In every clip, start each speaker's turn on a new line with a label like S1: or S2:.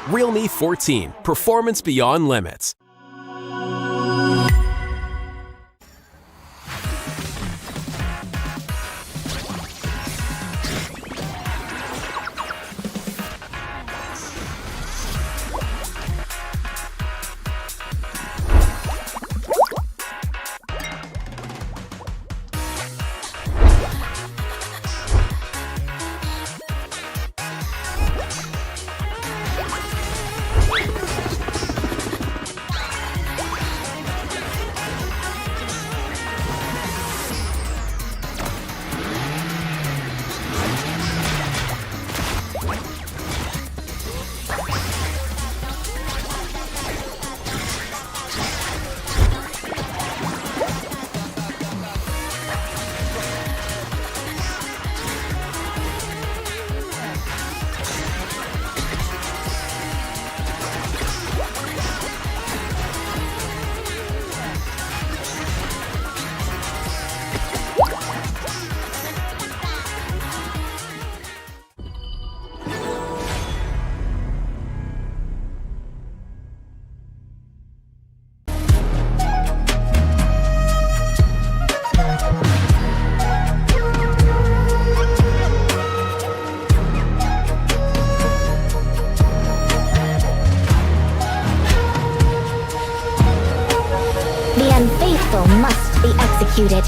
S1: Realme 14, performance beyond limits.
S2: The unfaithful must be executed.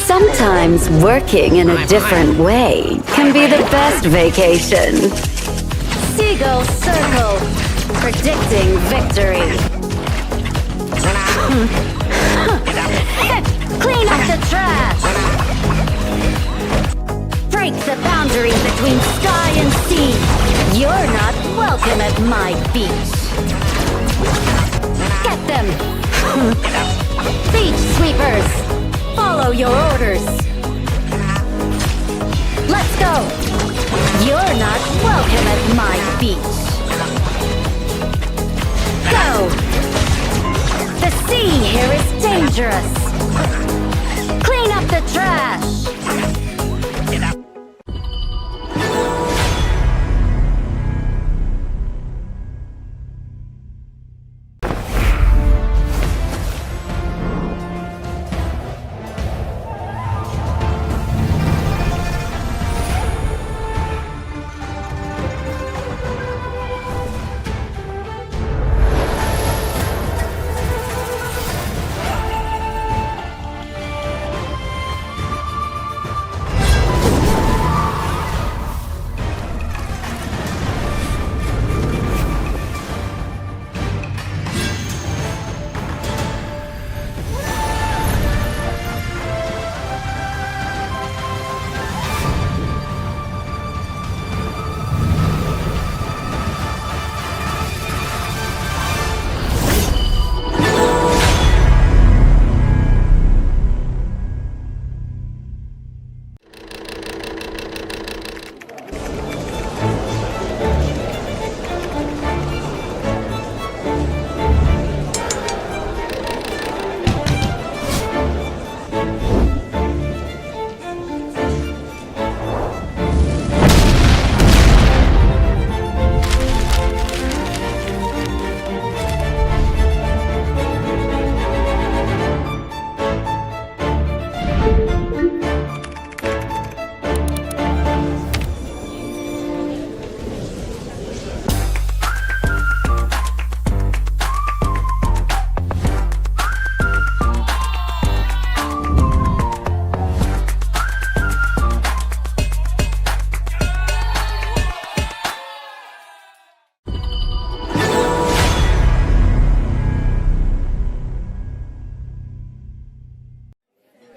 S3: Sometimes working in a different way can be the best vacation. Seagull Circle, predicting victory. Clean up the trash! Break the boundary between sky and sea. You're not welcome at my beach. Get them! Beach sweepers! Follow your orders! Let's go! You're not welcome at my beach. Go! The sea here is dangerous! Clean up the trash!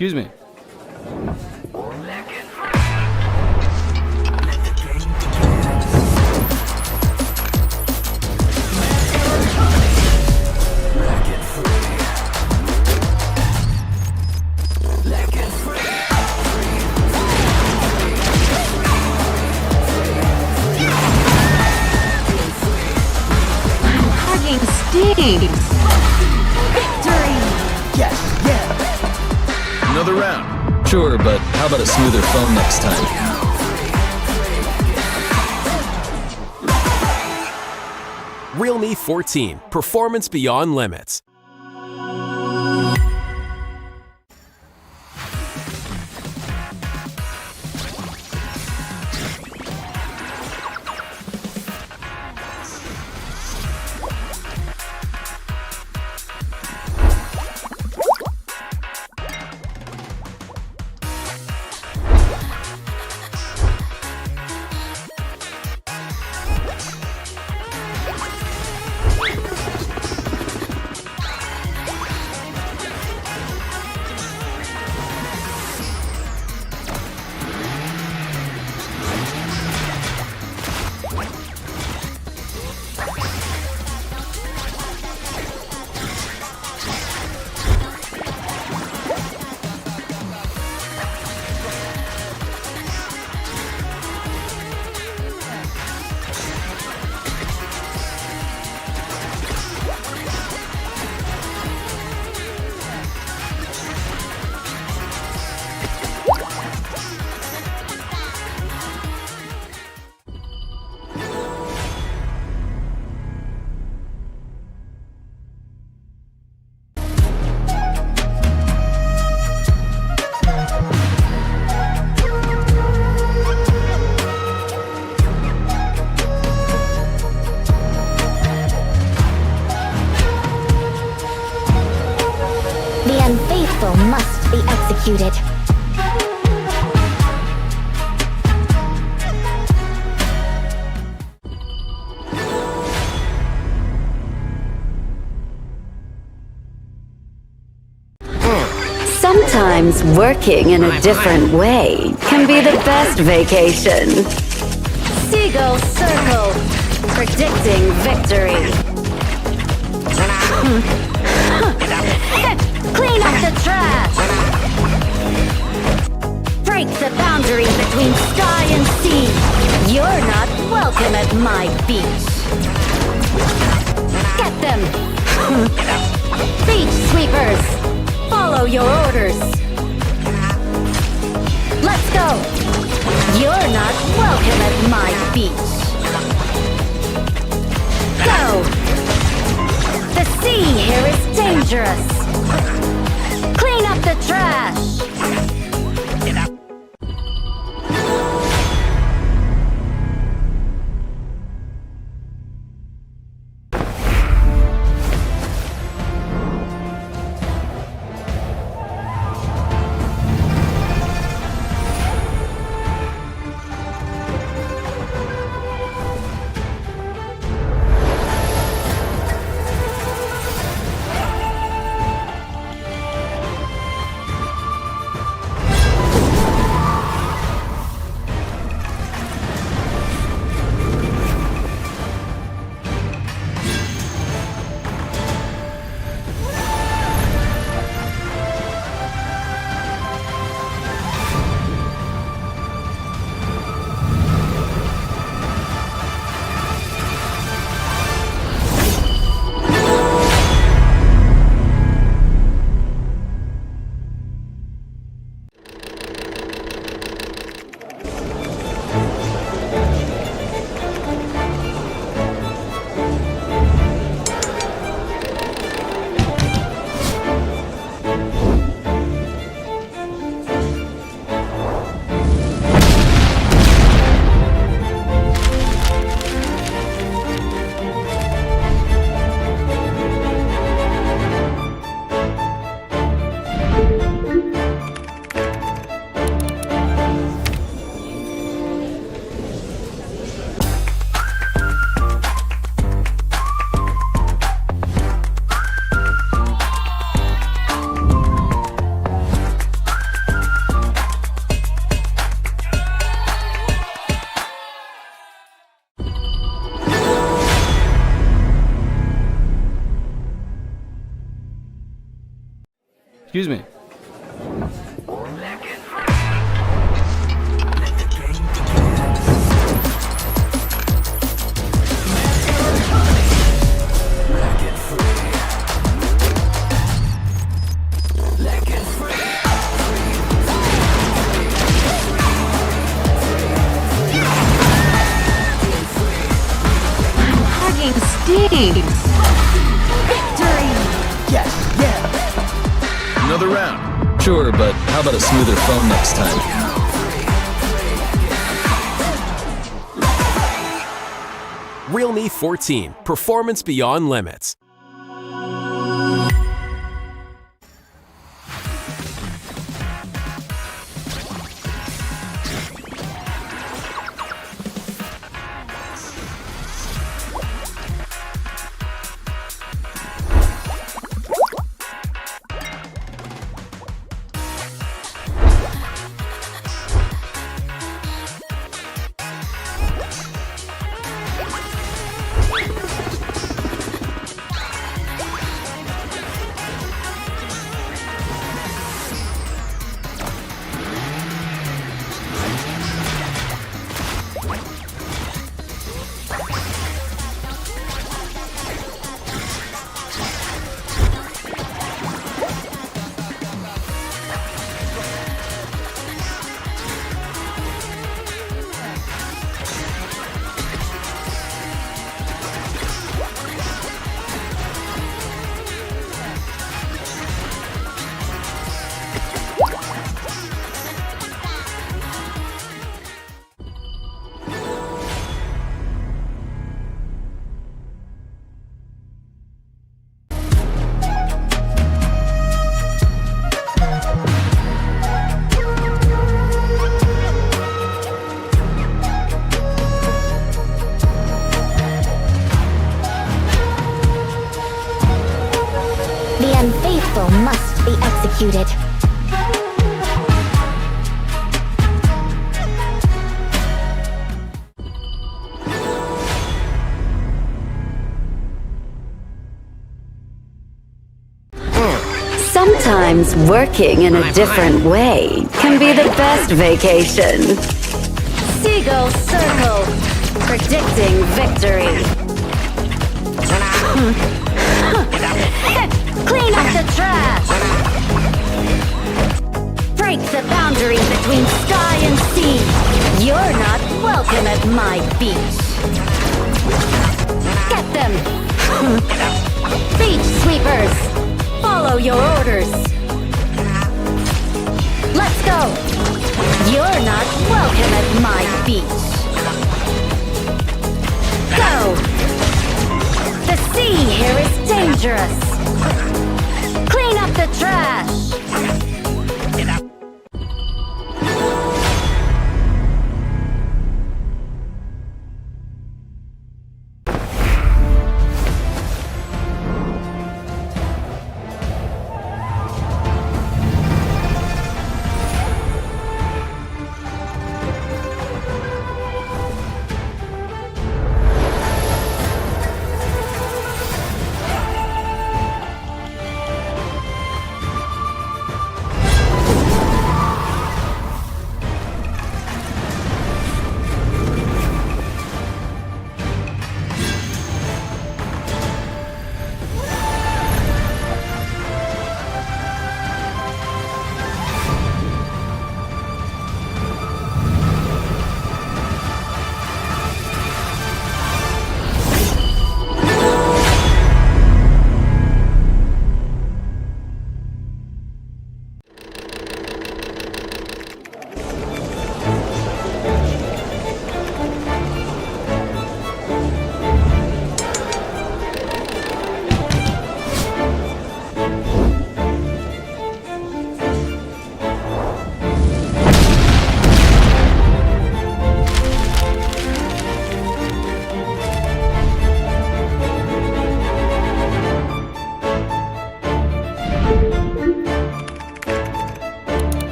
S4: Excuse me.
S3: team.
S4: Another round. Sure, but how about a smoother phone next time?
S1: Realme 14. Performance beyond limits.
S2: The unfaithful must be executed.
S3: Sometimes working in a different way can be the best vacation. Seagull Circle, predicting victory. Clean up the trash! Break the boundary between sky and sea. You're not welcome at my beach. Get them! Beach sweepers! Follow your orders! Let's go! You're not welcome at my beach. Go! The sea here is dangerous! Clean up the trash!
S5: Excuse me.
S3: Sting stings! Victory!
S5: Yes, yeah.
S4: Another round. Sure, but how about a smoother phone next time?
S1: Realme 14. Performance beyond limits.
S2: The unfaithful must be executed.
S3: Sometimes working in a different way can be the best vacation. Seagull Circle, predicting victory. Clean up the trash! Break the boundary between sky and sea. You're not welcome at my beach. Get them! Beach sweepers! Follow your orders! Let's go! You're not welcome at my beach. Go! The sea here is dangerous! Clean up the trash!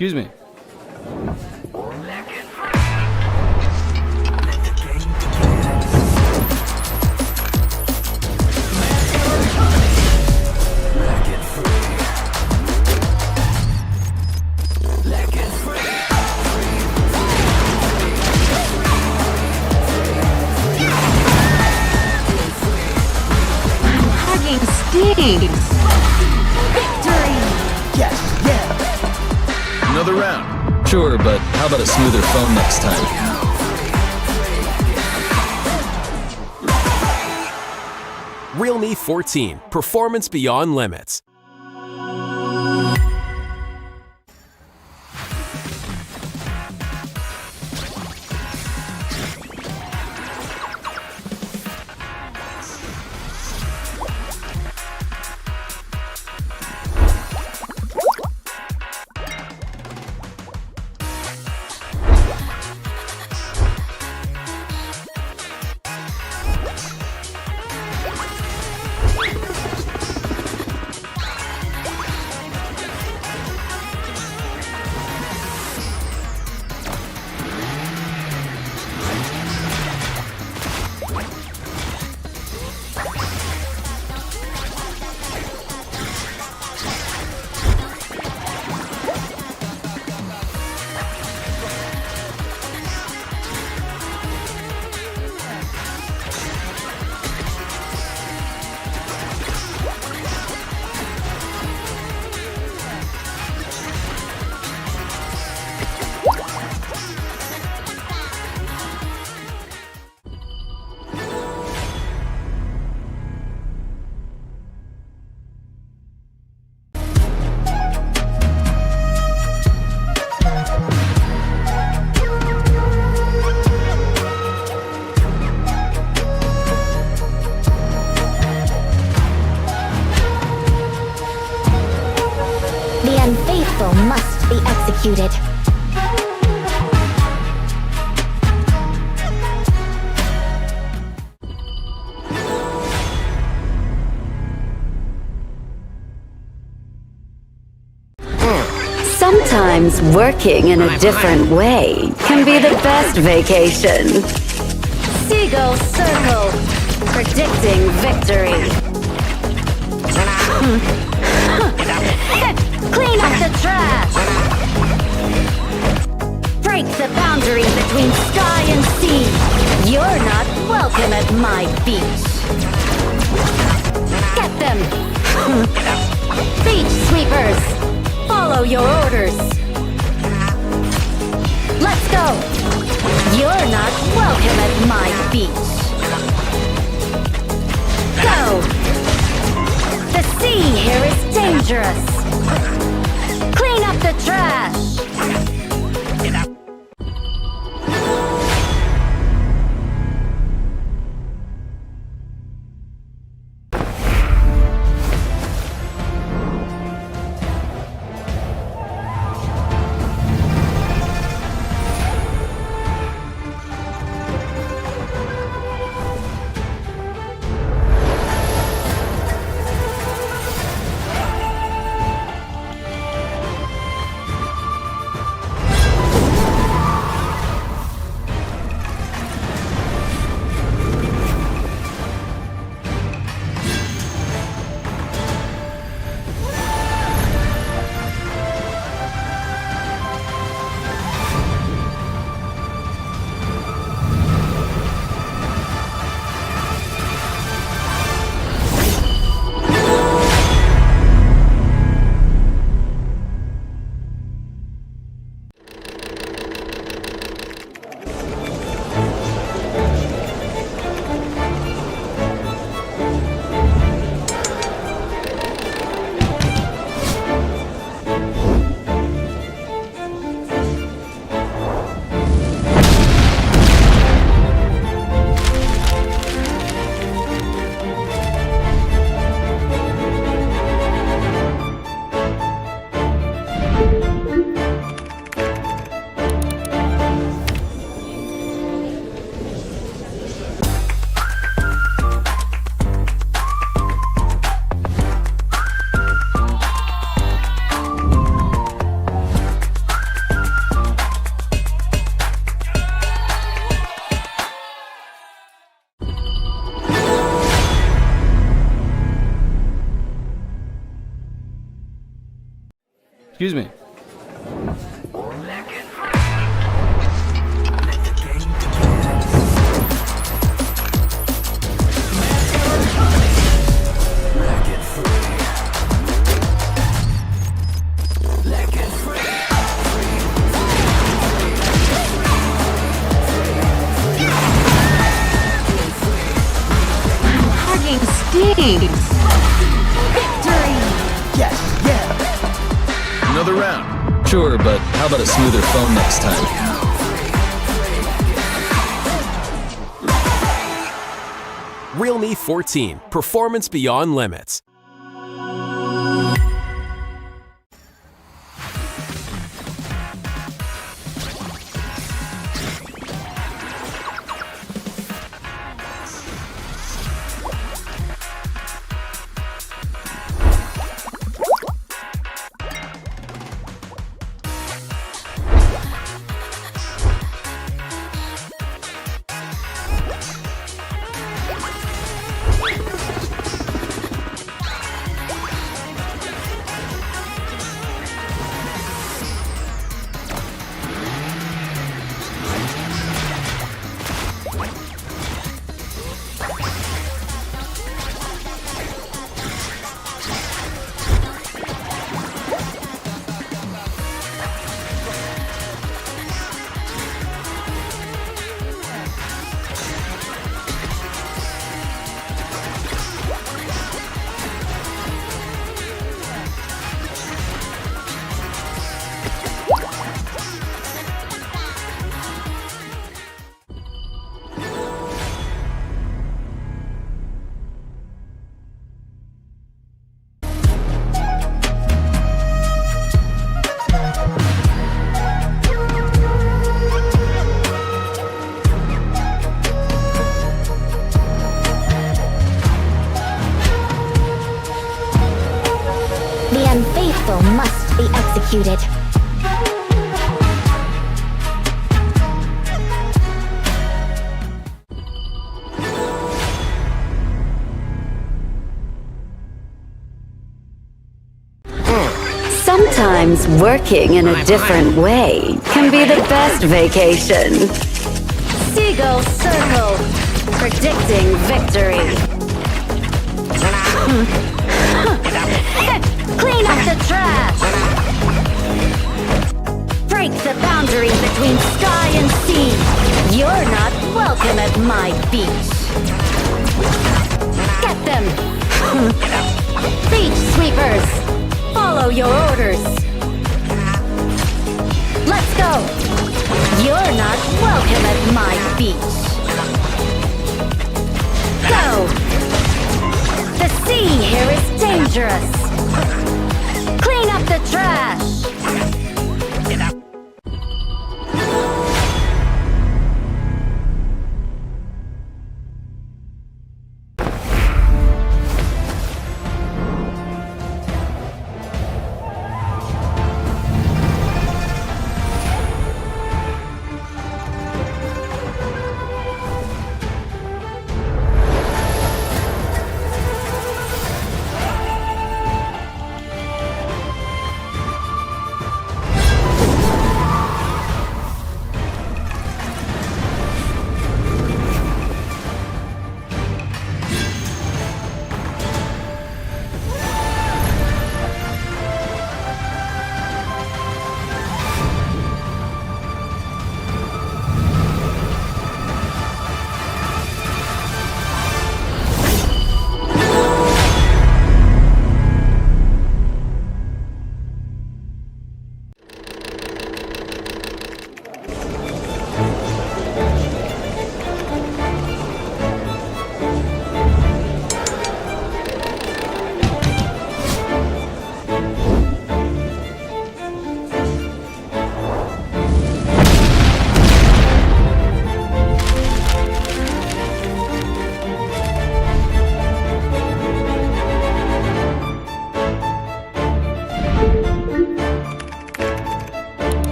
S6: Excuse me.
S4: Sure, but how about a smoother phone next time?
S1: Realme 14, performance beyond limits.
S2: The unfaithful must be executed.
S3: Sometimes working in a different way can be the best vacation. Seagull Circle, predicting victory. Clean up the trash! Break the boundary between sky and sea. You're not welcome at my beach. Get them! Beach sweepers! Follow your orders! Let's go! You're not welcome at my beach. Go! The sea here is dangerous! Clean up the trash!
S5: Excuse me.
S3: Victory!
S5: Yes, yeah.
S4: Another round. Sure, but how about a smoother phone next time?
S1: Realme 14, performance beyond limits.
S2: The unfaithful must be executed.
S3: Sometimes working in a different way can be the best vacation. Seagull Circle, predicting victory. Clean up the trash! Break the boundary between sky and sea. You're not welcome at my beach. Get them! Beach sweepers! Follow your orders! Let's go! You're not welcome at my beach. Go! The sea here is dangerous! Clean up the trash!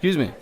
S6: Excuse me.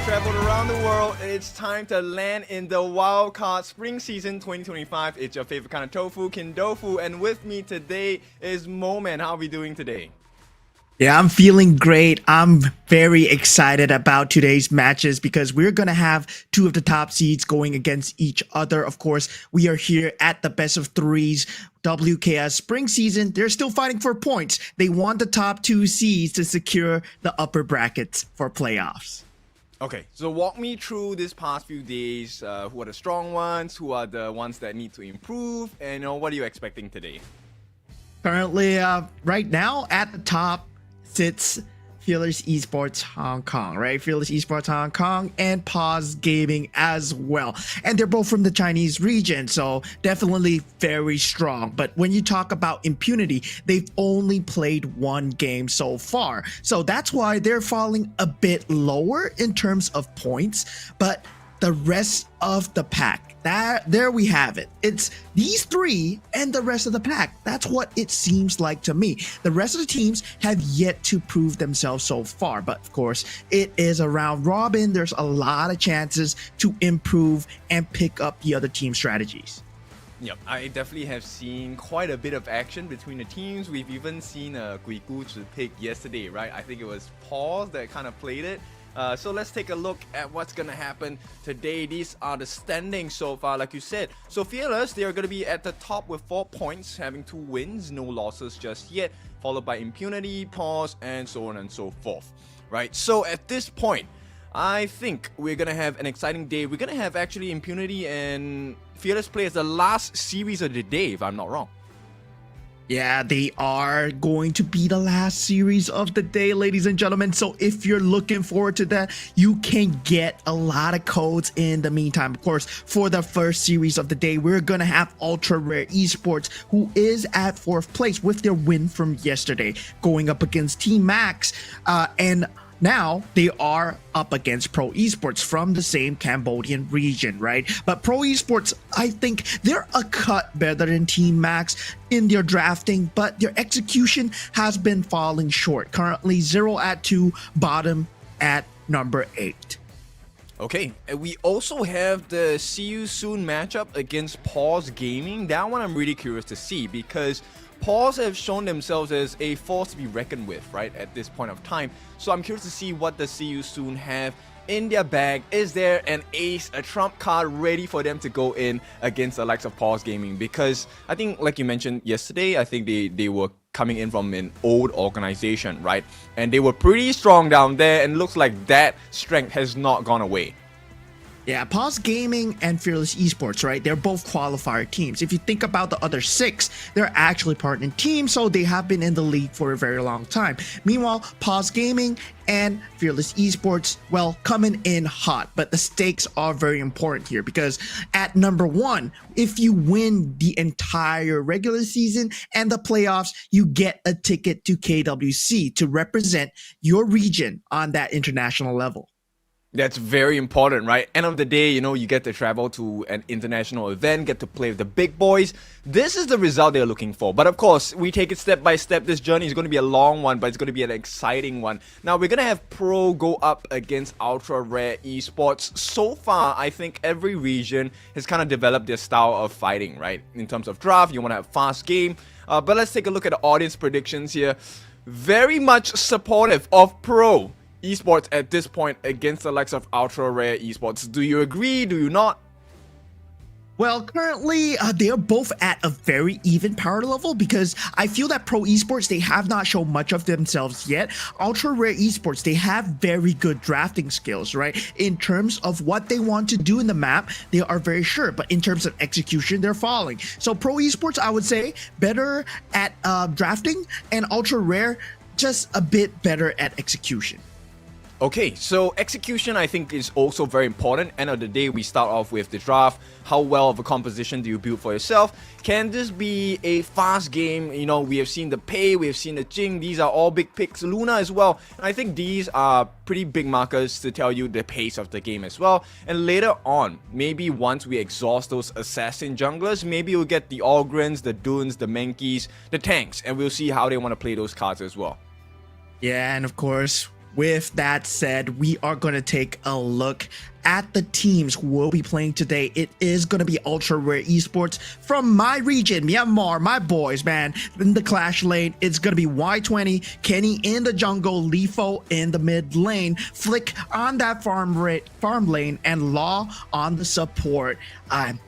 S5: traveled around the world, it's time to land in the WKS Spring Season 2025. It's your favorite kind of tofu, Kindofu, and with me today is Moman. How are we doing today?
S6: Yeah, I'm feeling great. I'm very excited about today's matches because we're going to have two of the top seeds going against each other. Of course, we are here at the best of threes WKS Spring Season. They're still fighting for points. They want the top two seeds to secure the upper brackets for playoffs.
S5: Okay, so walk me through this past few days. Who are the strong ones? Who are the ones that need to improve? And what are you expecting today?
S6: Currently, right now at the top sits Fearless Esports Hong Kong, right? Fearless Esports Hong Kong and Paws Gaming as well. And they're both from the Chinese region, so definitely very strong. But when you talk about Impunity, they've only played one game so far. So that's why they're falling a bit lower in terms of points. But the rest of the pack, there we have it. It's these three and the rest of the pack. That's what it seems like to me. The rest of the teams have yet to prove themselves so far, but of course it is a round robin. There's a lot of chances to improve and pick up the other team strategies.
S5: Yep, I definitely have seen quite a bit of action between the teams. We've even seen Gui Gu to pick yesterday, right? I think it was Paws that kind of played it. So let's take a look at what's going to happen today. These are the standings so far, like you said. So Fearless, they are going to be at the top with 4 points, having 2 wins, no losses just yet, followed by Impunity, Paws, and so on and so forth, right? So at this point, I think we're going to have an exciting day. We're going to have actually Impunity and Fearless play as the last series of the day, if I'm not wrong.
S6: Yeah, they are going to be the last series of the day, ladies and gentlemen. So if you're looking forward to that, you can get a lot of codes in the meantime. Of course, for the first series of the day, we're going to have Ultra Rare Esports, who is at 4th place with their win from yesterday, going up against Team Max. And now they are up against Pro Esports from the same Cambodian region, right? But Pro Esports, I think they're a cut better than Team Max in their drafting, but their execution has been falling short. Currently 0 at 2, bottom at number 8.
S5: Okay, and we also have the See You Soon matchup against Paws Gaming. That one I'm really curious to see because Paws have shown themselves as a force to be reckoned with, right, at this point of time. So I'm curious to see what the See You Soon have in their bag. Is there an ace, a trump card ready for them to go in against the likes of Paws Gaming? Because I think, like you mentioned yesterday, I think they were coming in from an old organization, right? And they were pretty strong down there, and looks like that strength has not gone away.
S6: Yeah, Paws Gaming and Fearless Esports, right? They're both qualifier teams. If you think about the other 6, they're actually partner teams, so they have been in the league for a very long time. Meanwhile, Paws Gaming and Fearless Esports, well, coming in hot, but the stakes are very important here because at number 1, if you win the entire regular season and the playoffs, you get a ticket to KWC to represent your region on that international level.
S5: That's very important, right? End of the day, you get to travel to an international event, get to play with the big boys. This is the result they're looking for. But of course, we take it step by step. This journey is going to be a long one, but it's going to be an exciting one. Now, we're going to have Pro go up against Ultra Rare Esports. So far, I think every region has kind of developed their style of fighting, right? In terms of draft, you want to have fast game. But let's take a look at the audience predictions here. Very much supportive of Pro Esports at this point against the likes of Ultra Rare Esports. Do you agree? Do you not?
S6: Well, currently, they are both at a very even power level because I feel that Pro Esports, they have not shown much of themselves yet. Ultra Rare Esports, they have very good drafting skills, right? In terms of what they want to do in the map, they are very sure, but in terms of execution, they're falling. So Pro Esports, I would say, better at drafting, and Ultra Rare, just a bit better at execution.
S5: Okay, so execution I think is also very important. End of the day, we start off with the draft. How well of a composition do you build for yourself? Can this be a fast game? We have seen the Pei, we have seen the Jing. These are all big picks. Luna as well. And I think these are pretty big markers to tell you the pace of the game as well. And later on, maybe once we exhaust those assassin junglers, maybe we'll get the Algrins, the Dunes, the Menkeys, the tanks, and we'll see how they want to play those cards as well.
S6: Yeah, and of course, with that said, we are going to take a look at the teams who will be playing today. It is going to be Ultra Rare Esports from my region, Myanmar, my boys, man. In the Clash lane, it's going to be Y20, Kenny in the jungle, Lifo in the mid lane, Flick on that farm lane, and Law on the support.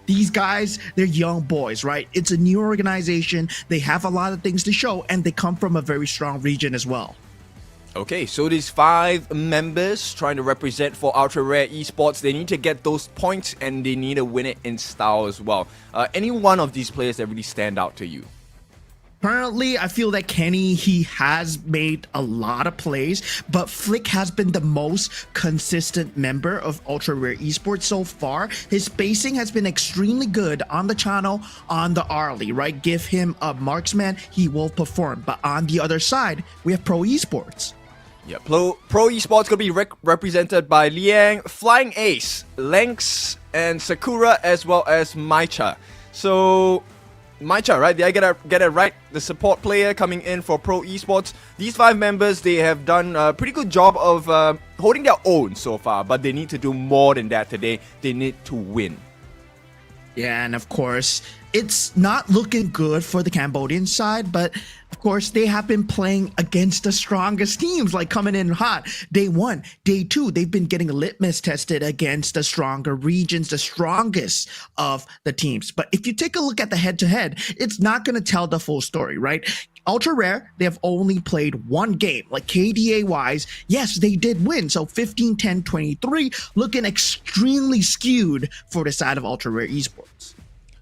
S6: These guys, they're young boys, right? It's a new organization. They have a lot of things to show, and they come from a very strong region as well.
S5: Okay, so these 5 members trying to represent for Ultra Rare Esports, they need to get those points and they need to win it in style as well. Any one of these players that really stand out to you?
S6: Currently, I feel that Kenny, he has made a lot of plays, but Flick has been the most consistent member of Ultra Rare Esports so far. His spacing has been extremely good on the channel, on the early, right? Give him a marksman, he will perform. But on the other side, we have Pro Esports.
S5: Yeah, Pro Esports gonna be represented by Liang, Flying Ace, Lynx, and Sakura, as well as Maicha. So Maicha, right? Did I get it right? The support player coming in for Pro Esports. These 5 members, they have done a pretty good job of holding their own so far, but they need to do more than that today. They need to win.
S6: Yeah, and of course, it's not looking good for the Cambodian side, but of course, they have been playing against the strongest teams, like coming in hot. Day 1, day 2, they've been getting litmus tested against the stronger regions, the strongest of the teams. But if you take a look at the head-to-head, it's not going to tell the full story, right? Ultra Rare, they have only played 1 game. Like KDA-wise, yes, they did win. So 15, 10, 23, looking extremely skewed for the side of Ultra Rare Esports.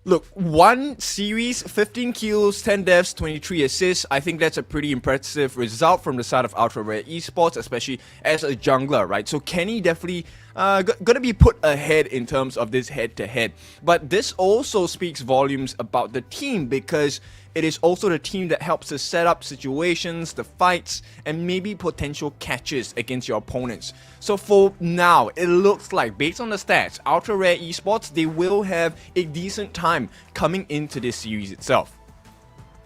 S5: Look, 1 series, 15 kills, 10 deaths, 23 assists. I think that's a pretty impressive result from the side of Ultra Rare Esports, especially as a jungler, right? So Kenny definitely gonna be put ahead in terms of this head-to-head. But this also speaks volumes about the team, because it is also the team that helps to set up situations, the fights, and maybe potential catches against your opponents. So for now, it looks like, based on the stats, Ultra Rare Esports, they will have a decent time coming into this series itself.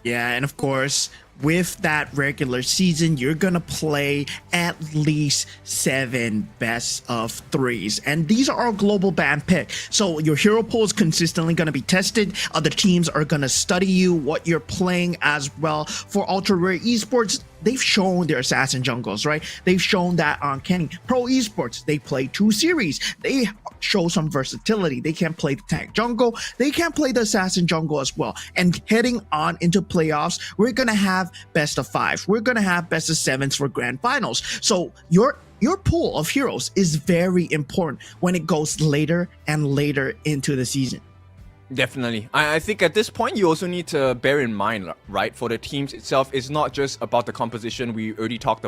S6: Yeah, and of course, with that regular season, you're gonna play at least 7 best of 3s, and these are all global ban pick. So your hero pool is consistently gonna be tested. Other teams are gonna study you, what you're playing as well. For Ultra Rare Esports, they've shown their assassin jungles, right? They've shown that on Kenny. Pro Esports, they play 2 series. They show some versatility. They can play the tank jungle. They can play the assassin jungle as well. And heading on into playoffs, we're gonna have best of 5. We're gonna have best of 7s for grand finals. So your pool of heroes is very important when it goes later and later into the season.
S5: Definitely. I think at this point, you also need to bear in mind, right, for the teams itself, it's not just about the composition. We already talked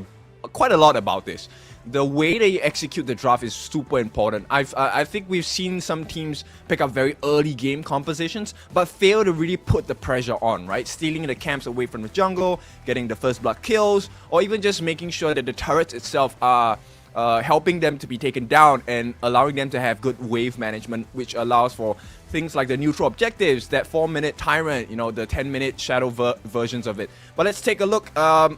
S5: quite a lot about this. The way they execute the draft is super important. I think we've seen some teams pick up very early game compositions, but fail to really put the pressure on, right? Stealing the camps away from the jungle, getting the first blood kills, or even just making sure that the turrets itself are helping them to be taken down and allowing them to have good wave management, which allows for things like the neutral objectives, that 4-minute tyrant, you know, the 10-minute shadow versions of it. But let's take a look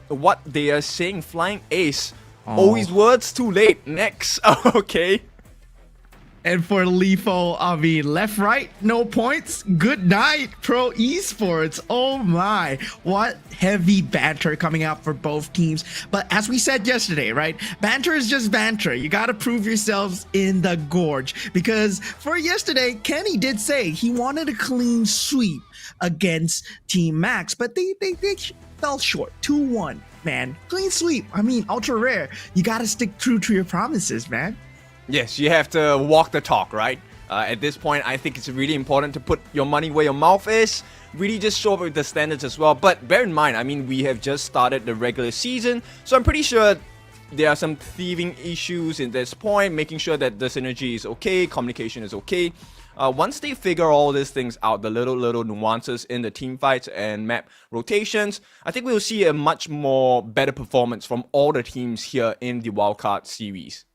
S5: what they are saying. Flying Ace. Oh, his words too late. Next. Okay.
S6: And for Lifo, I mean, left, right, no points. Good night, Pro Esports. Oh my, what heavy banter coming out for both teams. But as we said yesterday, right? Banter is just banter. You got to prove yourselves in the gorge. Because for yesterday, Kenny did say he wanted a clean sweep against Team Max, but they fell short. 2-1, man. Clean sweep. I mean, Ultra Rare. You got to stick true to your promises, man.
S5: Yes, you have to walk the talk, right? At this point, I think it's really important to put your money where your mouth is. Really just show up with the standards as well. But bear in mind, I mean, we have just started the regular season, so I'm pretty sure there are some thieving issues in this point, making sure that the synergy is okay, communication is okay. Once they figure all these things out, the little nuances in the team fights and map rotations, I think we'll see a much more better performance from all the teams here in the Wildcard series.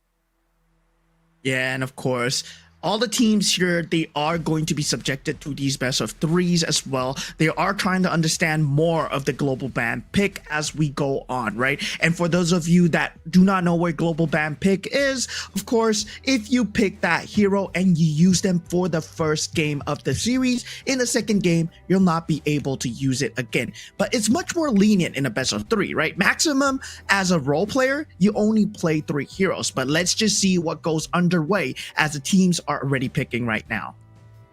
S6: Yeah, and of course, all the teams here, they are going to be subjected to these best of threes as well. They are trying to understand more of the global ban pick as we go on, right? And for those of you that do not know where global ban pick is, of course, if you pick that hero and you use them for the first game of the series, in the second game, you'll not be able to use it again. But it's much more lenient in a best of three, right? Maximum, as a role player, you only play 3 heroes. But let's just see what goes underway as the teams are already picking right now.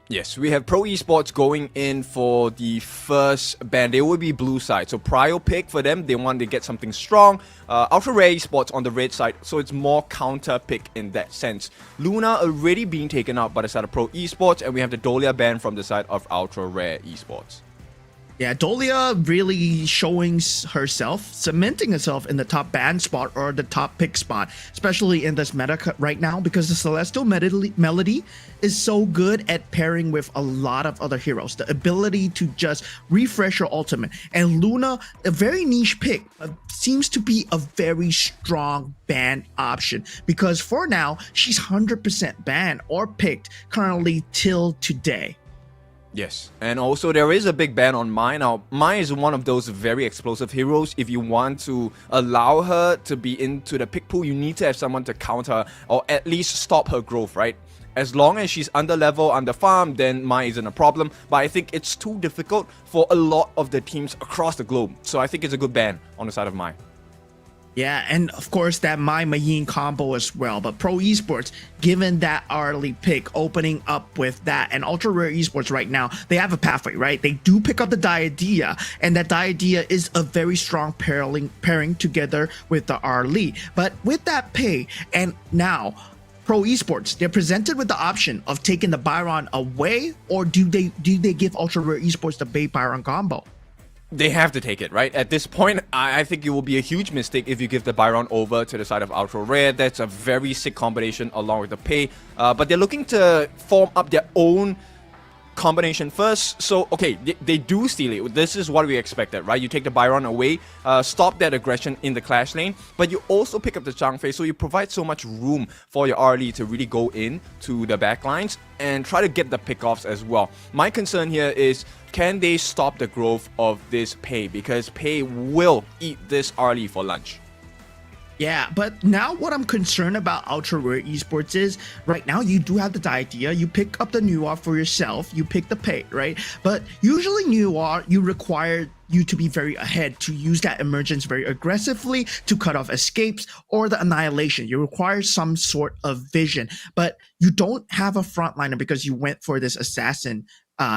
S5: Yes, we have Pro Esports going in for the first ban. They will be blue side. So Prio pick for them, they want to get something strong. Ultra Rare Esports on the red side, so it's more counter pick in that sense. Luna already being taken out by the side of Pro Esports, and we have the Dolia ban from the side of Ultra Rare Esports.
S6: Yeah, Dolia really showing herself, cementing herself in the top ban spot or the top pick spot, especially in this meta right now, because the Celestial Melody is so good at pairing with a lot of other heroes. The ability to just refresh your ultimate. And Luna, a very niche pick, seems to be a very strong ban option, because for now, she's 100% banned or picked currently till today.
S5: Yes, and also there is a big ban on Mai. Now, Mai is one of those very explosive heroes. If you want to allow her to be into the pick pool, you need to have someone to counter her or at least stop her growth, right? As long as she's under level, under farm, then Mai isn't a problem. But I think it's too difficult for a lot of the teams across the globe. So I think it's a good ban on the side of Mai.
S6: Yeah, and of course that Mai Yin combo as well. But Pro Esports, given that early pick, opening up with that, and Ultra Rare Esports right now, they have a pathway, right? They do pick up the Diadea, and that Diadea is a very strong pairing together with the Arlie. But with that pay, and now Pro Esports, they're presented with the option of taking the Byron away, or do they give Ultra Rare Esports the Bay Byron combo?
S5: They have to take it, right? At this point, I think it will be a huge mistake if you give the Byron over to the side of Ultra Rare. That's a very sick combination along with the pay. But they're looking to form up their own combination first. So, okay, they do steal it. This is what we expected, right? You take the Byron away, stop that aggression in the clash lane, but you also pick up the Zhang Fei, so you provide so much room for your RLE to really go in to the backlines and try to get the pickoffs as well. My concern here is, can they stop the growth of this Pei? Because Pei will eat this RLE for lunch.
S6: Yeah, but now what I'm concerned about Ultra Rare Esports is, right now you do have the idea, you pick up the Nuar for yourself, you pick the Pei, right? But usually Nuar, you require you to be very ahead, to use that emergence very aggressively, to cut off escapes or the annihilation. You require some sort of vision, but you don't have a frontliner because you went for this assassin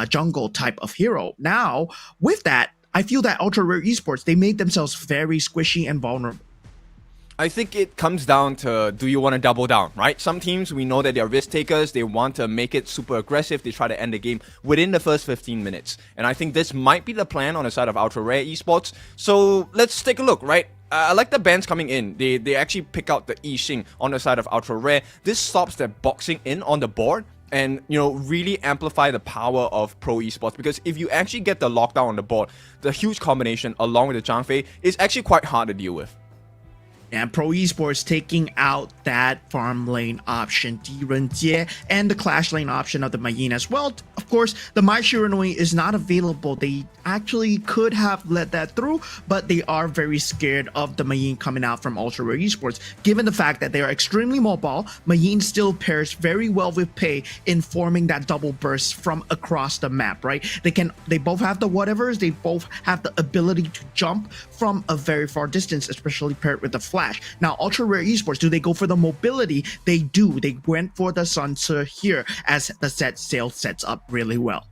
S6: jungle type of hero. Now, with that, I feel that Ultra Rare Esports, they made themselves very squishy and vulnerable.
S5: I think it comes down to, do you want to double down, right? Some teams, we know that they're risk takers. They want to make it super aggressive. They try to end the game within the first 15 minutes. And I think this might be the plan on the side of Ultra Rare Esports. So let's take a look, right? I like the bans coming in. They actually pick out the Yixing on the side of Ultra Rare. This stops their boxing in on the board and, you know, really amplify the power of Pro Esports, because if you actually get the lockdown on the board, the huge combination along with the Zhang Fei is actually quite hard to deal with.
S6: And Pro Esports taking out that farm lane option, Dirunjie, and the clash lane option of the Yin as well. Of course, the Mai Shiranui is not available. They actually could have let that through, but they are very scared of the Yin coming out from Ultra Rare Esports. Given the fact that they are extremely mobile, Yin still pairs very well with Pei in forming that double burst from across the map, right? They both have the whatevers, they both have the ability to jump from a very far distance, especially paired with the flash. Now, Ultra Rare Esports, do they go for the mobility? They do. They went for the Sun Tzu here as the set sail sets up really well.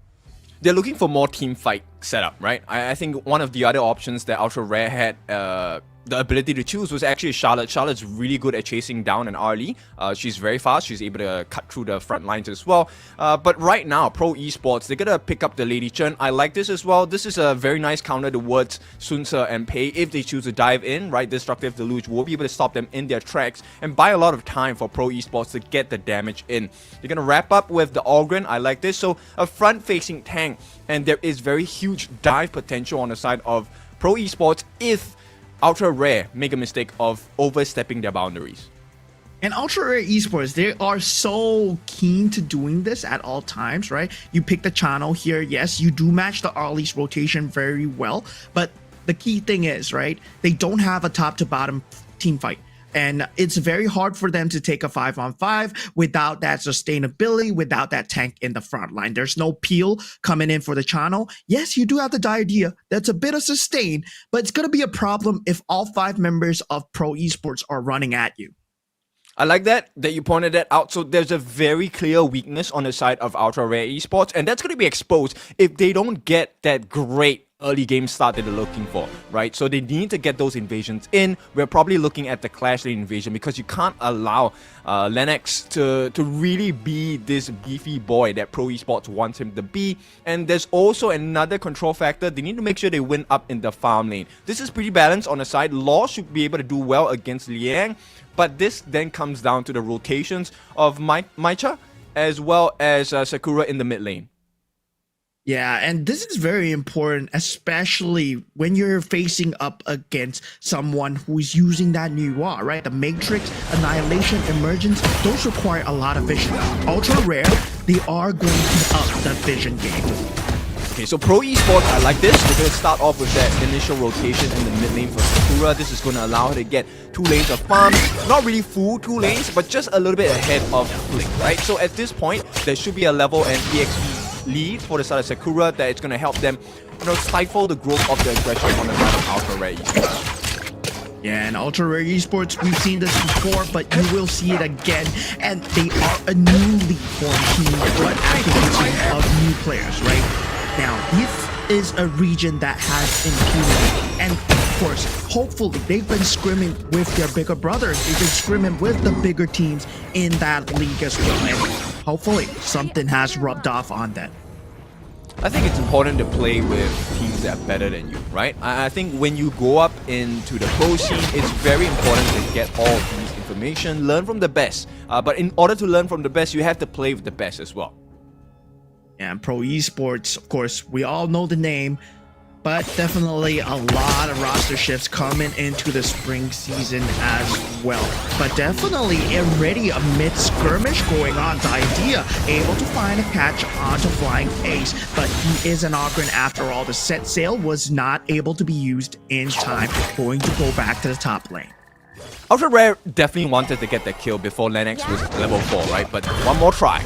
S5: They're looking for more team fight setup, right? I think one of the other options that Ultra Rare had the ability to choose was actually Charlotte. Charlotte's really good at chasing down an RLE. She's very fast. She's able to cut through the front lines as well. But right now, Pro Esports, they're gonna pick up the Lady Chen. I like this as well. This is a very nice counter towards Sun Ce and Pei. If they choose to dive in, right, Destructive Deluge will be able to stop them in their tracks and buy a lot of time for Pro Esports to get the damage in. They're gonna wrap up with the Ogren. I like this. So a front-facing tank, and there is very huge dive potential on the side of Pro Esports if Ultra Rare make a mistake of overstepping their boundaries.
S6: And Ultra Rare Esports, they are so keen to doing this at all times, right? You pick the channel here. Yes, you do match the Arlie's rotation very well. But the key thing is, right, they don't have a top to bottom team fight. And it's very hard for them to take a 5-on-5 without that sustainability, without that tank in the front line. There's no peel coming in for the channel. Yes, you do have the idea. That's a bit of sustain, but it's going to be a problem if all 5 members of Pro Esports are running at you.
S5: I like that you pointed that out. So there's a very clear weakness on the side of Ultra Rare Esports, and that's going to be exposed if they don't get that great early game start that they're looking for, right? So they need to get those invasions in. We're probably looking at the Clash Lane invasion because you can't allow Lennox to really be this beefy boy that Pro Esports wants him to be. And there's also another control factor. They need to make sure they win up in the farm lane. This is pretty balanced on the side. Law should be able to do well against Liang, but this then comes down to the rotations of Maicha as well as Sakura in the mid lane.
S6: Yeah, and this is very important, especially when you're facing up against someone who's using that Nuwa, right? The Matrix, Annihilation, Emergence, those require a lot of vision. Ultra Rare, they are going to up the vision game.
S5: Okay, so Pro Esports, I like this. They're going to start off with that initial rotation in the mid lane for Sakura. This is going to allow her to get 2 lanes of farm. Not really full 2 lanes, but just a little bit ahead of Flick, right? So at this point, there should be a level and EXP lead for the side of Sakura that it's going to help them, stifle the growth of the aggression on the side of Ultra Rare Esports.
S6: Yeah, and Ultra Rare Esports, we've seen this before, but you will see it again. And they are a newly formed team, but acquisition of new players, right? Now, this is a region that has Impunity. And of course, hopefully, they've been scrimming with their bigger brothers. They've been scrimming with the bigger teams in that league as well. And hopefully, something has rubbed off on that.
S5: I think it's important to play with teams that are better than you, right? I think when you go up into the pro scene, it's very important to get all of these information, learn from the best. But in order to learn from the best, you have to play with the best as well.
S6: And Pro Esports, of course, we all know the name, but definitely a lot of roster shifts coming into the spring season as well. But definitely already a mid-skirmish going on. The idea, able to find a catch onto Flying Ace, but he is an Ogren after all. The set sail was not able to be used in time, going to go back to the top lane.
S5: Ultra Rare definitely wanted to get that kill before Lennox was level 4, right? But one more try.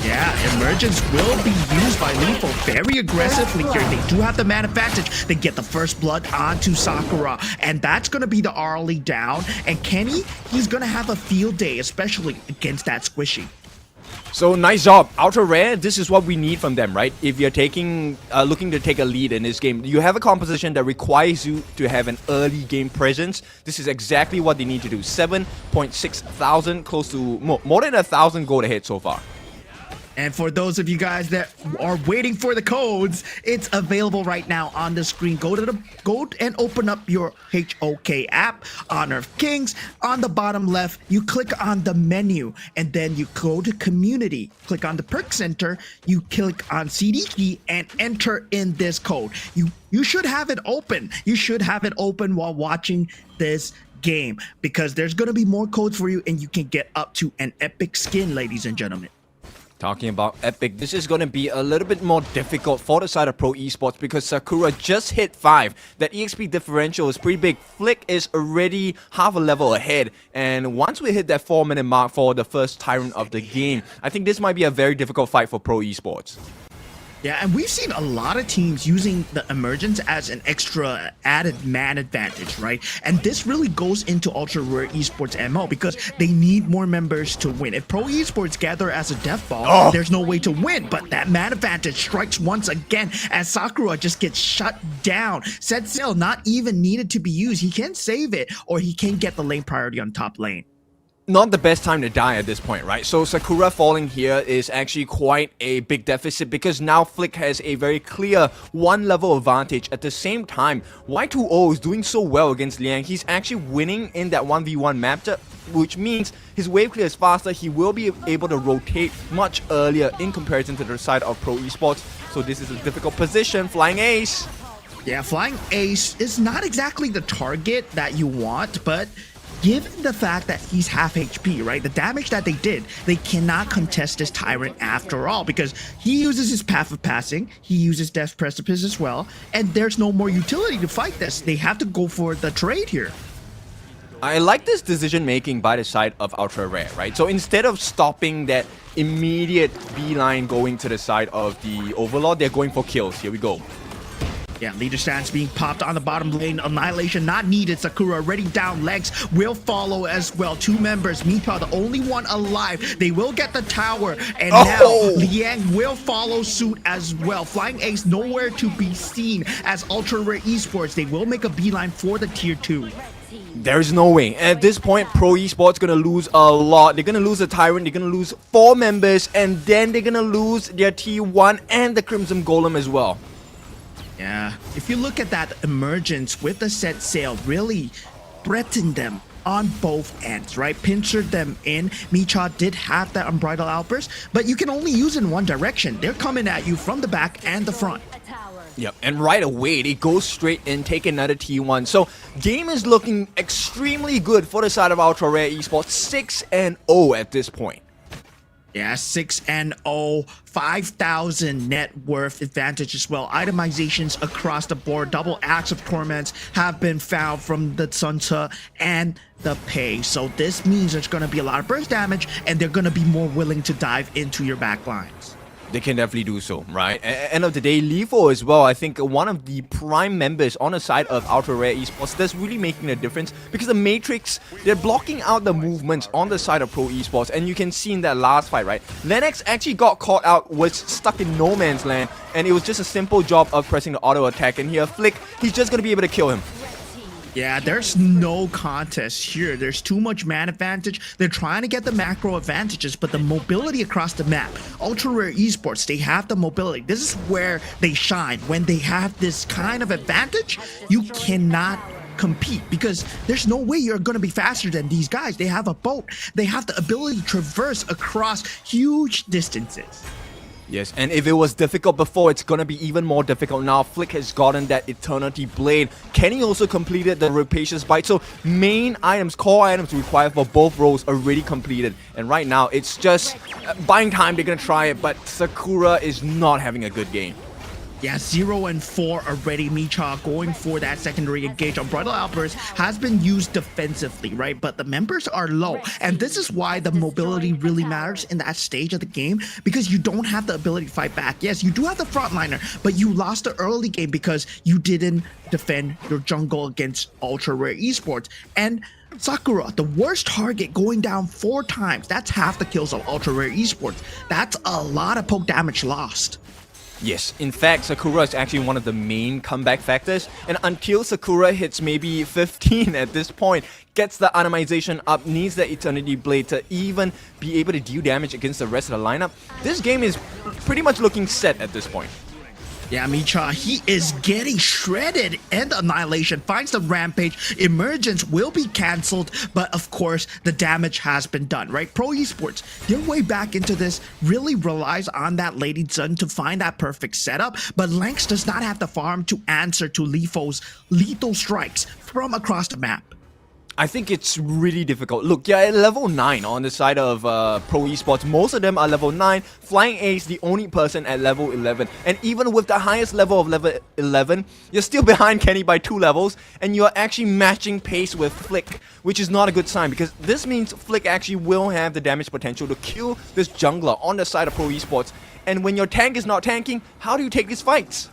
S6: Yeah, Emergence will be used by Lethal very aggressively here. They do have the man advantage. They get the first blood onto Sakura, and that's going to be the Arlie down. And Kenny, he's going to have a field day, especially against that Squishy.
S5: So nice job, Ultra Rare. This is what we need from them, right? If you're looking to take a lead in this game, you have a composition that requires you to have an early game presence. This is exactly what they need to do. 7.6 thousand, close to more than 1,000 gold ahead so far.
S6: And for those of you guys that are waiting for the codes, it's available right now on the screen. Go and open up your HOK app, Honor of Kings. On the bottom left, you click on the menu, and then you go to Community. Click on the Perk Center, you click on CDG, and enter in this code. You should have it open. You should have it open while watching this game, because there's going to be more codes for you, and you can get up to an epic skin, ladies and gentlemen.
S5: Talking about epic, this is going to be a little bit more difficult for the side of Pro Esports because Sakura just hit 5. That EXP differential is pretty big. Flick is already half a level ahead. And once we hit that 4-minute mark for the first Tyrant of the game, I think this might be a very difficult fight for Pro Esports.
S6: Yeah, and we've seen a lot of teams using the Emergence as an extra added man advantage, right? And this really goes into Ultra Rare Esports MO because they need more members to win. If Pro Esports gather as a death ball, there's no way to win. But that man advantage strikes once again as Sakura just gets shut down. Set sail not even needed to be used. He can save it, or he can get the lane priority on top lane.
S5: Not the best time to die at this point, right? So Sakura falling here is actually quite a big deficit because now Flick has a very clear 1 level advantage. At the same time, Y2O is doing so well against Liang. He's actually winning in that 1v1 matchup, which means his wave clear is faster. He will be able to rotate much earlier in comparison to the side of Pro Esports. So this is a difficult position. Flying Ace.
S6: Yeah, Flying Ace is not exactly the target that you want, but given the fact that he's half HP, right? The damage that they did, they cannot contest this Tyrant after all, because he uses his path of passing, he uses Death Precipice as well, and there's no more utility to fight this. They have to go for the trade here.
S5: I like this decision making by the side of Ultra Rare, right? So instead of stopping that immediate beeline going to the side of the Overlord, they're going for kills. Here we go.
S6: Yeah, leader stance being popped on the bottom lane. Annihilation not needed. Sakura already down. Legs will follow as well. Two members. Mita, the only one alive. They will get the tower. And now Liang will follow suit as well. Flying Ace nowhere to be seen as Ultra Rare Esports. They will make a beeline for the tier 2.
S5: There's no way. At this point, Pro Esports gonna lose a lot. They're gonna lose the Tyrant, they're gonna lose 4 members, and then they're gonna lose their T1 and the Crimson Golem as well.
S6: Yeah, if you look at that emergence with the set sail, really threatened them on both ends, right? Pincered them in. Micha did have that Unbridled Outburst, but you can only use it in one direction. They're coming at you from the back and the front.
S5: Yep, and right away, they go straight in, take another T1. So, game is looking extremely good for the side of Ultra Rare Esports, 6-0 at this point.
S6: Yeah, 6-0, 5,000 net worth advantage as well. Itemizations across the board. Double acts of torments have been found from the Sunta and the Pei. So this means there's going to be a lot of burst damage, and they're going to be more willing to dive into your back lines.
S5: They can definitely do so, right? End of the day, Lifo as well, I think one of the prime members on the side of Ultra Rare Esports that's really making a difference, because the Matrix, they're blocking out the movements on the side of Pro Esports, and you can see in that last fight, right? Lennox actually got caught out, was stuck in no man's land, and it was just a simple job of pressing the auto attack, and here Flick, he's just gonna be able to kill him.
S6: Yeah, there's no contest here. There's too much man advantage. They're trying to get the macro advantages, but the mobility across the map, Ultra Rare Esports, they have the mobility. This is where they shine. When they have this kind of advantage, you cannot compete, because there's no way you're going to be faster than these guys. They have a boat. They have the ability to traverse across huge distances.
S5: Yes, and if it was difficult before, it's gonna be even more difficult now. Flick has gotten that Eternity Blade. Kenny also completed the Rapacious Bite. So main items, core items required for both roles already completed. And right now, it's just buying time. They're gonna try it, but Sakura is not having a good game.
S6: Yeah, 0-4 already. Micha going for that secondary engage. Unbridled Outburst has been used defensively, right? But the members are low. And this is why the mobility really matters in that stage of the game, because you don't have the ability to fight back. Yes, you do have the frontliner, but you lost the early game because you didn't defend your jungle against Ultra Rare Esports. And Sakura, the worst target, going down 4 times. That's half the kills of Ultra Rare Esports. That's a lot of poke damage lost.
S5: Yes, in fact, Sakura is actually one of the main comeback factors, and until Sakura hits maybe 15 at this point, gets the itemization up, needs the Eternity Blade to even be able to deal damage against the rest of the lineup, this game is pretty much looking set at this point.
S6: Yeah, Micha, he is getting shredded, and Annihilation finds the Rampage. Emergence will be cancelled, but of course, the damage has been done, right? Pro Esports, their way back into this really relies on that Lady Sun to find that perfect setup, but Lynx does not have the farm to answer to Lifo's lethal strikes from across the map.
S5: I think it's really difficult. Look, yeah, at level 9 on the side of Pro Esports, most of them are level 9. Flying Ace, the only person at level 11. And even with the highest level of level 11, you're still behind Kenny by 2 levels, and you're actually matching pace with Flick, which is not a good sign, because this means Flick actually will have the damage potential to kill this jungler on the side of Pro Esports. And when your tank is not tanking, how do you take these fights?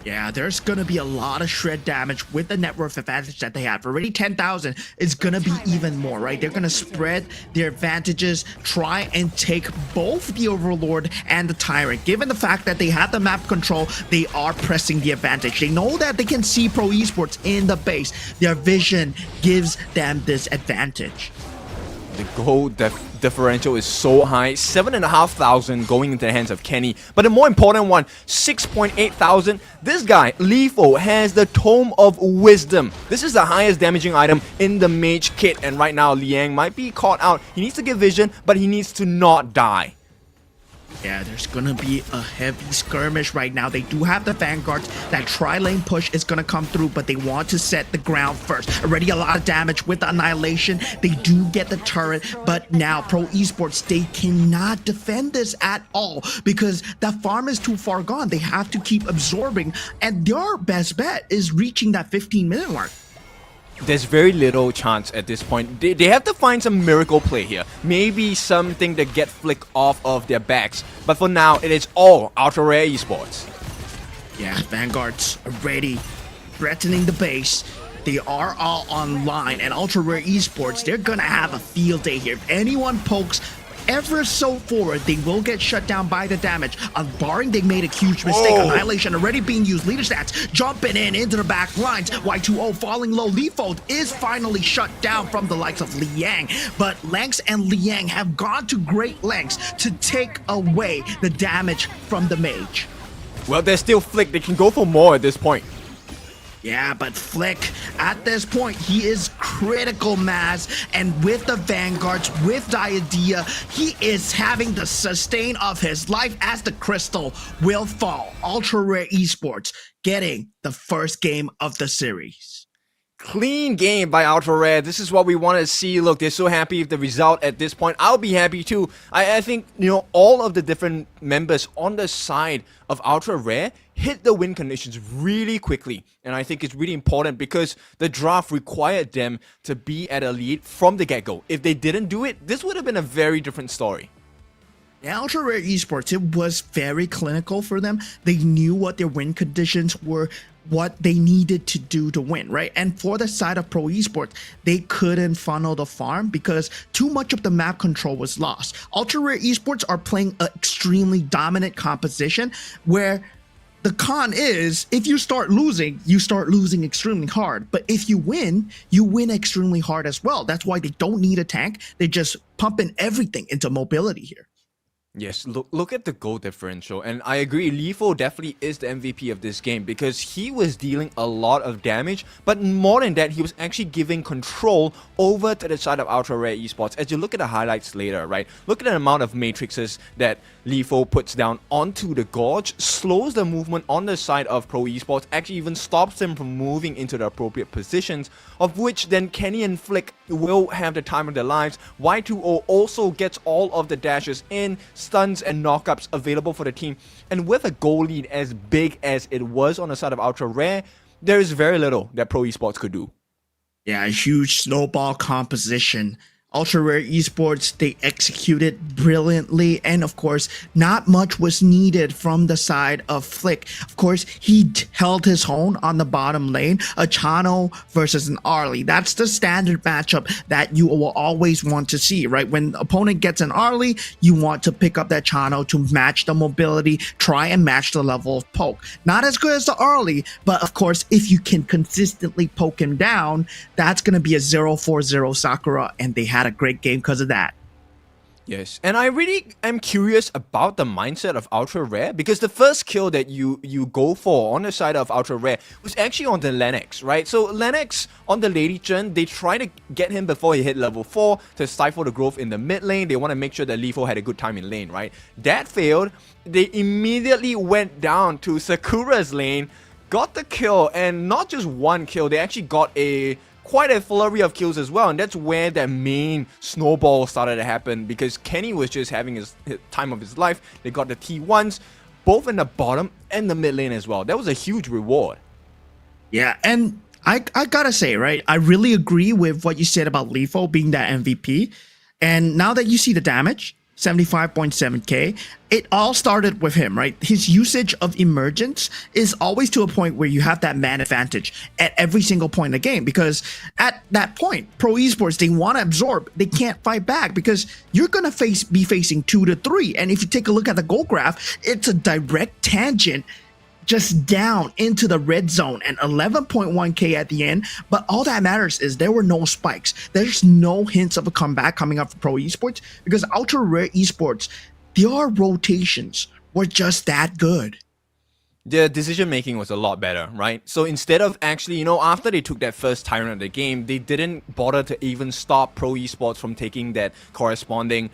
S6: Yeah, there's going to be a lot of shred damage with the net worth advantage that they have. Already 10,000, it's going to be even more, right? They're going to spread their advantages, try and take both the Overlord and the Tyrant. Given the fact that they have the map control, they are pressing the advantage. They know that they can see Pro Esports in the base. Their vision gives them this advantage.
S5: The gold differential is so high, 7,500 going into the hands of Kenny. But the more important one, 6,800. This guy, Lifo, has the Tome of Wisdom. This is the highest damaging item in the Mage kit. And right now, Liang might be caught out. He needs to get vision, but he needs to not die.
S6: Yeah, there's gonna be a heavy skirmish right now. They do have the vanguards. That tri-lane push is gonna come through, but they want to set the ground first. Already a lot of damage with the annihilation. They do get the turret, but now Pro Esports, they cannot defend this at all because that farm is too far gone. They have to keep absorbing, and their best bet is reaching that 15-minute mark.
S5: There's very little chance at this point. They have to find some miracle play here. Maybe something to get Flick off of their backs. But for now, it is all Ultra Rare Esports.
S6: Yeah, vanguards are ready, threatening the base. They are all online, and Ultra Rare Esports, they're gonna have a field day here. If anyone pokes ever so forward, they will get shut down by the damage. Barring they made a huge mistake. Annihilation already being used. Leader stats jumping into the back lines. Y2O falling low. Leafold is finally shut down from the likes of Liang. But Lanx and Liang have gone to great lengths to take away the damage from the mage.
S5: Well, there's still Flick. They can go for more at this point.
S6: Yeah, but Flick, at this point, he is critical mass, and with the vanguards, with Diadea, he is having the sustain of his life as the crystal will fall. Ultra Rare Esports getting the first game of the series.
S5: Clean game by Ultra Rare. This is what we want to see. Look, they're so happy with the result at this point. I'll be happy too. I think, you know, all of the different members on the side of Ultra Rare hit the win conditions really quickly. And I think it's really important because the draft required them to be at a lead from the get-go. If they didn't do it, this would have been a very different story.
S6: Yeah, Ultra Rare Esports, it was very clinical for them. They knew what their win conditions were, what they needed to do to win, right? And for the side of Pro Esports, they couldn't funnel the farm because too much of the map control was lost. Ultra Rare Esports are playing an extremely dominant composition where the con is if you start losing extremely hard. But if you win extremely hard as well. That's why they don't need a tank. They just pump in everything into mobility here.
S5: Yes, look at the goal differential, and I agree, Lifo definitely is the MVP of this game because he was dealing a lot of damage, but more than that, he was actually giving control over to the side of Ultra Rare Esports. As you look at the highlights later, right, look at the amount of matrices that Lifo puts down onto the gorge, slows the movement on the side of Pro Esports, actually even stops them from moving into the appropriate positions, of which then Kenny and Flick will have the time of their lives. Y2O also gets all of the dashes in, stuns and knockups available for the team, and with a goal lead as big as it was on the side of Ultra Rare, there is very little that Pro Esports could do.
S6: Yeah, a huge snowball composition. Ultra Rare Esports, they executed brilliantly, and of course, not much was needed from the side of Flick. Of course, he held his own on the bottom lane, a Chano versus an Arlie. That's the standard matchup that you will always want to see, right? When the opponent gets an Arlie, you want to pick up that Chano to match the mobility, try and match the level of poke. Not as good as the Arlie, but of course, if you can consistently poke him down, that's going to be a 0-4-0 Sakura, and they had a great game because of that.
S5: Yes, and I really am curious about the mindset of Ultra Rare because the first kill that you go for on the side of Ultra Rare was actually on the Lennox, right? So Lennox on the Lady Chen, they try to get him before he hit level 4 to stifle the growth in the mid lane. They want to make sure that Lifo had a good time in lane, right? That failed. They immediately went down to Sakura's lane, got the kill, and not just one kill, they actually got quite a flurry of kills as well, and that's where that main snowball started to happen because Kenny was just having his time of his life. They got the T1s, both in the bottom and the mid lane as well. That was a huge reward. Yeah,
S6: and I gotta say, right, I really agree with what you said about Lifo being that MVP, and now that you see the damage, 75.7k, it all started with him, right? His usage of emergence is always to a point where you have that man advantage at every single point in the game, because at that point, Pro Esports, they want to absorb, they can't fight back because you're going to be facing 2 to 3, and if you take a look at the goal graph, it's a direct tangent just down into the red zone and 11.1k at the end. But all that matters is there were no spikes. There's no hints of a comeback coming up for Pro Esports because Ultra Rare Esports, their rotations were just that good.
S5: The decision making was a lot better, right? So instead of actually, after they took that first tyrant of the game, they didn't bother to even stop Pro Esports from taking that corresponding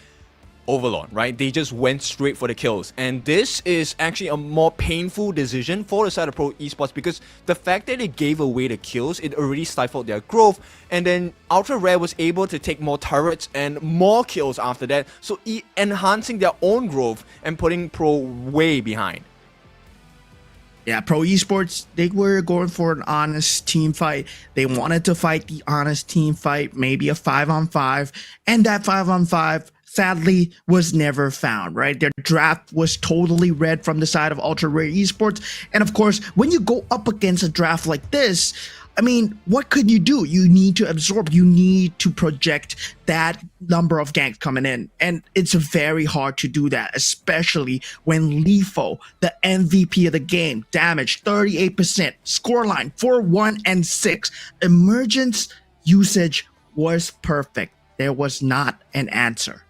S5: Overlord, right? They just went straight for the kills. And this is actually a more painful decision for the side of Pro Esports, because the fact that they gave away the kills, it already stifled their growth. And then Ultra Rare was able to take more turrets and more kills after that, so enhancing their own growth and putting Pro way behind.
S6: Yeah, Pro Esports, they were going for an honest team fight. They wanted to fight the honest team fight, maybe a 5-on-5, and that 5-on-5 sadly was never found, right? Their draft was totally red from the side of Ultra Rare Esports. And of course, when you go up against a draft like this, I mean, what could you do? You need to absorb, you need to project that number of ganks coming in. And it's very hard to do that, especially when Lifo, the MVP of the game, damage 38%, scoreline 4-1-6. Emergence usage was perfect. There was not an answer.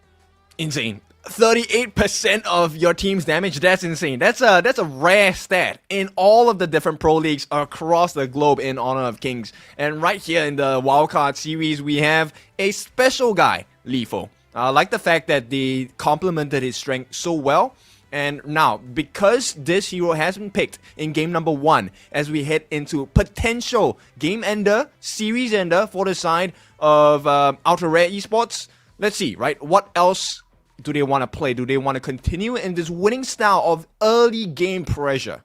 S5: Insane. 38% of your team's damage, that's insane. That's a rare stat in all of the different pro leagues across the globe in Honor of Kings. And right here in the wildcard series, we have a special guy, Lifo. I like the fact that they complemented his strength so well. And now, because this hero has been picked in game number 1, as we head into potential game ender, series ender for the side of Ultra Rare Esports, let's see, right? What else do they want to play? Do they want to continue in this winning style of early game pressure?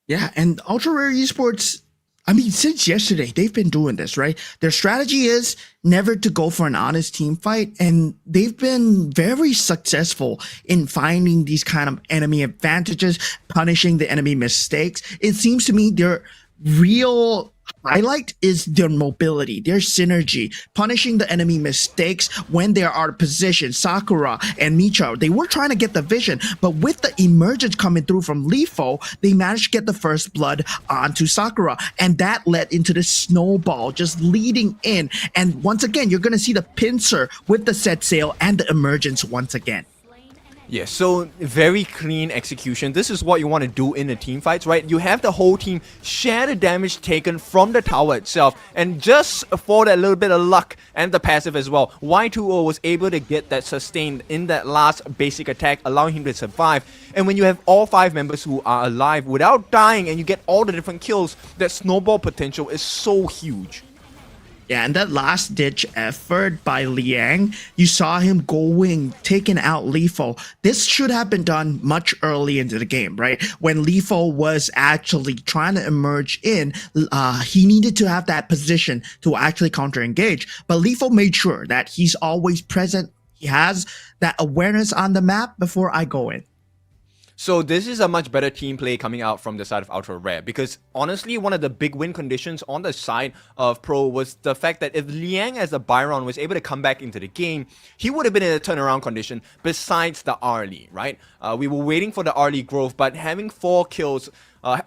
S6: Yeah, and Ultra Rare Esports, I mean, since yesterday, they've been doing this, right? Their strategy is never to go for an honest team fight, and they've been very successful in finding these kind of enemy advantages, punishing the enemy mistakes. It seems to me their real highlight is their mobility, their synergy, punishing the enemy mistakes when they are out of position. Sakura and Micha, they were trying to get the vision, but with the emergence coming through from Lifo, they managed to get the first blood onto Sakura, and that led into the snowball just leading in. And once again, you're going to see the pincer with the set sail and the emergence once again.
S5: Yeah, so very clean execution. This is what you want to do in the team fights, right? You have the whole team share the damage taken from the tower itself, and just for that little bit of luck and the passive as well, Y2O was able to get that sustained in that last basic attack, allowing him to survive. And when you have all 5 members who are alive without dying and you get all the different kills, that snowball potential is so huge.
S6: Yeah, and that last-ditch effort by Liang, you saw him going, taking out Lifo. This should have been done much early into the game, right? When Lifo was actually trying to emerge in, he needed to have that position to actually counter-engage. But Lifo made sure that he's always present. He has that awareness on the map before I go in.
S5: So this is a much better team play coming out from the side of Ultra Rare, because honestly, one of the big win conditions on the side of Pro was the fact that if Liang as a Byron was able to come back into the game, he would have been in a turnaround condition besides the early, right? We were waiting for the early growth, but having 4 kills,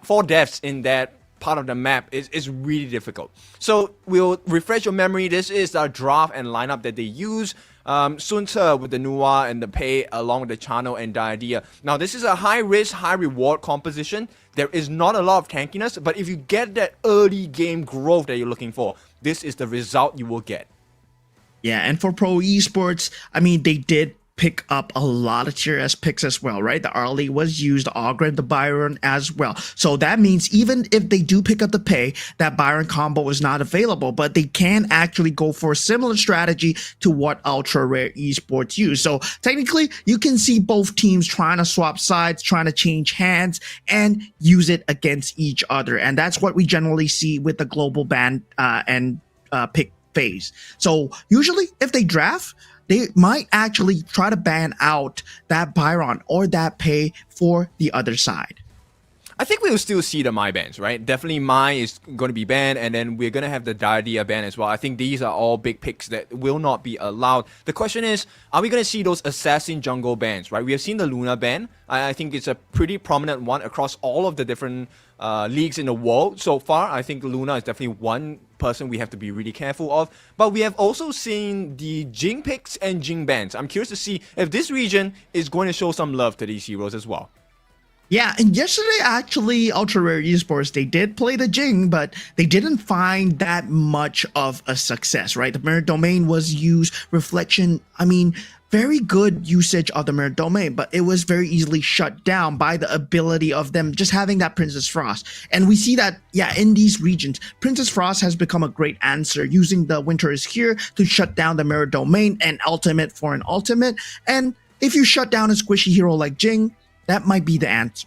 S5: 4 deaths in that part of the map is really difficult. So we'll refresh your memory. This is our draft and lineup that they use. Sunta with the Nuwa and the Pei along with the Chano and Diadia. Now this is a high risk, high reward composition. There is not a lot of tankiness, but if you get that early game growth that you're looking for, this is the result you will get.
S6: Yeah, and for Pro Esports, I mean, they did pick up a lot of tier S picks as well, right? The early was used, the Augur and the Byron as well. So that means even if they do pick up the Pei, that Byron combo is not available, but they can actually go for a similar strategy to what Ultra Rare Esports use. So technically, you can see both teams trying to swap sides, trying to change hands and use it against each other. And that's what we generally see with the global ban and pick phase. So usually if they draft, they might actually try to ban out that Byron or that Pei for the other side.
S5: I think we will still see the Mai bans, right? Definitely Mai is going to be banned, and then we're going to have the Diadia ban as well. I think these are all big picks that will not be allowed. The question is, are we going to see those Assassin Jungle bans, right? We have seen the Luna ban. I think it's a pretty prominent one across all of the different leagues in the world so far. I think Luna is definitely one person we have to be really careful of. But we have also seen the Jing picks and Jing bans. I'm curious to see if this region is going to show some love to these heroes as well.
S6: Yeah, and yesterday actually, Ultra Rare Esports, they did play the Jing, but they didn't find that much of a success, right? The mirror domain was used, reflection, I mean, very good usage of the mirror domain, but it was very easily shut down by the ability of them just having that Princess Frost. And we see that, yeah, in these regions, Princess Frost has become a great answer, using the Winter is Here to shut down the mirror domain and ultimate for an ultimate. And if you shut down a squishy hero like Jing, that might be the answer.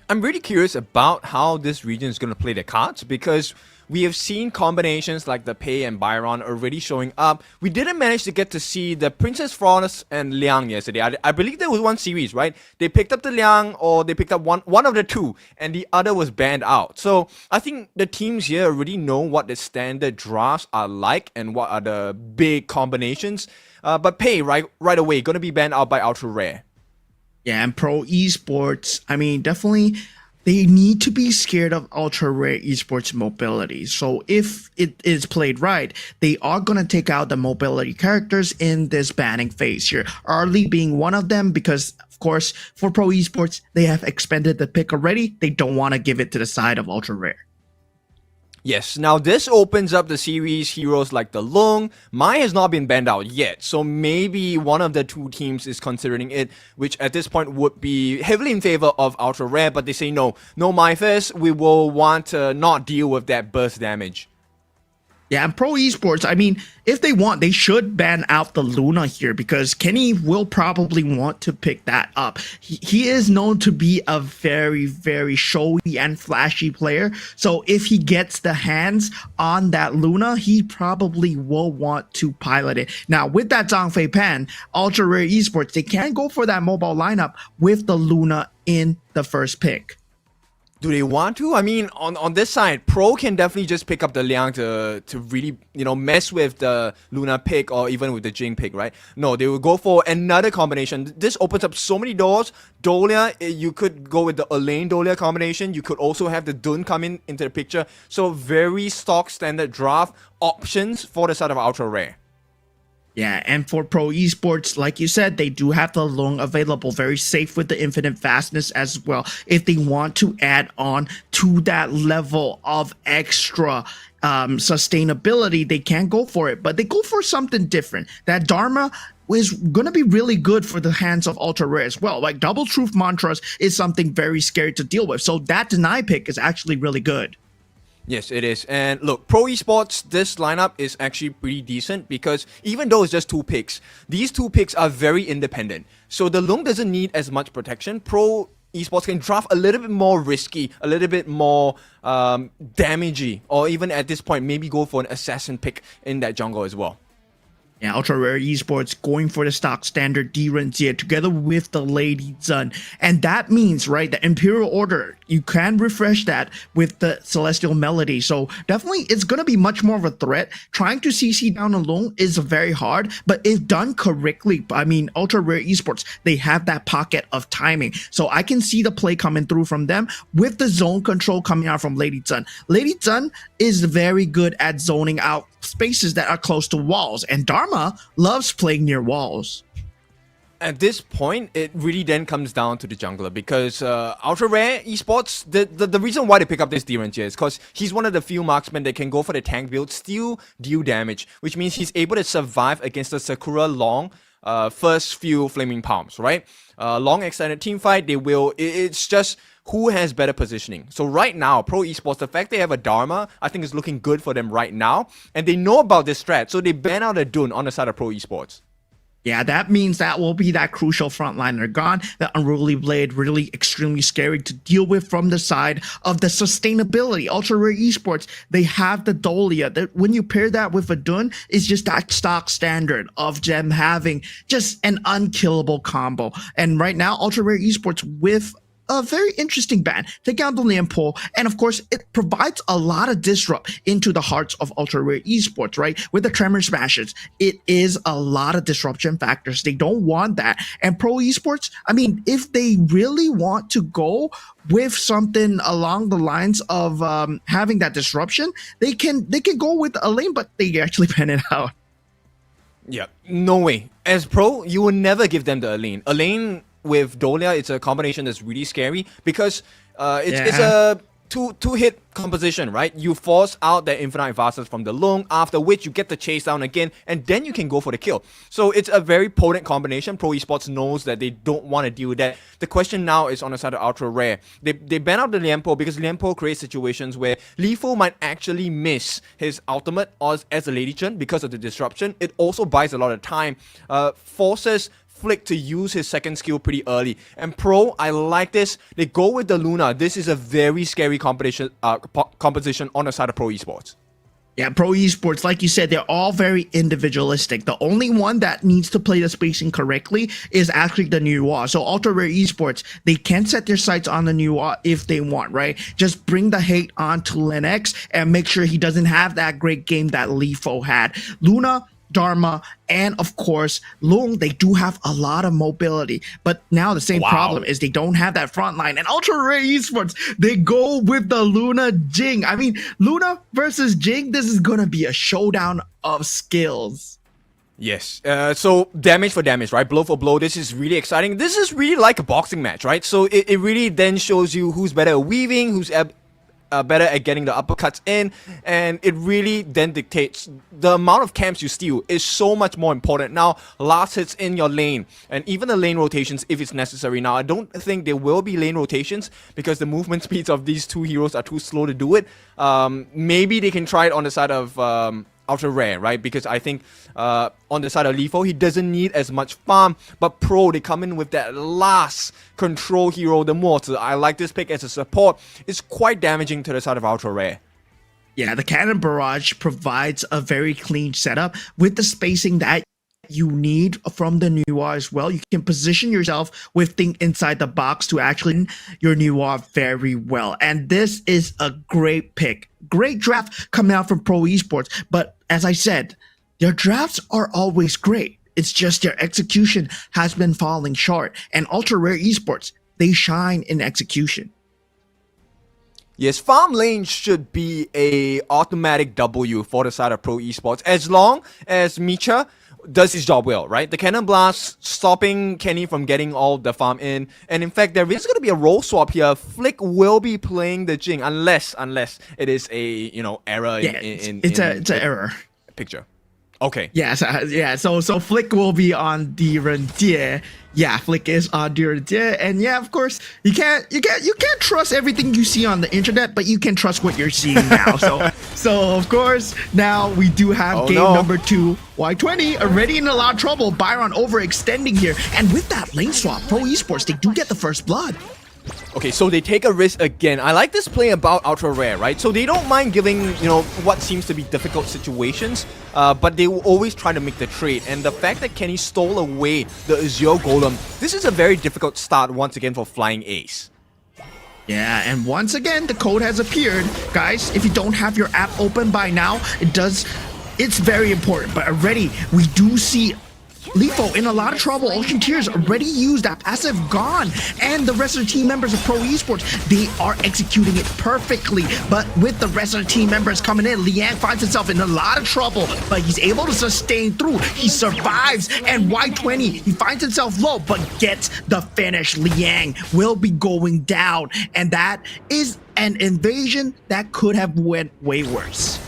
S5: I'm really curious about how this region is going to play the cards, because we have seen combinations like the Pei and Byron already showing up. We didn't manage to get to see the Princess Frost and Liang yesterday. I believe there was one series, right? They picked up the Liang, or they picked up one of the two, and the other was banned out. So I think the teams here already know what the standard drafts are like and what are the big combinations. But Pei, right away, going to be banned out by Ultra Rare.
S6: Yeah, and pro esports, I mean, definitely they need to be scared of Ultra Rare Esports mobility. So if it is played right, they are going to take out the mobility characters in this banning phase here. Arlie being one of them, because of course, for pro esports, they have expended the pick already. They don't want to give it to the side of Ultra Rare.
S5: Yes, now this opens up the series heroes like the Lung. Mai has not been banned out yet, so maybe one of the two teams is considering it, which at this point would be heavily in favor of Ultra Rare, but they say no Mai first, we will want to not deal with that burst damage.
S6: Yeah, and pro esports, I mean, if they want, they should ban out the Luna here, because Kenny will probably want to pick that up. He is known to be a very, very showy and flashy player. So if he gets the hands on that Luna, he probably will want to pilot it. Now, with that Zhang Fei Pan, Ultra Rare Esports, they can go for that mobile lineup with the Luna in the first pick.
S5: Do they want to? I mean, on this side, Pro can definitely just pick up the Liang to really, mess with the Luna pick or even with the Jing pick, right? No, they will go for another combination. This opens up so many doors. Dolia, you could go with the Elaine Dolia combination. You could also have the Dun come into the picture. So very stock standard draft options for the side of Ultra Rare.
S6: Yeah, and for pro esports, like you said, they do have the Lung available, very safe with the infinite fastness as well. If they want to add on to that level of extra sustainability, they can go for it, but they go for something different. That Dharma is going to be really good for the hands of Ultra Rare as well. Like double truth mantras is something very scary to deal with, so that deny pick is actually really good.
S5: Yes, it is. And look, Pro Esports, this lineup is actually pretty decent, because even though it's just two picks, these two picks are very independent. So the Lung doesn't need as much protection. Pro Esports can draft a little bit more risky, a little bit more damagey, or even at this point, maybe go for an assassin pick in that jungle as well.
S6: Yeah, Ultra Rare Esports going for the stock standard Direnzier together with the Lady Zun. And that means, right, the Imperial Order, you can refresh that with the Celestial Melody. So definitely it's going to be much more of a threat. Trying to CC down alone is very hard, but if done correctly, I mean, Ultra Rare Esports, they have that pocket of timing. So I can see the play coming through from them with the zone control coming out from Lady Zun. Lady Zun is very good at zoning out spaces that are close to walls, and Dharma loves playing near walls.
S5: At this point, it really then comes down to the jungler, because Ultra Rare Esports, the reason why they pick up this Direnzier is because he's one of the few marksmen that can go for the tank build, still deal damage, which means he's able to survive against the Sakura Long first few Flaming Palms, right? Long extended team fight, it's just who has better positioning. So right now, Pro Esports, the fact they have a Dharma, I think is looking good for them right now. And they know about this strat, so they ban out a Dun on the side of Pro Esports.
S6: Yeah, that means that will be that crucial frontliner gone. The Unruly Blade, really extremely scary to deal with from the side of the sustainability. Ultra Rare Esports, they have the Dolia. That when you pair that with a Dun, it's just that stock standard of them having just an unkillable combo. And right now, Ultra Rare Esports with a very interesting ban. Take out the Lianpo, and of course, it provides a lot of disrupt into the hearts of Ultra Rare Esports, right? With the Tremor Smashes, it is a lot of disruption factors. They don't want that. And Pro Esports, I mean, if they really want to go with something along the lines of having that disruption, they can go with a lane, but they actually ban it out.
S5: Yeah, no way. As Pro, you will never give them the Elaine. Elaine with Dolia, it's a combination that's really scary because it's a two-hit composition, right? You force out the Infinite Vases from the Lung, after which you get the chase down again, and then you can go for the kill. So it's a very potent combination. Pro Esports knows that they don't want to deal with that. The question now is on the side of Ultra Rare. They ban out the Lianpo because Lianpo creates situations where Lifo might actually miss his ultimate as a Lady Chen because of the disruption. It also buys a lot of time, forces Flick to use his second skill pretty early. And Pro, I like this. They go with the Luna. This is a very scary composition on the side of Pro Esports.
S6: Yeah, Pro Esports, like you said, they're all very individualistic. The only one that needs to play the spacing correctly is actually the Nuwa. So Ultra Rare Esports, they can set their sights on the Nuwa if they want, right? Just bring the hate on to Linux and make sure he doesn't have that great game that Lifo had. Luna, Dharma, and of course Lung, they do have a lot of mobility, but now the same problem is they don't have that front line. And Ultra Rare Esports, they go with the Luna Jing. I mean, Luna versus Jing, this is gonna be a showdown of skills.
S5: Yes, so damage for damage, right? Blow for blow. This is really exciting. This is really like a boxing match, right? So it really then shows you who's better at weaving, who's better at getting the uppercuts in, and it really then dictates the amount of camps you steal is so much more important. Now, last hits in your lane, and even the lane rotations if it's necessary. Now, I don't think there will be lane rotations because the movement speeds of these two heroes are too slow to do it. Maybe they can try it on the side of Ultra Rare, right? Because I think on the side of Lifo, he doesn't need as much farm, but Pro, they come in with that last control hero, the Mortar. I like this pick as a support. It's quite damaging to the side of Ultra Rare.
S6: Yeah, the Cannon Barrage provides a very clean setup with the spacing that you need from the Nuwa as well. You can position yourself with things inside the box to actually your Nuwa very well. And this is a great pick. Great draft coming out from Pro Esports. But as I said, their drafts are always great. It's just their execution has been falling short. And Ultra Rare Esports, they shine in execution.
S5: Yes, farm lane should be a automatic W for the side of Pro Esports as long as Micha does his job well, right? The Cannon Blast stopping Kenny from getting all the farm in, and in fact there is going to be a role swap here. Flick will be playing the Jing unless it is a error
S6: it's an error
S5: picture. Okay.
S6: Yes, So Flick will be on the Renjie. Yeah, Flick is on the Renjie, and yeah, of course, you can't trust everything you see on the internet, but you can trust what you're seeing now. So of course, now we do have number 2. Y20 already in a lot of trouble. Byron overextending here, and with that lane swap, Pro Esports, they do get the first blood.
S5: Okay, so they take a risk again. I like this play about Ultra Rare, right? So they don't mind giving, what seems to be difficult situations, but they will always try to make the trade. And the fact that Kenny stole away the Azure Golem, this is a very difficult start once again for Flying Ace.
S6: Yeah, and once again, the code has appeared. Guys, if you don't have your app open by now, it's very important. But already, we do see Lifo in a lot of trouble. Ocean Tears already used that passive gone, and the rest of the team members of Pro Esports, they are executing it perfectly. But with the rest of the team members coming in, Liang finds himself in a lot of trouble, but he's able to sustain through. He survives, and Y20, he finds himself low, but gets the finish. Liang will be going down, and that is an invasion that could have went way worse.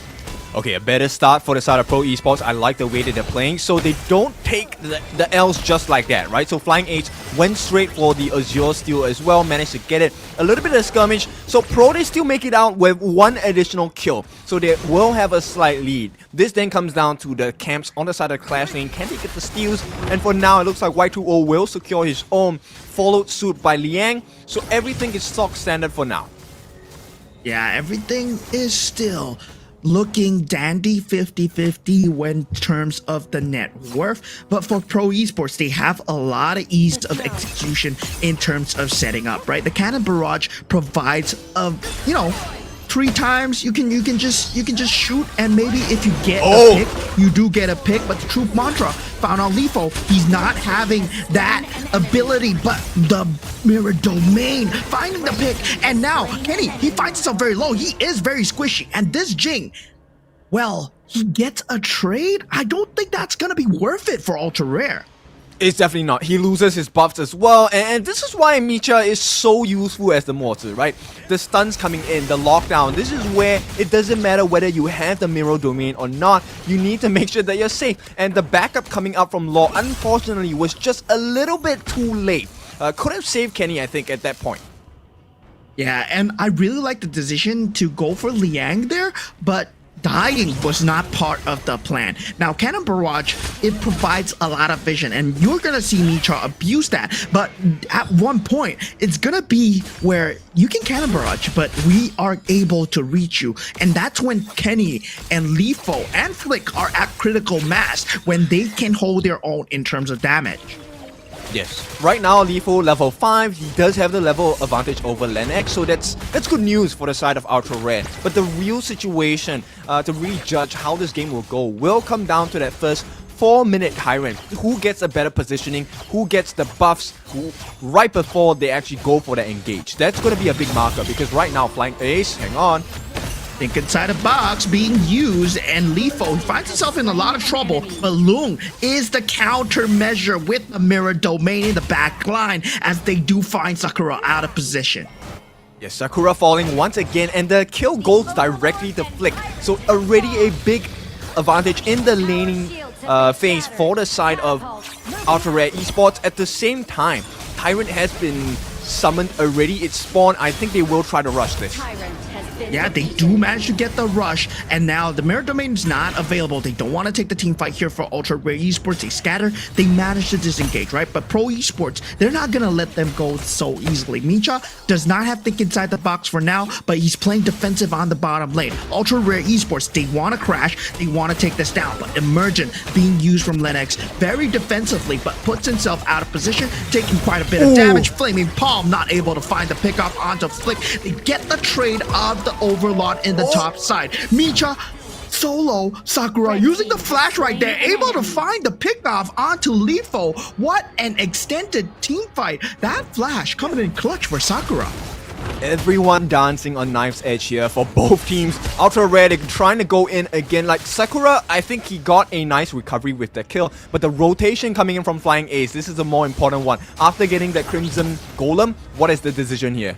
S5: Okay, a better start for the side of Pro Esports. I like the way that they're playing. So they don't take the L's just like that, right? So Flying Ace went straight for the Azure steal as well, managed to get it. A little bit of skirmish. So Pro, they still make it out with one additional kill. So they will have a slight lead. This then comes down to the camps on the side of the Clash lane. Can they get the steals? And for now, it looks like Y2O will secure his own, followed suit by Liang. So everything is stock standard for now.
S6: Yeah, everything is still looking dandy 50-50 when terms of the net worth, but for Pro Esports, they have a lot of ease of execution in terms of setting up, right? The Cannon Barrage provides 3 times you can just shoot, and maybe if you get a pick, you do get a pick. But the Troop Mantra found on Lifo, he's not having that ability, but the Mirror Domain finding the pick, and now Kenny, he finds himself very low. He is very squishy, and this Jing, well, he gets a trade. I don't think that's gonna be worth it for Ultra Rare.
S5: It's definitely not. He loses his buffs as well, and this is why Micha is so useful as the mortar, right? The stuns coming in, the lockdown, this is where it doesn't matter whether you have the mirror domain or not, you need to make sure that you're safe. And the backup coming up from Law, unfortunately, was just a little bit too late. Could have saved Kenny, I think, at that point.
S6: Yeah, and I really like the decision to go for Liang there, but dying was not part of the plan. Now, Cannon Barrage, it provides a lot of vision, and you're gonna see Micha abuse that, but at one point, it's gonna be where you can Cannon Barrage, but we are able to reach you, and that's when Kenny and Lifo and Flick are at critical mass, when they can hold their own in terms of damage.
S5: Yes. Right now, Lifo level 5, he does have the level advantage over Lennox, so that's good news for the side of Ultra Rare. But the real situation, to really judge how this game will go, will come down to that first 4-minute Tyrant. Who gets a better positioning, who gets the buffs right before they actually go for the engage. That's going to be a big marker, because right now, Flying Ace, hang on,
S6: Think inside a box being used, and Lifo finds himself in a lot of trouble. But Lung is the countermeasure with the mirror domain in the back line as they do find Sakura out of position.
S5: Yes, Sakura falling once again, and the kill goes directly to Flick. So already a big advantage in the laning phase for the side of Ultra Rare Esports. At the same time, Tyrant has been summoned already. It's spawned. I think they will try to rush this.
S6: Yeah, they do manage to get the rush, and now the mirror domain is not available. They don't want to take the team fight here for Ultra Rare Esports. They scatter, they manage to disengage, right? But Pro Esports, they're not gonna let them go so easily. Micha does not have think inside the box for now, but he's playing defensive on the bottom lane. Ultra Rare Esports, they want to crash, they want to take this down, but Emergent being used from Lennox very defensively, but puts himself out of position, taking quite a bit of damage. Flaming Palm not able to find the pickoff onto Flick. They get the trade of the Overlord in the top side. Micha solo Sakura using the flash right there, able to find the pickoff onto Lifo. What an extended team fight. That flash coming in clutch for Sakura.
S5: Everyone dancing on knife's edge here for both teams. Ultra Rare, they're trying to go in again. Like Sakura, I think he got a nice recovery with the kill, but the rotation coming in from Flying Ace, this is the more important one. After getting that Crimson Golem, what is the decision here?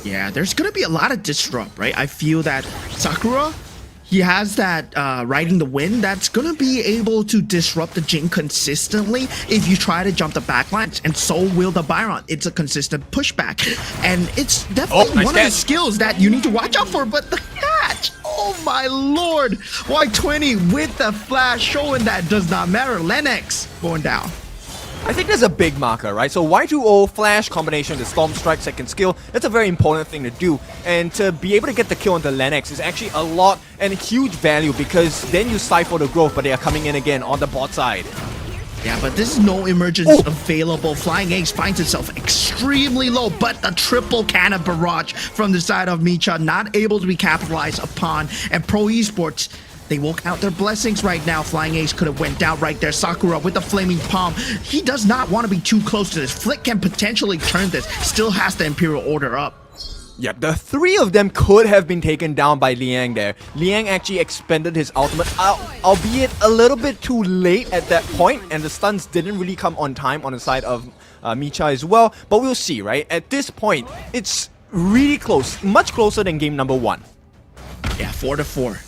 S6: Yeah, there's gonna be a lot of disrupt, right? I feel that Sakura, he has that riding the wind that's gonna be able to disrupt the Jin consistently if you try to jump the backlines, and so will the Byron. It's a consistent pushback, and it's definitely one of the skills that you need to watch out for. But the catch, oh my lord, Y20 with the flash showing that does not matter. Lennox going down.
S5: I think there's a big marker, right? So Y2O flash combination, the Storm Strike second skill, that's a very important thing to do. And to be able to get the kill on the Lennox is actually a lot and huge value, because then you stifle the growth, but they are coming in again on the bot side.
S6: Yeah, but this is no emergence available. Flying Ace finds itself extremely low, but the triple cannon barrage from the side of Micha not able to be capitalized upon. And Pro Esports, they will count their blessings right now. Flying Ace could have went down right there. Sakura with the flaming palm. He does not want to be too close to this. Flick can potentially turn this. Still has the Imperial Order up.
S5: Yeah, the three of them could have been taken down by Liang there. Liang actually expended his ultimate, albeit a little bit too late at that point, and the stuns didn't really come on time on the side of Micha as well. But we'll see, right? At this point, it's really close. Much closer than game number 1.
S6: Yeah, 4-4.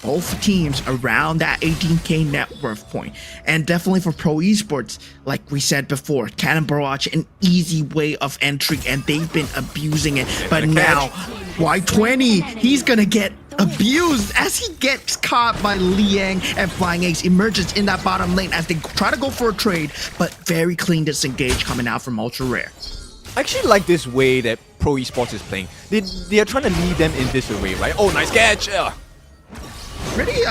S6: Both teams around that 18k net worth point. And definitely for Pro Esports, like we said before, Cannon Barrage, an easy way of entry, and they've been abusing it. But now, Y20, he's gonna get abused as he gets caught by Liang, and Flying Ace emerges in that bottom lane as they try to go for a trade, but very clean disengage coming out from Ultra Rare.
S5: I actually like this way that Pro Esports is playing. They are trying to lead them in this way, right? Oh, nice catch!
S6: Pretty,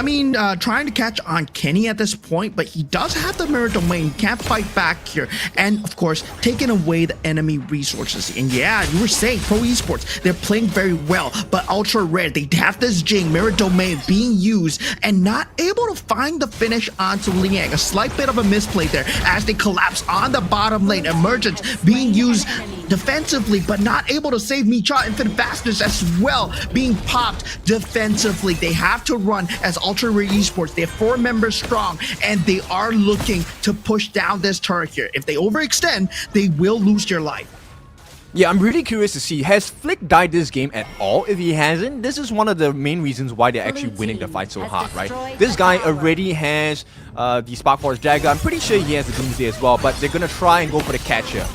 S6: trying to catch on Kenny at this point, but he does have the mirror domain, can't fight back here, and of course, taking away the enemy resources. And yeah, you were saying Pro Esports, they're playing very well, but Ultra Rare, they have this Jing mirror domain being used and not able to find the finish onto Liang. A slight bit of a misplay there as they collapse on the bottom lane. Emergence being used defensively, but not able to save Micha Infinite Fastness as well, being popped defensively. They have to run as Ultra Rare Esports. They're 4 members strong, and they are looking to push down this turret here. If they overextend, they will lose their life.
S5: Yeah, I'm really curious to see, has Flick died this game at all? If he hasn't, this is one of the main reasons why they're actually winning the fight so hard, right? This guy already has the Spark Force Dagger. I'm pretty sure he has the Doomsday as well, but they're gonna try and go for the catch here.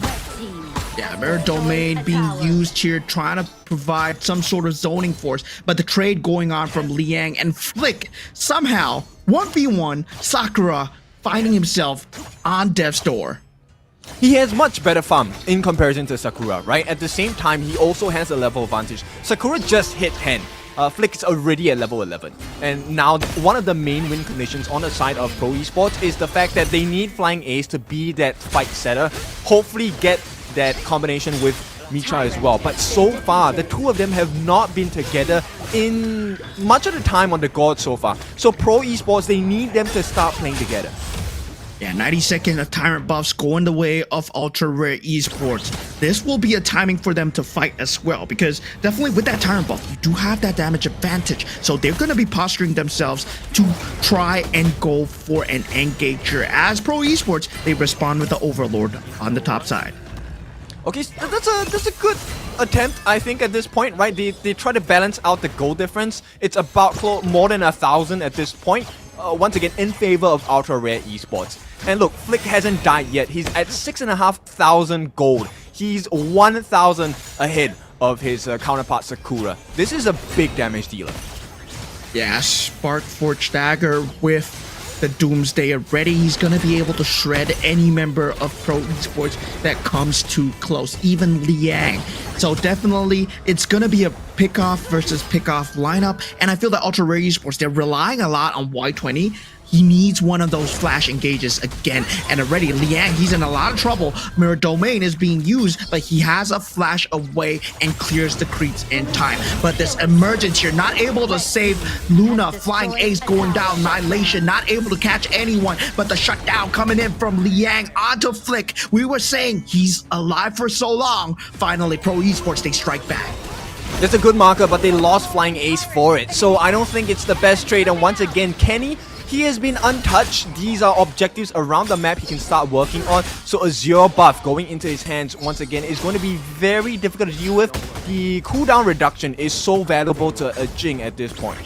S6: Yeah, Mirror Domain being used here, trying to provide some sort of zoning force, but the trade going on from Liang and Flick somehow 1v1 Sakura finding himself on death's door.
S5: He has much better farm in comparison to Sakura, right? At the same time, he also has a level advantage. Sakura just hit 10. Flick is already at level 11. And now, one of the main win conditions on the side of Pro Esports is the fact that they need Flying Ace to be that fight setter. Hopefully get that combination with Micha as well. But so far, the two of them have not been together in much of the time on the God so far. So Pro Esports, they need them to start playing together.
S6: Yeah, 90 seconds of Tyrant buffs going the way of Ultra Rare Esports. This will be a timing for them to fight as well, because definitely with that Tyrant buff, you do have that damage advantage. So they're going to be posturing themselves to try and go for an engager. As Pro Esports, they respond with the Overlord on the top side.
S5: Okay, so that's a good attempt, I think, at this point, right? They try to balance out the goal difference. It's about more than 1,000 at this point. Once again, in favor of Ultra Rare Esports. And look, Flick hasn't died yet. He's at 6,500 gold. He's 1,000 ahead of his counterpart Sakura. This is a big damage dealer.
S6: Yeah, Spark Forge Dagger with the Doomsday already. He's gonna be able to shred any member of Pro Esports that comes too close, even Liang. So definitely, it's gonna be a pick-off versus pick-off lineup. And I feel that Ultra Rare Esports, they're relying a lot on Y20. He needs one of those flash engages again. And already, Liang, he's in a lot of trouble. Mirror Domain is being used, but he has a flash away and clears the creeps in time. But this emergence here, not able to save Luna, Flying Ace going down, Annihilation, not able to catch anyone. But the shutdown coming in from Liang onto Flick. We were saying he's alive for so long. Finally, Pro Esports, they strike back.
S5: That's a good marker, but they lost Flying Ace for it. So I don't think it's the best trade. And once again, Kenny, he has been untouched. These are objectives around the map he can start working on. So a 0 buff going into his hands once again is going to be very difficult to deal with. The cooldown reduction is so valuable to a Jing at this point.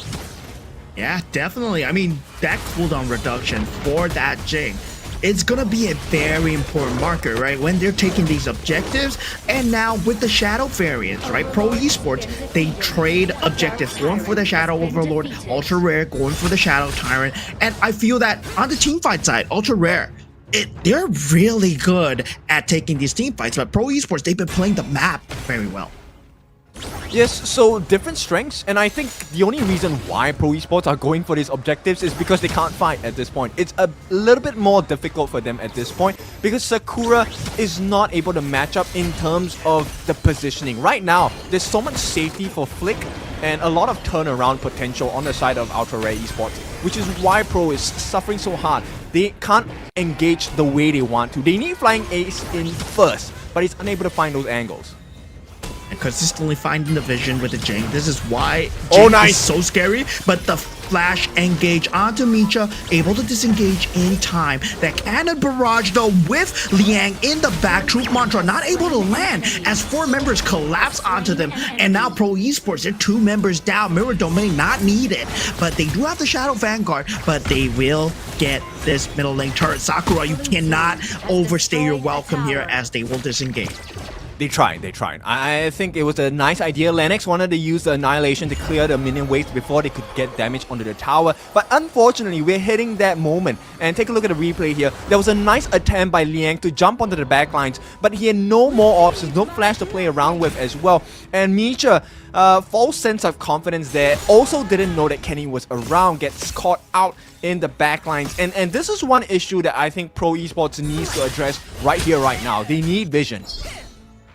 S6: Yeah, definitely. I mean, that cooldown reduction for that Jing, it's gonna be a very important marker, right? When they're taking these objectives, and now with the Shadow variants, right? Pro Esports, they trade objectives, going for the Shadow Overlord, Ultra Rare, going for the Shadow Tyrant, and I feel that on the teamfight side, Ultra Rare, they're really good at taking these team fights, but Pro Esports, they've been playing the map very well.
S5: Yes, so different strengths, and I think the only reason why Pro Esports are going for these objectives is because they can't fight at this point. It's a little bit more difficult for them at this point because Sakura is not able to match up in terms of the positioning. Right now, there's so much safety for Flick and a lot of turnaround potential on the side of Ultra Rare Esports, which is why Pro is suffering so hard. They can't engage the way they want to. They need Flying Ace in first, but he's unable to find those angles.
S6: And consistently finding the vision with the Jing. This is why Jing is so scary. But the flash engage onto Micha, able to disengage in time. That cannon barrage though with Liang in the back. Truth Mantra not able to land as 4 members collapse onto them. And now Pro Esports, they're 2 members down. Mirror Domain not needed. But they do have the Shadow Vanguard, but they will get this middle lane turret. Sakura, you cannot overstay your welcome here as they will disengage.
S5: They tried. I think it was a nice idea. Lennox wanted to use the Annihilation to clear the minion waves before they could get damage onto the tower. But unfortunately, we're hitting that moment. And take a look at the replay here. There was a nice attempt by Liang to jump onto the backlines, but he had no more options, no flash to play around with as well. And Micha, false sense of confidence there, also didn't know that Kenny was around, gets caught out in the backlines. And this is one issue that I think Pro Esports needs to address right here, right now. They need vision.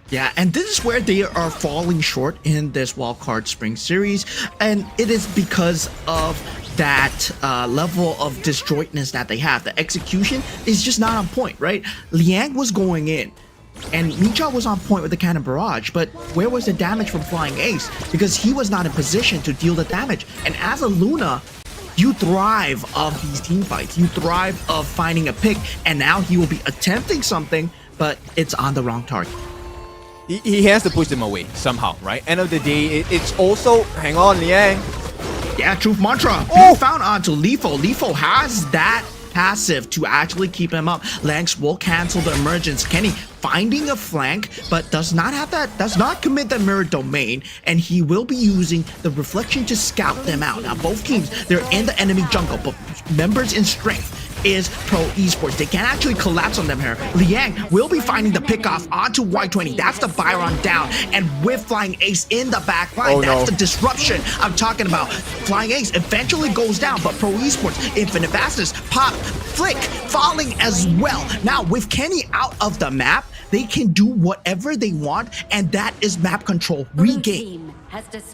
S6: Yeah, and this is where they are falling short in this Wildcard Spring series, and it is because of that level of disjointness that they have. The execution is just not on point, right? Liang was going in, And Micha was on point with the cannon barrage, but where was the damage from Flying Ace? Because he was not in position to deal the damage. And as a Luna, you thrive of these team fights. You thrive of finding a pick, and now he will be attempting something, but it's on the wrong target.
S5: He has to push them away somehow, right? End of the day, it's also... Hang on, Liang.
S6: Yeah, Truth Mantra. Being found onto Lifo. Lifo has that passive to actually keep him up. Lanx will cancel the emergence. Kenny finding a flank, but does not commit the mirror domain, and he will be using the reflection to scout them out. Now both teams, they're in the enemy jungle, but members in strength is Pro Esports. They can actually collapse on them here. Liang will be finding the pickoff onto Y20. That's the Byron down, and with Flying Ace in the back line, that's the disruption I'm talking about. Flying Ace eventually goes down, but Pro Esports, Infinite Vastness, Pop, Flick falling as well. Now with Kenny out of the map, they can do whatever they want, and that is map control regain.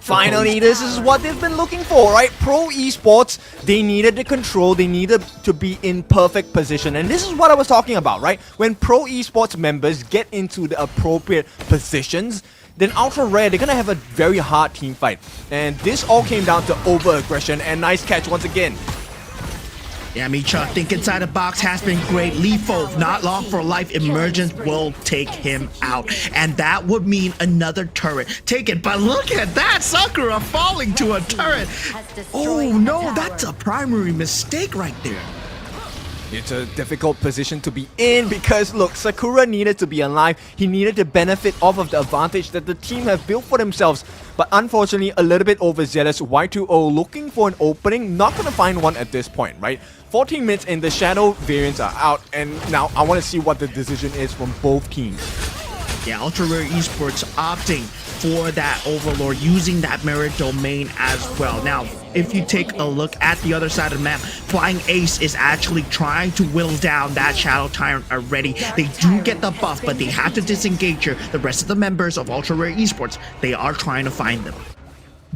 S5: Finally, this is what they've been looking for, right? Pro Esports, they needed the control, they needed to be in perfect position. And this is what I was talking about, right? When Pro Esports members get into the appropriate positions, then Ultra Rare, they're gonna have a very hard team fight. And this all came down to over-aggression, and nice catch once again.
S6: Yeah, Micha, think inside the box has been great. Lifo, not long for life. Emergence will take him out. And that would mean another turret taken. But look at that, Sakura falling to a turret. Oh no, that's a primary mistake right there.
S5: It's a difficult position to be in because, look, Sakura needed to be alive. He needed to benefit off of the advantage that the team have built for themselves. But unfortunately, a little bit overzealous. Y2O looking for an opening, not going to find one at this point, right? 14 minutes in, the Shadow variants are out. And now I want to see what the decision is from both teams.
S6: Yeah, Ultra Rare Esports opting for that Overlord, using that mirror domain as well. Now, if you take a look at the other side of the map, Flying Ace is actually trying to whittle down that Shadow Tyrant already. They do get the buff, but they have to disengage her. The rest of the members of Ultra Rare Esports, they are trying to find them.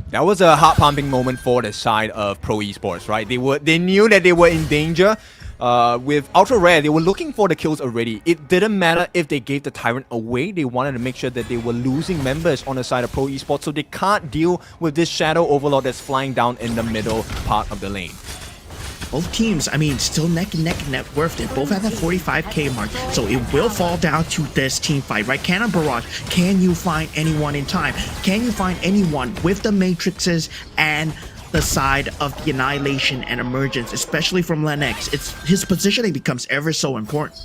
S5: That was a heart-pumping moment for the side of Pro Esports, right? They knew that they were in danger. With Ultra Rare, they were looking for the kills already. It didn't matter if they gave the Tyrant away. They wanted to make sure that they were losing members on the side of Pro Esports, so they can't deal with this Shadow Overlord that's flying down in the middle part of the lane.
S6: Both teams, I mean, still neck and neck net worth. They're both at the 45k mark, so it will fall down to this team fight, right? Cannon Barrage, can you find anyone in time? Can you find anyone with the matrices and the side of the Annihilation and Emergence, especially from Lennox? His positioning becomes ever so important.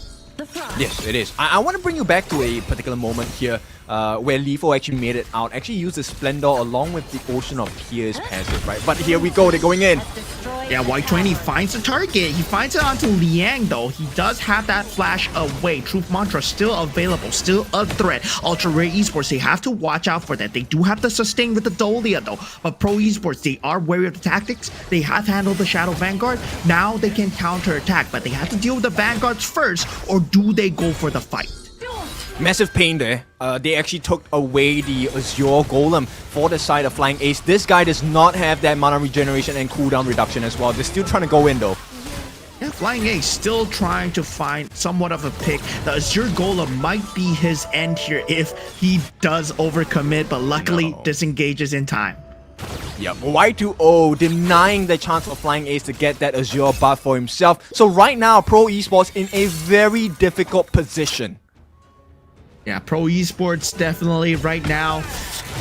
S5: Yes, it is. I want to bring you back to a particular moment here where Lifo actually made it out. Actually used the Splendor along with the Ocean of Tears passive, right? But here we go, they're going in.
S6: Yeah, Y20 finds the target. He finds it onto Liang, though. He does have that flash away. Truth Mantra still available, still a threat. Ultra Rare Esports, they have to watch out for that. They do have to sustain with the Dolia, though. But Pro Esports, they are wary of the tactics. They have handled the Shadow Vanguard. Now they can counterattack, but they have to deal with the Vanguards first, or do they go for the fight?
S5: Massive pain there. They actually took away the Azure Golem for the side of Flying Ace. This guy does not have that mana regeneration and cooldown reduction as well. They're still trying to go in though.
S6: Yeah, Flying Ace still trying to find somewhat of a pick. The Azure Golem might be his end here if he does overcommit, but luckily disengages in time.
S5: Yep, Y2O denying the chance for Flying Ace to get that Azure buff for himself. So right now, Pro Esports in a very difficult position.
S6: Yeah, Pro Esports definitely right now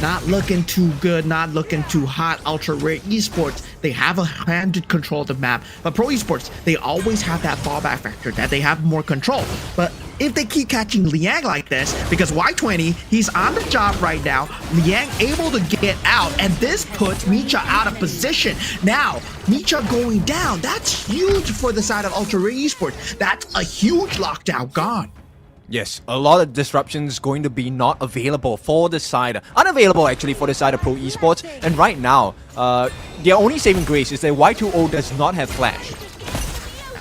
S6: not looking too good, not looking too hot. Ultra Rare Esports, they have a handed control of the map, but Pro Esports, they always have that fallback factor that they have more control. But if they keep catching Liang like this, because Y20, he's on the job right now, Liang able to get out, and this puts Micha out of position. Now, Micha going down, that's huge for the side of Ultra Rare Esports. That's a huge lockdown gone.
S5: Yes, a lot of disruptions going to be not available for the side, unavailable actually for the side of Pro Esports. And right now, their only saving grace is that Y2O does not have flash.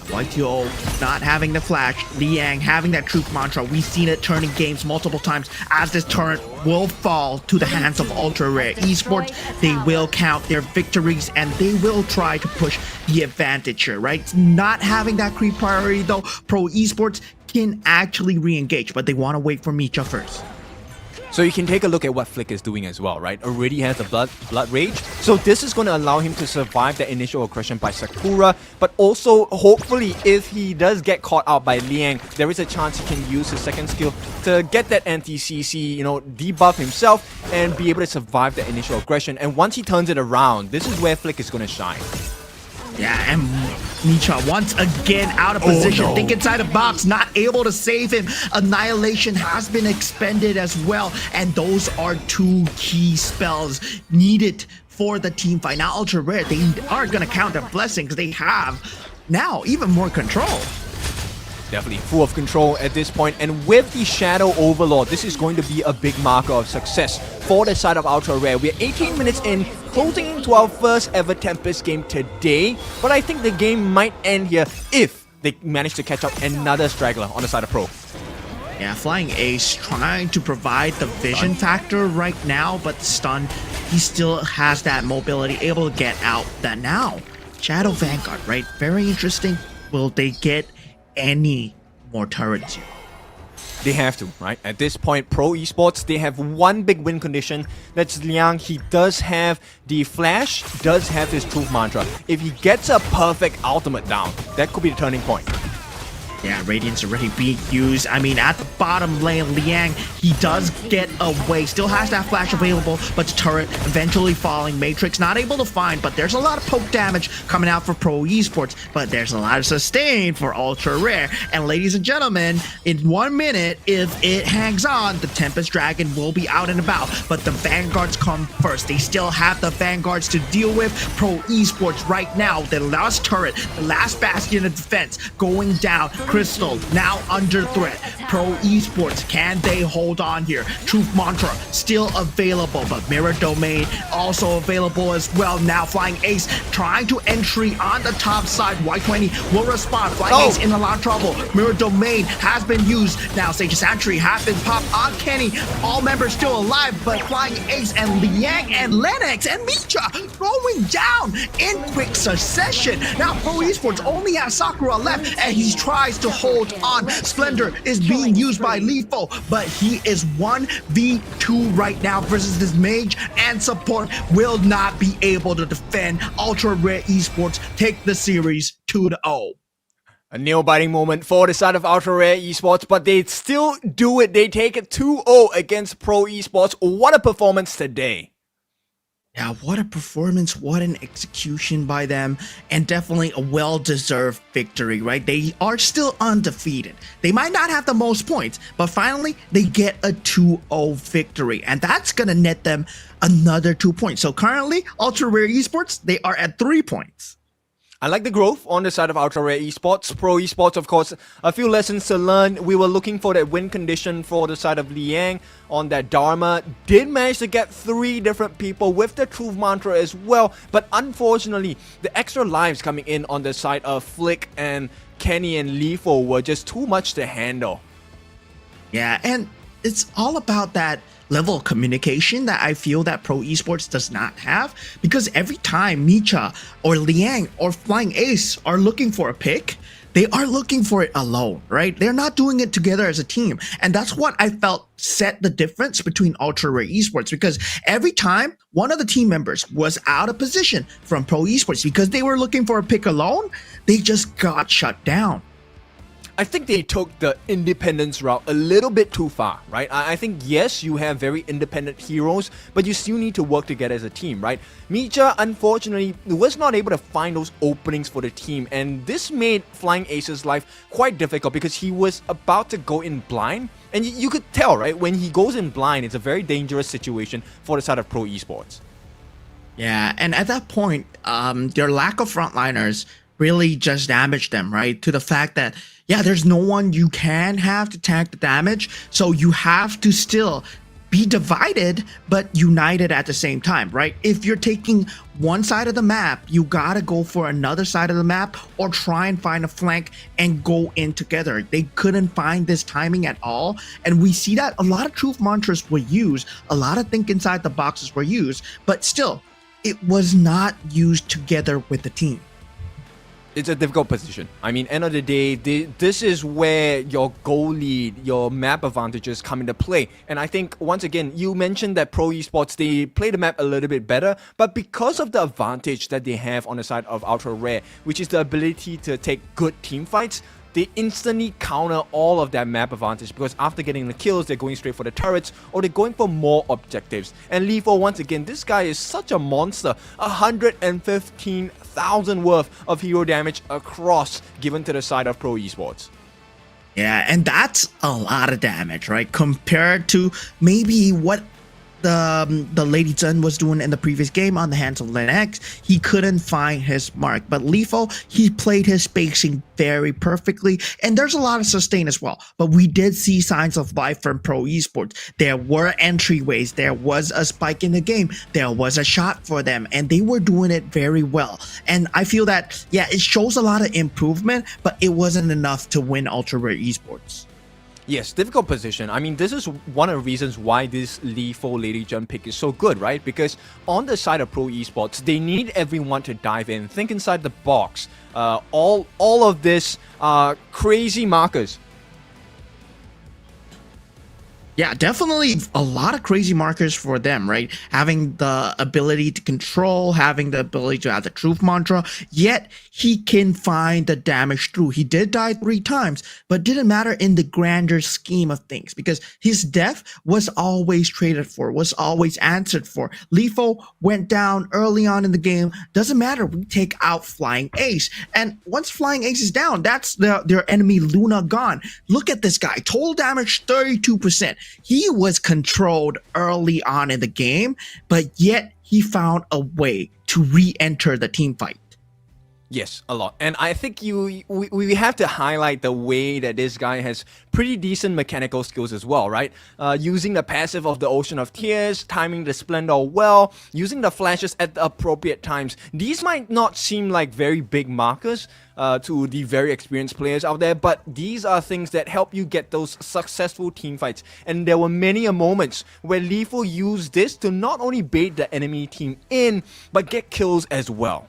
S6: Y2O not having the flash, Liang having that Truth Mantra. We've seen it turning games multiple times as this turret will fall to the hands of Ultra Rare Esports. They will count their victories and they will try to push the advantage here, right? Not having that creep priority though, Pro Esports can actually re-engage, but they want to wait for Micha first.
S5: So you can take a look at what Flick is doing as well, right? Already has a blood rage. So this is going to allow him to survive the initial aggression by Sakura. But also, hopefully, if he does get caught out by Liang, there is a chance he can use his second skill to get that anti-CC, debuff himself and be able to survive the initial aggression. And once he turns it around, this is where Flick is going to shine.
S6: Yeah, and Micha once again out of position. Think inside the box, not able to save him. Annihilation has been expended as well. And those are two key spells needed for the team fight. Now, Ultra Rare, they are going to count their blessings. They have now even more control.
S5: Definitely full of control at this point, and with the Shadow Overlord, this is going to be a big marker of success for the side of Ultra Rare. We're 18 minutes in, closing into our first ever Tempest game today, but I think the game might end here if they manage to catch up another straggler on the side of Pro.
S6: Yeah, Flying Ace trying to provide the vision factor right now, but stun, he still has that mobility, able to get out. That now, Shadow Vanguard, right? Very interesting. Will they get any more turrets here?
S5: They have to, right? At this point, Pro Esports, they have one big win condition. That's Liang. He does have the flash, does have his truth mantra. If he gets a perfect ultimate down, that could be the turning point.
S6: Yeah, Radiant's already being used. I mean, at the bottom lane, Liang, he does get away. Still has that flash available, but the turret eventually falling. Matrix not able to find, but there's a lot of poke damage coming out for Pro Esports, but there's a lot of sustain for Ultra Rare. And ladies and gentlemen, in 1 minute, if it hangs on, the Tempest Dragon will be out and about, but the Vanguards come first. They still have the Vanguards to deal with. Pro Esports right now, the last turret, the last bastion of defense going down. Crystal now under threat. Pro Esports, can they hold on here? Truth Mantra still available, but Mirror Domain also available as well. Now Flying Ace trying to entry on the top side. Y20 will respond. Flying Ace in a lot of trouble. Mirror Domain has been used. Now Sage's Sentry has been popped on Kenny. All members still alive, but Flying Ace and Liang and Lennox and Micha going down in quick succession. Now Pro Esports only has Sakura left, and he tries to hold on. Splendor is being used by Lethal, but he is 1v2 right now versus this mage, and support will not be able to defend. Ultra Rare Esports take the series 2-0.
S5: A nail-biting moment for the side of Ultra Rare Esports, but they still do it. They take it 2-0 against Pro Esports. What a performance today.
S6: Yeah, what a performance, what an execution by them, and definitely a well-deserved victory, right? They are still undefeated. They might not have the most points, but finally, they get a 2-0 victory, and that's going to net them another 2 points. So currently, Ultra Rare Esports, they are at 3 points.
S5: I like the growth on the side of Ultra Rare Esports. Pro Esports, of course, a few lessons to learn. We were looking for that win condition for the side of Liang on that Dharma. Did manage to get 3 different people with the Truth Mantra as well. But unfortunately, the extra lives coming in on the side of Flick and Kenny and Lethal were just too much to handle.
S6: Yeah, and it's all about that level of communication that I feel that Pro Esports does not have, because every time Micha or Liang or Flying Ace are looking for a pick, they are looking for it alone, right? They're not doing it together as a team. And that's what I felt set the difference between Ultra Rare Esports, because every time one of the team members was out of position from Pro Esports because they were looking for a pick alone, they just got shut down.
S5: I think they took the independence route a little bit too far, right? I think, yes, you have very independent heroes, but you still need to work together as a team, right? Micha, unfortunately, was not able to find those openings for the team, and this made Flying Ace's life quite difficult because he was about to go in blind, and you could tell, right? When he goes in blind, it's a very dangerous situation for the side of Pro Esports.
S6: Yeah, and at that point, their lack of frontliners really just damaged them, right? To the fact that, yeah, there's no one you can have to tank the damage, so you have to still be divided but united at the same time, right? If you're taking one side of the map, you gotta go for another side of the map or try and find a flank and go in together. They couldn't find this timing at all, and we see that a lot of truth mantras were used, a lot of think inside the boxes were used, but still, it was not used together with the team.
S5: It's a difficult position. I mean, end of the day, this is where your goal lead, your map advantages come into play. And I think, once again, you mentioned that Pro Esports, they play the map a little bit better, but because of the advantage that they have on the side of Ultra Rare, which is the ability to take good team fights, they instantly counter all of that map advantage, because after getting the kills, they're going straight for the turrets or they're going for more objectives. And Lethal, once again, this guy is such a monster. 115,000 worth of hero damage across, given to the side of Pro Esports.
S6: Yeah, and that's a lot of damage, right? Compared to maybe what the Lady Zhen was doing in the previous game on the hands of Linux. He couldn't find his mark, but Lethal, he played his spacing very perfectly, and there's a lot of sustain as well. But we did see signs of life from Pro Esports. There were entryways, there was a spike in the game, there was a shot for them, and they were doing it very well. And I feel that, yeah, it shows a lot of improvement, but it wasn't enough to win Ultra Rare Esports.
S5: Yes, difficult position. I mean, this is one of the reasons why this Lethal Lady Zhen pick is so good, right? Because on the side of Pro Esports, they need everyone to dive in, think inside the box. All of this crazy markers.
S6: Yeah, definitely a lot of crazy markers for them, right? Having the ability to control, having the ability to have the truth mantra, yet he can find the damage through. He did die 3 times, but didn't matter in the grander scheme of things, because his death was always traded for, was always answered for. Lethal went down early on in the game. Doesn't matter, we take out Flying Ace. And once Flying Ace is down, that's their enemy Luna gone. Look at this guy, total damage 32%. He was controlled early on in the game, but yet he found a way to re-enter the team fight.
S5: Yes, a lot. And I think we have to highlight the way that this guy has pretty decent mechanical skills as well, right? Using the passive of the Ocean of Tears, timing the Splendor well, using the flashes at the appropriate times. These might not seem like very big markers to the very experienced players out there, but these are things that help you get those successful team fights. And there were many moments where Lethal used this to not only bait the enemy team in, but get kills as well.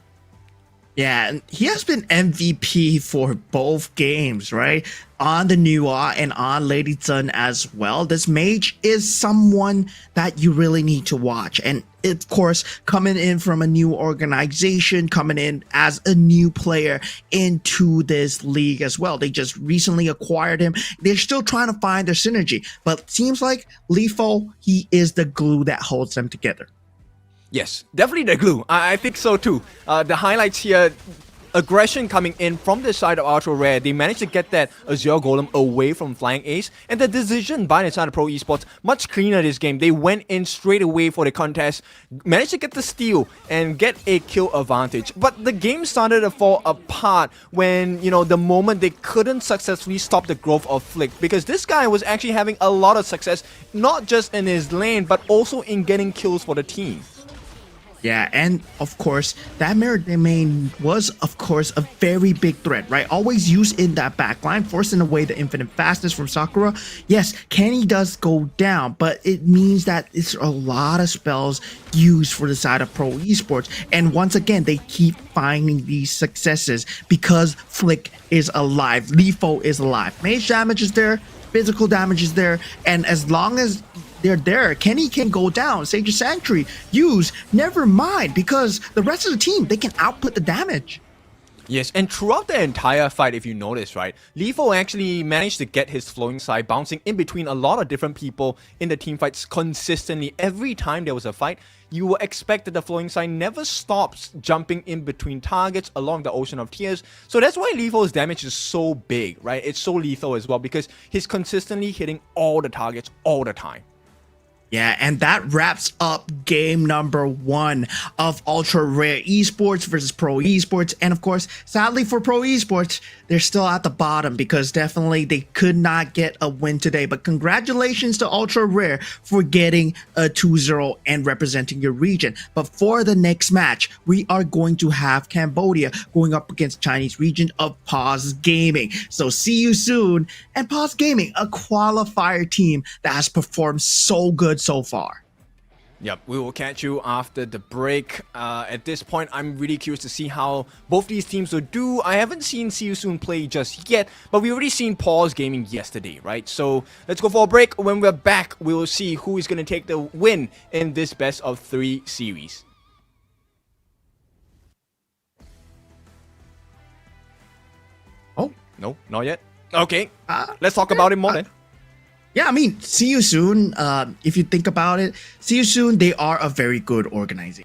S6: Yeah, and he has been MVP for both games, right? On the Nuwa and on Lady Zhen as well. This mage is someone that you really need to watch. And of course, coming in from a new organization, coming in as a new player into this league as well. They just recently acquired him. They're still trying to find their synergy, but it seems like Lethal, he is the glue that holds them together.
S5: Yes, definitely the glue. I think so too. The highlights here, aggression coming in from the side of Ultra Rare. They managed to get that Azure Golem away from Flying Ace. And the decision by the side of Pro Esports, much cleaner this game. They went in straight away for the contest, managed to get the steal and get a kill advantage. But the game started to fall apart when, you know, the moment they couldn't successfully stop the growth of Flick. Because this guy was actually having a lot of success, not just in his lane, but also in getting kills for the team.
S6: Yeah, and of course, that mirror domain was, of course, a very big threat, right? Always used in that backline, forcing away the infinite fastness from Sakura. Yes, Kenny does go down, but it means that it's a lot of spells used for the side of Pro Esports. And once again, they keep finding these successes because Flick is alive, Lethal is alive. Mage damage is there, physical damage is there, and as long as they're there, Kenny can go down. Sage's Sanctuary, use, never mind, because the rest of the team, they can output the damage.
S5: Yes, and throughout the entire fight, if you notice, right, Lethal actually managed to get his flowing side bouncing in between a lot of different people in the team fights consistently. Every time there was a fight, you will expect that the flowing side never stops jumping in between targets along the Ocean of Tears. So that's why Lethal's damage is so big, right? It's so lethal as well because he's consistently hitting all the targets all the time.
S6: Yeah, and that wraps up game number 1 of Ultra Rare Esports versus Pro Esports. And of course, sadly for Pro Esports, they're still at the bottom because definitely they could not get a win today. But congratulations to Ultra Rare for getting a 2-0 and representing your region. But for the next match, we are going to have Cambodia going up against Chinese region of Paws Gaming. So see you soon. And Paws Gaming, a qualifier team that has performed so good so far.
S5: Yep, we will catch you after the break. At this point, I'm really curious to see how both these teams will do. I haven't seen See You Soon play just yet, but we already seen Paws gaming yesterday, right? So let's go for a break. When we're back, we will see who is going to take the win in this best of 3 series.
S6: Oh,
S5: no, not yet. Okay, let's talk about it more then.
S6: Yeah, I mean, See You Soon, if you think about it, See You Soon, they are a very good organization,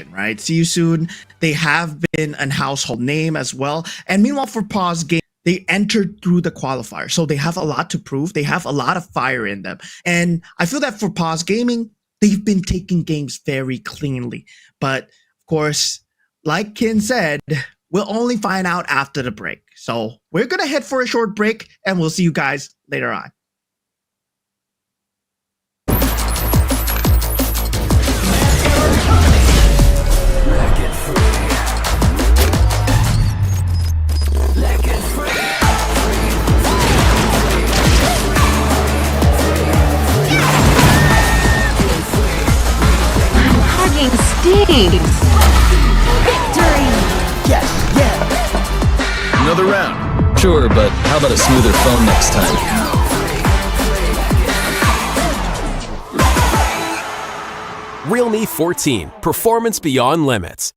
S6: right? See You Soon, they have been a household name as well. And meanwhile, for Paws Game, they entered through the qualifier. So they have a lot to prove. They have a lot of fire in them. And I feel that for Paws Gaming, they've been taking games very cleanly. But of course, like Kin said, we'll only find out after the break. So we're going to head for a short break and we'll see you guys later on.
S3: Stings. Victory!
S5: Yes, yeah.
S4: Another round. Sure, but how about a smoother phone next time?
S1: Realme 14, performance beyond limits.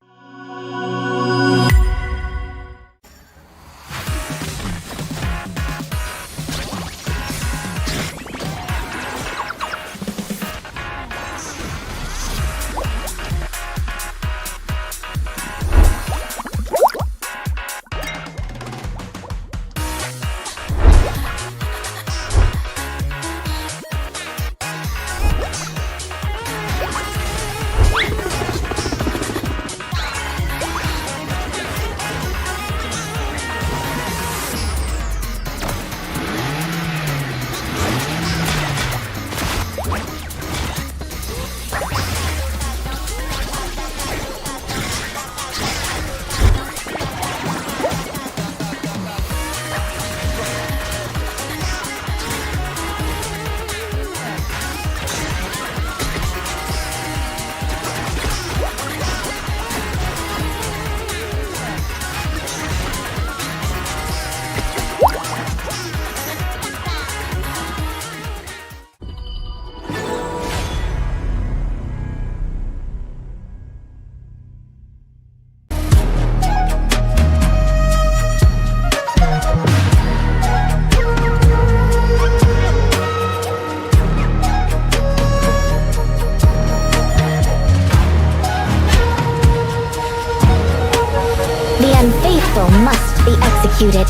S2: Unfaithful must be executed.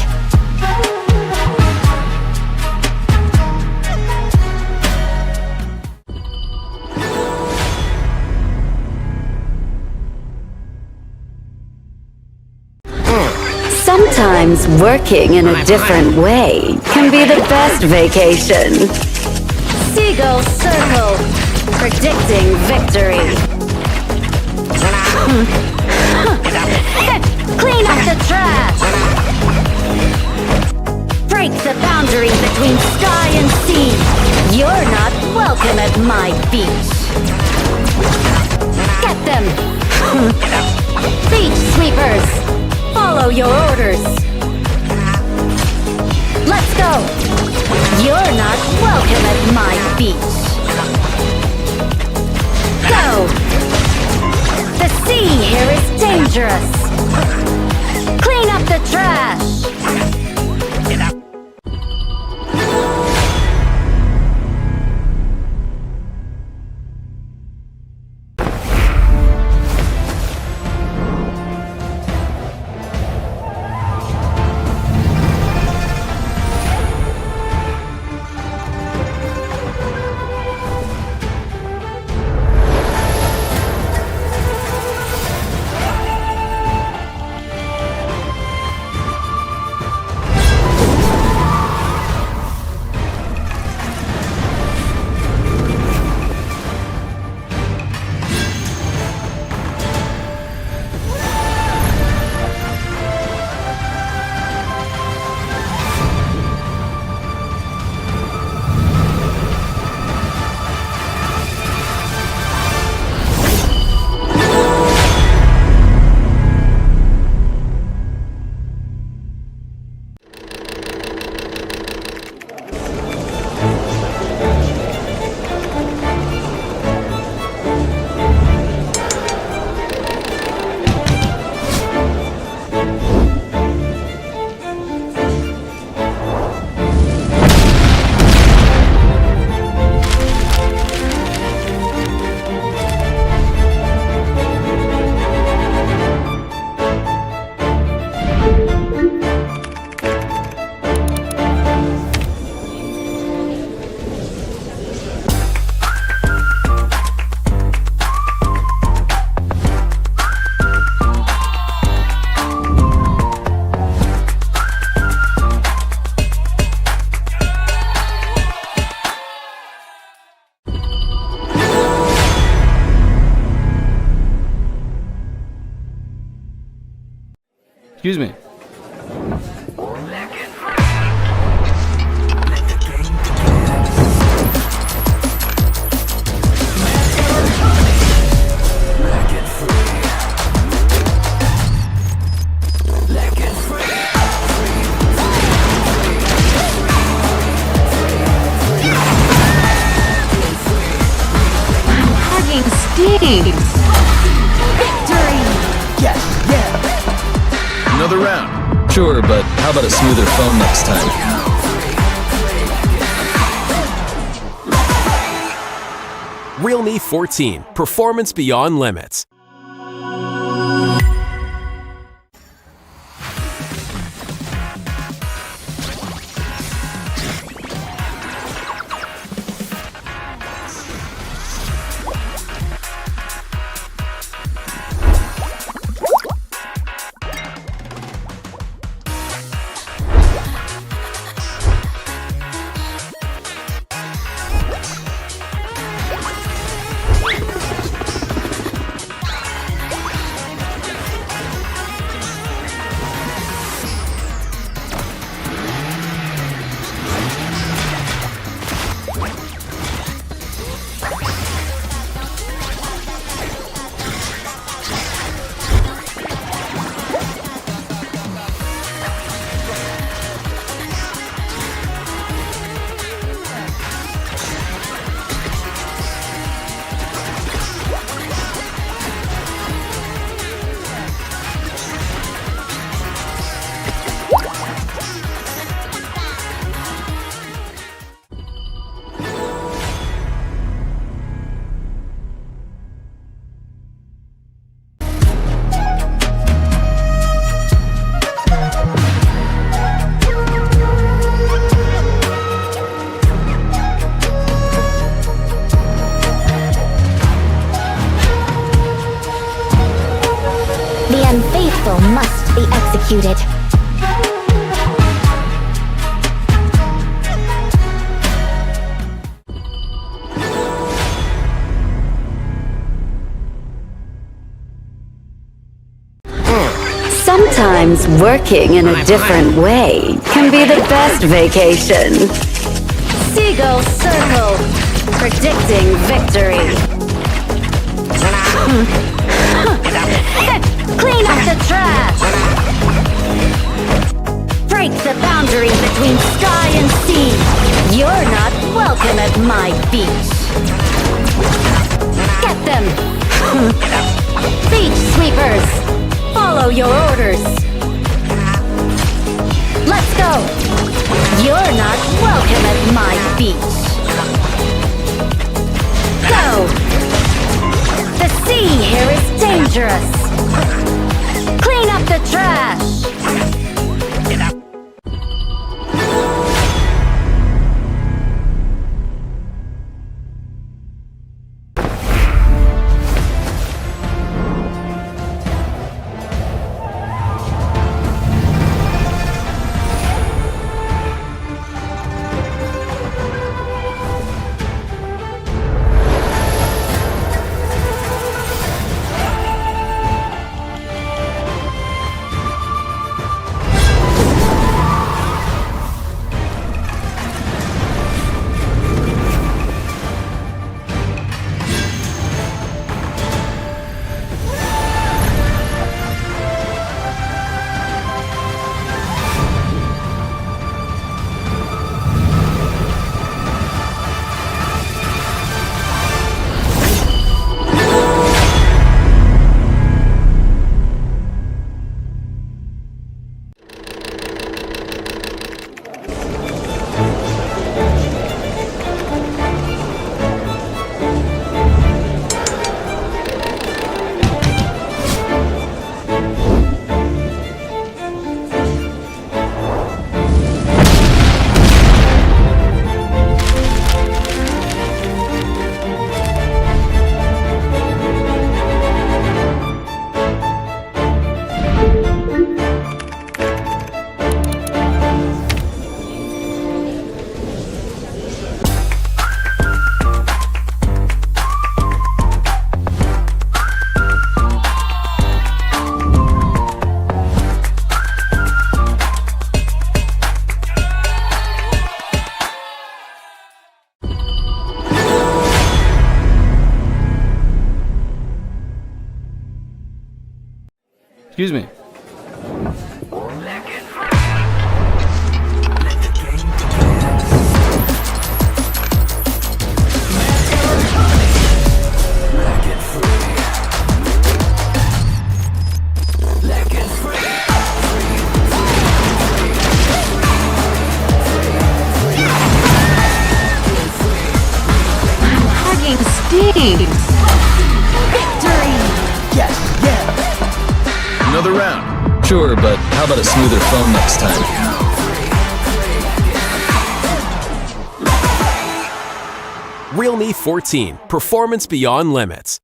S3: Sometimes working in a different way can be the best vacation. Seagull Circle, predicting victory. Clean up the trash! Break the boundary between sky and sea. You're not welcome at my beach. Get them! Beach sweepers! Follow your orders! Let's go! You're not welcome at my beach. Go! The sea here is dangerous! Clean up the trash!
S4: Excuse me. Another round. Sure, but how about a smoother phone next time?
S1: Realme 14, performance beyond limits.
S2: The unfaithful must be executed.
S3: Sometimes working in a different way can be the best vacation. Seagull Circle, predicting victory. Clean up the trash! Break the boundary between sky and sea. You're not welcome at my beach. Get them! Beach sweepers! Follow your orders! Let's go! You're not welcome at my beach. Go! The sea here is dangerous! Clean up the trash!
S4: Excuse me.
S5: Another round.
S4: Sure, but how about a smoother phone next time?
S1: Realme 14, performance beyond limits.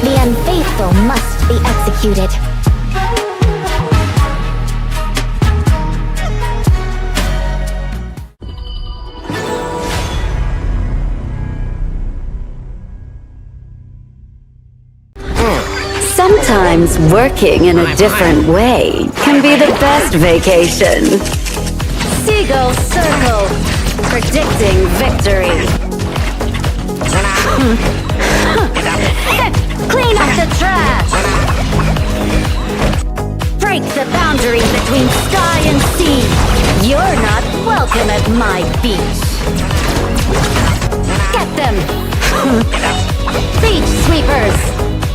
S2: The unfaithful must be executed.
S3: Sometimes working in a different way can be the best vacation. Seagull Circle, predicting victory. Clean up the trash! Break the boundary between sky and sea. You're not welcome at my beach. Get them! Beach sweepers!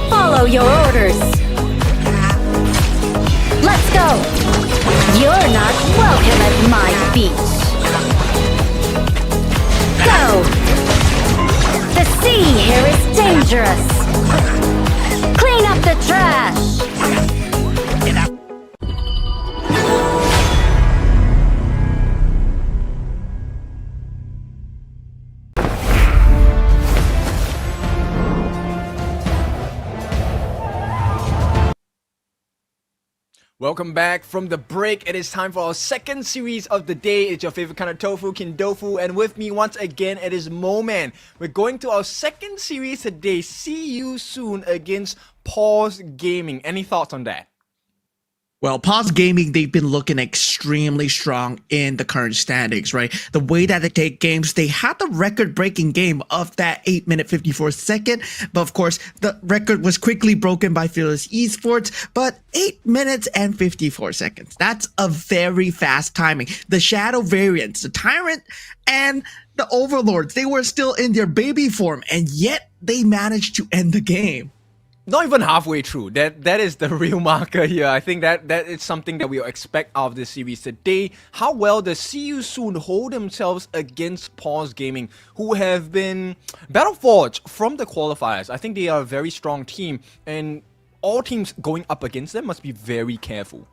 S3: Follow your orders! Let's go! You're not welcome at my beach. Go! The sea here is dangerous! Clean up the trash!
S5: Welcome back from the break. It is time for our second series of the day. It's your favorite kind of tofu, Kindofu, and with me once again it is Moman. We're going to our second series today. See you soon against Paws Gaming. Any thoughts on that?
S6: Well, Paws Gaming, they've been looking extremely strong in the current standings, right? The way that they take games, they had the record-breaking game of that 8-minute 54-second, but of course, the record was quickly broken by Fearless Esports, but 8 minutes and 54 seconds. That's a very fast timing. The Shadow variants, the Tyrant, and the Overlords, they were still in their baby form, and yet they managed to end the game.
S5: Not even halfway through. That is the real marker here. I think that is something that we'll expect out of this series today. How well does See You Soon hold themselves against Paws Gaming, who have been battle-forged from the qualifiers? I think they are a very strong team, and all teams going up against them must be very careful.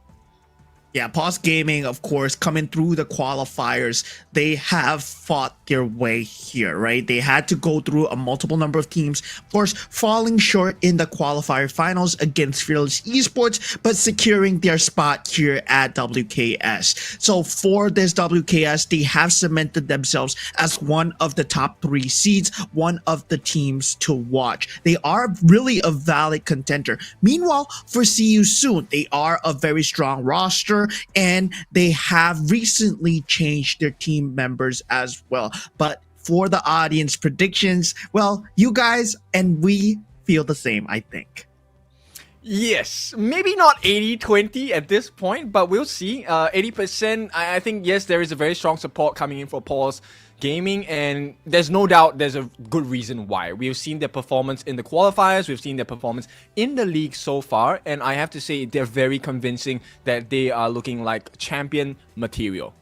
S6: Yeah, Paws Gaming, of course, coming through the qualifiers, they have fought their way here, right? They had to go through a multiple number of teams, of course, falling short in the qualifier finals against Fearless Esports, but securing their spot here at WKS. So for this WKS, they have cemented themselves as one of the top 3 seeds, one of the teams to watch. They are really a valid contender. Meanwhile, for See You Soon, they are a very strong roster, and they have recently changed their team members as well. But for the audience predictions, well, you guys and we feel the same, I think.
S5: Yes, maybe not 80-20 at this point, but we'll see. 80%, I think, yes, there is a very strong support coming in for Paws Gaming, and there's no doubt there's a good reason why. We've seen their performance in the qualifiers, we've seen their performance in the league so far, and I have to say they're very convincing that they are looking like champion material.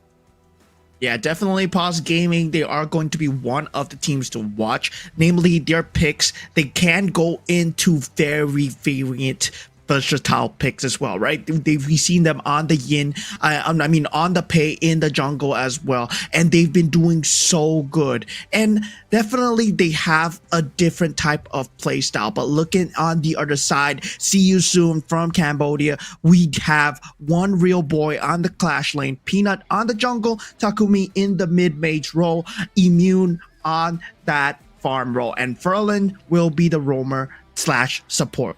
S6: Yeah, definitely Paws Gaming. They are going to be one of the teams to watch. Namely, their picks, they can go into very variant versatile picks as well, right? We've seen them on the Yin, I mean on the Pei in the jungle as well, and they've been doing so good. And definitely they have a different type of play style. But looking on the other side, See You Soon from Cambodia, we have one real boy on the Clash lane, Peanut on the jungle, Takumi in the mid-mage role, Immune on that farm role, and Ferlin will be the roamer / support.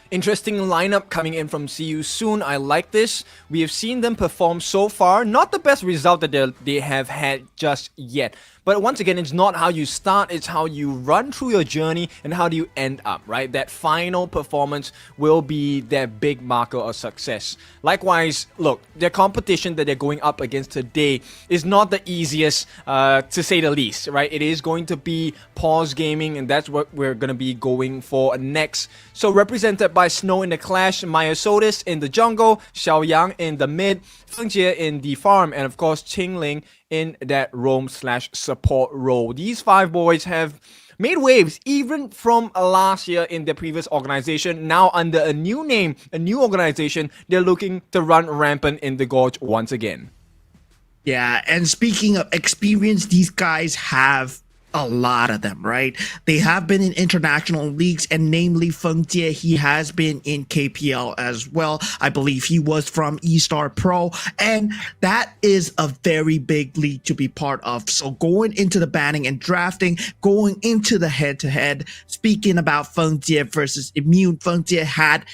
S5: Interesting lineup coming in from See You Soon. I like this. We have seen them perform so far. Not the best result that they have had just yet. But once again, it's not how you start, it's how you run through your journey and how do you end up, right? That final performance will be their big marker of success. Likewise, look, their competition that they're going up against today is not the easiest, to say the least, right? It is going to be Paws Gaming, and that's what we're going to be going for next. So represented by Snow in the Clash, Maya Sotis in the jungle, Xiaoyang in the mid, Fengjie in the farm, and of course Qingling in that roam / support role. These 5 boys have made waves even from last year in their previous organization. Now under a new name, a new organization, they're looking to run rampant in the Gorge once again.
S6: Yeah, and speaking of experience, these guys have a lot of them, right? They have been in international leagues, and namely Feng Jie, he has been in KPL as well. I believe he was from E-Star Pro, and that is a very big league to be part of. So going into the banning and drafting, going into the head-to-head, speaking about Feng Jie versus Immune, Feng Jie had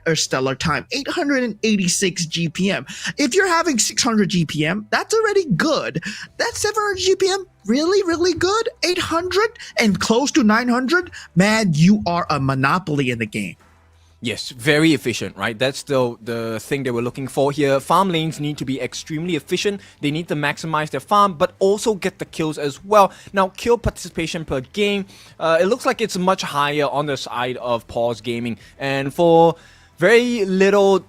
S6: a stellar time, 886 GPM. If you're having 600 GPM, that's already good. That's 700 GPM, really good. 800 and close to 900, man, you are a monopoly in the game.
S5: Yes, very efficient, right? That's the thing that we're looking for here. Farm lanes need to be extremely efficient. They need to maximize their farm, but also get the kills as well. Now, kill participation per game, it looks like it's much higher on the side of Paws Gaming, and for very little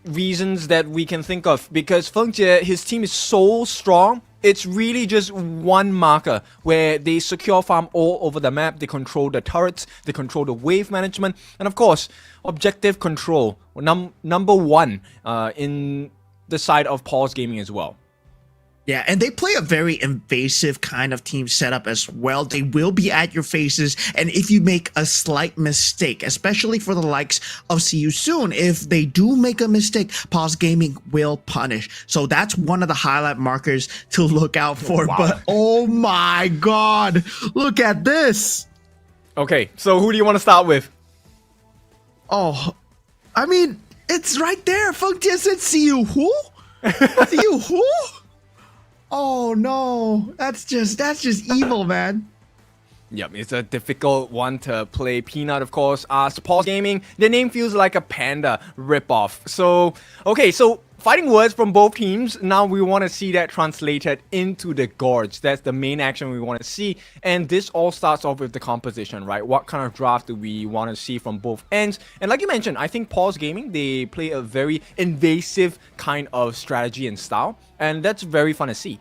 S5: reasons that we can think of, because Feng Jie, his team is so strong. It's really just one marker where they secure farm all over the map, they control the turrets, they control the wave management, and of course, objective control, number one in the side of Paws Gaming as well.
S6: Yeah, and they play a very invasive kind of team setup as well. They will be at your faces, and if you make a slight mistake, especially for the likes of See You Soon, if they do make a mistake, Paws Gaming will punish. So that's one of the highlight markers to look out for. Wow. But oh my god, look at this.
S5: Okay, so who do you want to start with?
S6: Oh, I mean, it's right there. Feng Jie said, see you who? See you who? Oh no, that's just evil, man.
S5: Yep, it's a difficult one to play. Peanut, of course. Paws Gaming, their name feels like a panda ripoff. So, okay, so fighting words from both teams. Now we want to see that translated into the Gorge. That's the main action we want to see. And this all starts off with the composition, right? What kind of draft do we want to see from both ends? And like you mentioned, I think Paws Gaming, they play a very invasive kind of strategy and style. And that's very fun to see.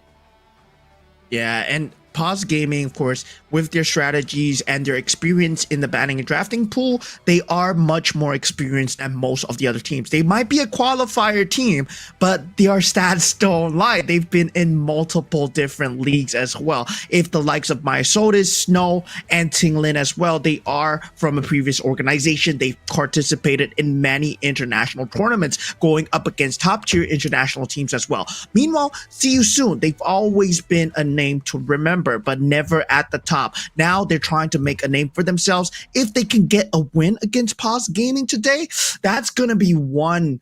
S6: Yeah, and Paws Gaming, of course, with their strategies and their experience in the banning and drafting pool, they are much more experienced than most of the other teams. They might be a qualifier team, but their stats don't lie. They've been in multiple different leagues as well. If the likes of Myosotis, Snow, and Tinglin as well, they are from a previous organization. They've participated in many international tournaments, going up against top-tier international teams as well. Meanwhile, See You Soon, they've always been a name to remember, but never at the top. Now they're trying to make a name for themselves. If they can get a win against Paws Gaming today, that's gonna be one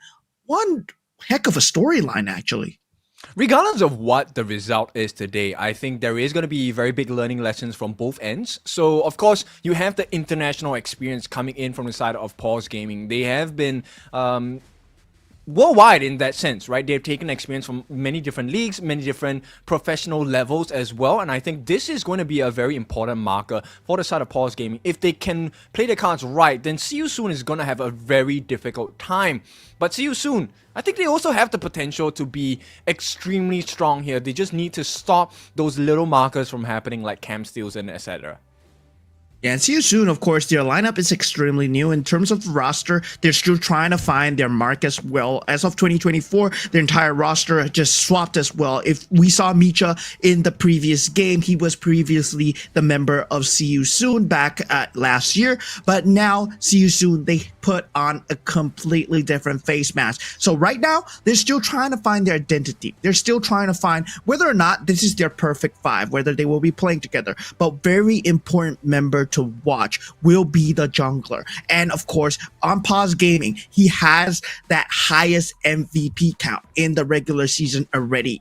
S6: heck of a storyline, actually.
S5: Regardless of what the result is today, I think there is going to be very big learning lessons from both ends. So, of course, you have the international experience coming in from the side of Paws Gaming. They have been worldwide in that sense, right? They've taken experience from many different leagues, many different professional levels as well, and I think this is going to be a very important marker for the side of Paws Gaming. If they can play the cards right, then See You Soon is going to have a very difficult time. But See You Soon, I think they also have the potential to be extremely strong here. They just need to stop those little markers from happening, like cam steals and etc.
S6: Yeah, and See You Soon, of course, their lineup is extremely new. In terms of roster, they're still trying to find their mark as well. As of 2024, their entire roster just swapped as well. If we saw Micha in the previous game, he was previously the member of See You Soon back last year. But now, See You Soon, they put on a completely different face mask. So right now, they're still trying to find their identity. They're still trying to find whether or not this is their perfect five, whether they will be playing together. But very important member to watch will be the jungler. And of course, on Paws Gaming, he has that highest MVP count in the regular season already.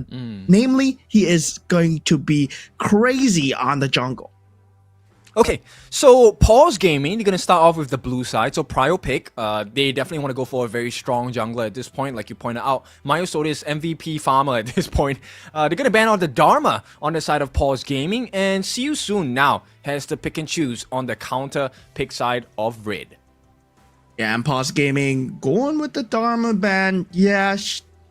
S6: Namely, he is going to be crazy on the jungle.
S5: Okay, so Paws Gaming, they're going to start off with the blue side. So Prio pick, they definitely want to go for a very strong jungler at this point, like you pointed out. Myosotis MVP farmer at this point. They're going to ban out the Dharma on the side of Paws Gaming. And See You Soon now has to pick and choose on the counter pick side of Red.
S6: Yeah, and Paws Gaming going with the Dharma ban. Yeah,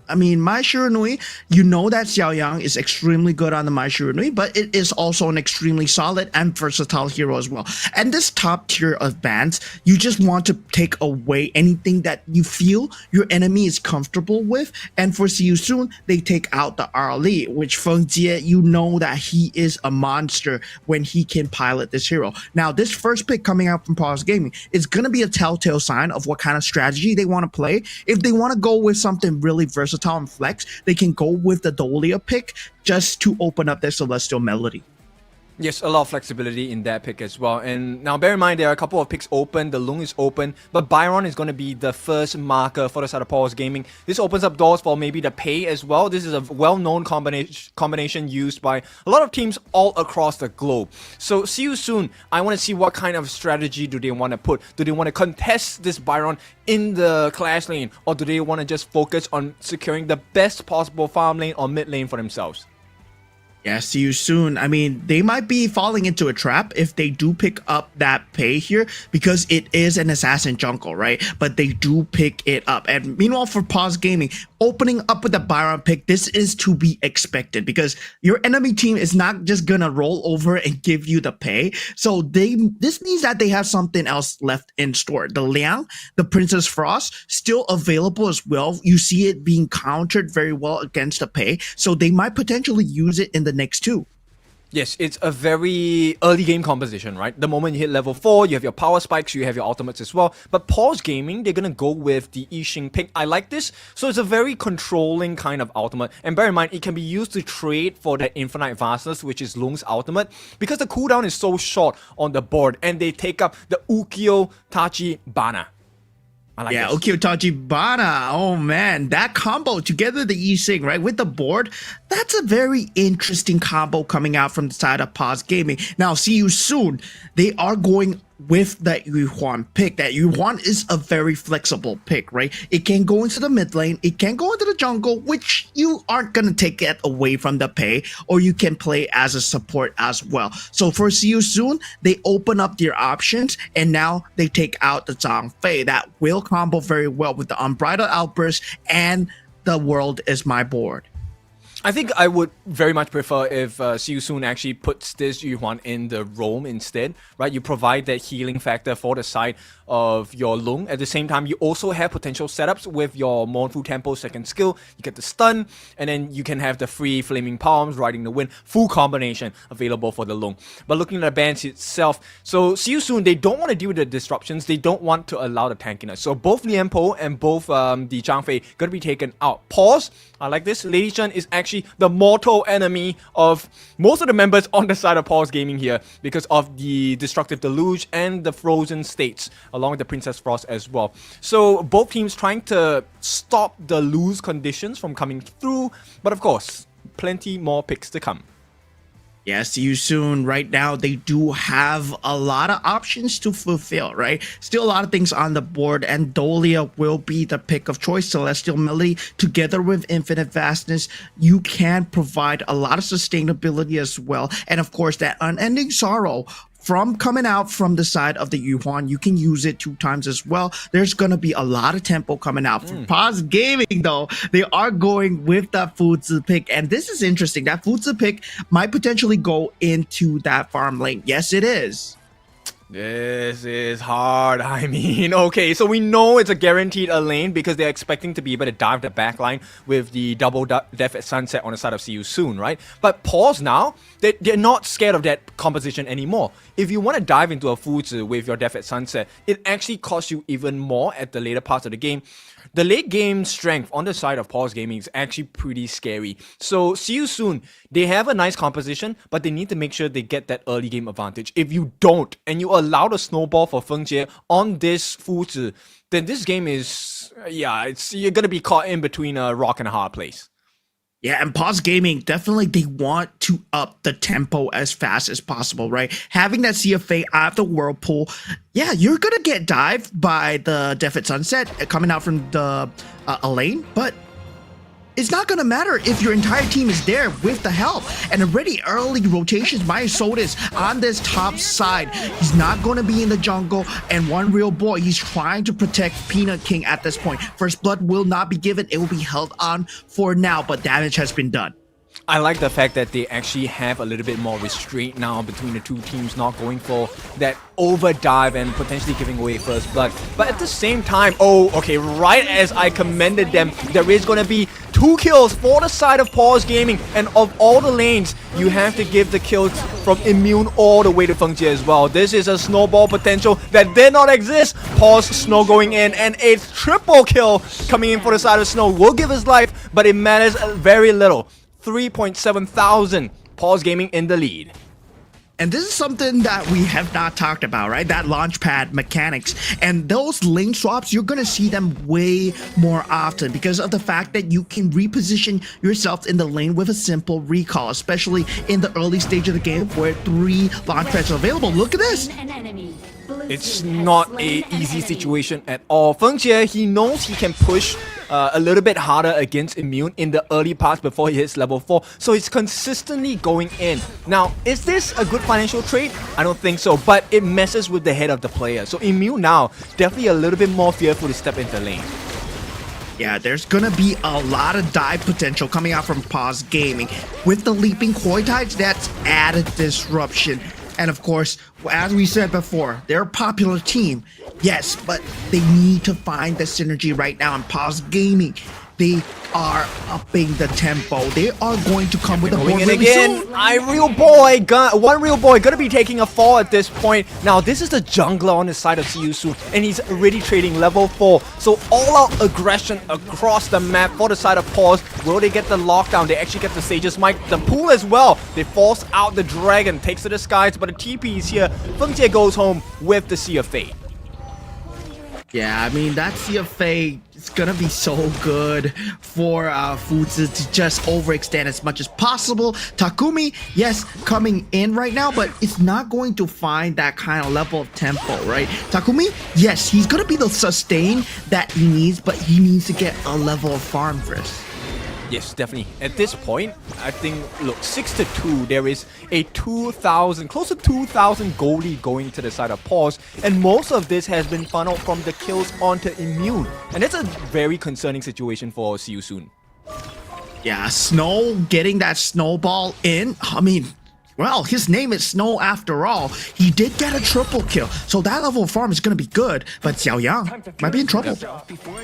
S6: I mean, Mai Shiranui, you know that Xiaoyang is extremely good on the Mai Shiranui, but it is also an extremely solid and versatile hero as well. And this top tier of bans, you just want to take away anything that you feel your enemy is comfortable with. And for See You Soon, they take out the RLE, which Feng Jie, you know that he is a monster when he can pilot this hero. Now, this first pick coming out from Paws Gaming is going to be a telltale sign of what kind of strategy they want to play. If they want to go with something really versatile and flex, they can go with the Dolia pick just to open up their Celestial Melody.
S5: Yes, a lot of flexibility in that pick as well. And now bear in mind, there are a couple of picks open. The Lung is open, but Byron is going to be the first marker for the side of Paws Gaming. This opens up doors for maybe the pay as well. This is a well-known combination used by a lot of teams all across the globe. So See You Soon, I want to see what kind of strategy do they want to put. Do they want to contest this Byron in the clash lane, or do they want to just focus on securing the best possible farm lane or mid lane for themselves?
S6: Yeah, See You Soon. I mean, they might be falling into a trap if they do pick up that pay here, because it is an assassin jungle, right? But they do pick it up. And meanwhile, for Paws Gaming, opening up with the Byron pick, this is to be expected, because your enemy team is not just gonna roll over and give you the pay. So this means that they have something else left in store. The Liang, the Princess Frost, still available as well. You see it being countered very well against the pay. So they might potentially use it in the next two.
S5: Yes, it's a very early game composition, right? The moment you hit level 4, you have your power spikes, you have your ultimates as well. But Paws Gaming, they're gonna go with the Yixing pick. I like this. So it's a very controlling kind of ultimate. And bear in mind, it can be used to trade for the Infinite Vastness, which is Lung's ultimate, because the cooldown is so short on the board, and they take up the Ukyo Tachi Bana. Like
S6: yeah,
S5: this.
S6: Ukyo Bana. Oh man, that combo together, the Yixing, right, with the board, that's a very interesting combo coming out from the side of Paws Gaming. Now, See You Soon, they are going with that Yuhuan pick. That Yuhuan is a very flexible pick, right? It can go into the mid lane, it can go into the jungle, which you aren't gonna take it away from the pay, or you can play as a support as well. So for See You Soon, they open up their options, and now they take out the Zhang Fei. That will combo very well with the Unbridled Outburst and the World Is My Board.
S5: I think I would very much prefer if Siu Soon actually puts this Yuhuan in the roam instead, right? You provide that healing factor for the side of your Lung. At the same time, you also have potential setups with your Mournful Tempo second skill. You get the stun, and then you can have the free Flaming Palms, Riding the Wind, full combination available for the Lung. But looking at the bans itself, so Siu Soon, they don't want to deal with the disruptions. They don't want to allow the tankiness. So both Lian Po and both the Zhang Fei going to be taken out. Paws, I like this. Lady Chen is actually the mortal enemy of most of the members on the side of Paws Gaming here because of the Destructive Deluge and the Frozen States, along with the Princess Frost as well. So both teams trying to stop the lose conditions from coming through, but of course, plenty more picks to come.
S6: Yeah, see you soon. Right now, they do have a lot of options to fulfill, right? Still a lot of things on the board, and Dolia will be the pick of choice. Celestial Melody, together with Infinite Vastness, you can provide a lot of sustainability as well. And of course, that Unending Sorrow from coming out from the side of the Yuhuan, you can use it 2 times as well. There's going to be a lot of tempo coming out. For Paws Gaming, though, they are going with that Fuzi pick. And this is interesting. That Fuzi pick might potentially go into that farm lane. Yes, it is.
S5: This is hard. I mean, okay, so we know it's a guaranteed lane because they're expecting to be able to dive the backline with the double Death at Sunset on the side of See You Soon, right? But Paws now, they're not scared of that composition anymore. If you want to dive into a Fuzi with your Death at Sunset, it actually costs you even more at the later parts of the game. The late game strength on the side of Paws Gaming is actually pretty scary. So See You Soon, they have a nice composition, but they need to make sure they get that early game advantage. If you don't, and you allow the snowball for Feng Jie on this Fuzi, then this game is, you're going to be caught in between a rock and a hard place.
S6: Yeah, and Paws Gaming, definitely they want to up the tempo as fast as possible, right? Having that CFA out of the Whirlpool, yeah, you're going to get dived by the Death at Sunset coming out from the lane, but it's not going to matter if your entire team is there with the help. And already early rotations by Sodas on this top side. He's not going to be in the jungle. And One Real Boy, he's trying to protect Peanut King at this point. First Blood will not be given. It will be held on for now, but damage has been done.
S5: I like the fact that they actually have a little bit more restraint now between the two teams, not going for that overdive and potentially giving away first blood. But at the same time, right as I commended them, there is going to be 2 kills for the side of Paws Gaming. And of all the lanes, you have to give the kills from Immune all the way to Feng Jie as well. This is a snowball potential that did not exist. Paws Snow going in, and a triple kill coming in for the side of Snow will give his life, but it matters very little. 3.7 thousand, Paws Gaming in the lead.
S6: And this is something that we have not talked about, right? That launch pad mechanics. And those lane swaps, you're going to see them way more often because of the fact that you can reposition yourself in the lane with a simple recall, especially in the early stage of the game where 3 launch pads are available. Look at this.
S5: It's not a easy situation at all. Feng Jie, he knows he can push a little bit harder against Immune in the early parts before he hits level 4. So he's consistently going in. Now, is this a good financial trade? I don't think so, but it messes with the head of the player. So Immune now, definitely a little bit more fearful to step into the lane.
S6: Yeah, there's gonna be a lot of dive potential coming out from Paws Gaming. With the leaping Koi Tides, that's added disruption. And of course, as we said before, they're a popular team. Yes, but they need to find the synergy right now. And Paws Gaming, they are upping the tempo. They are going to come with a board really soon.
S5: One Real Boy gonna be taking a fall at this point. Now, this is the jungler on the side of See You Soon, and he's already trading level 4. So all-out aggression across the map for the side of Paws. Will they get the lockdown? They actually get the Sage's Might, the pool as well. They force out the dragon, takes to the skies, but the TP is here. Feng Jie goes home with the Sea of Fate.
S6: Yeah, I mean, that CFA is gonna be so good for Fuzi to just overextend as much as possible. Takumi, yes, coming in right now, but it's not going to find that kind of level of tempo, right? Takumi, yes, he's gonna be the sustain that he needs, but he needs to get a level of farm first.
S5: Yes, definitely. At this point, I think, look, 6-2, there is a 2,000, close to 2,000 gold lead going to the side of Paws, and most of this has been funneled from the kills onto Immune. And that's a very concerning situation for See You Soon.
S6: Yeah, Snow getting that snowball in. I mean, well, his name is Snow after all. He did get a triple kill, so that level of farm is going to be good, but Xiaoyang might be in trouble.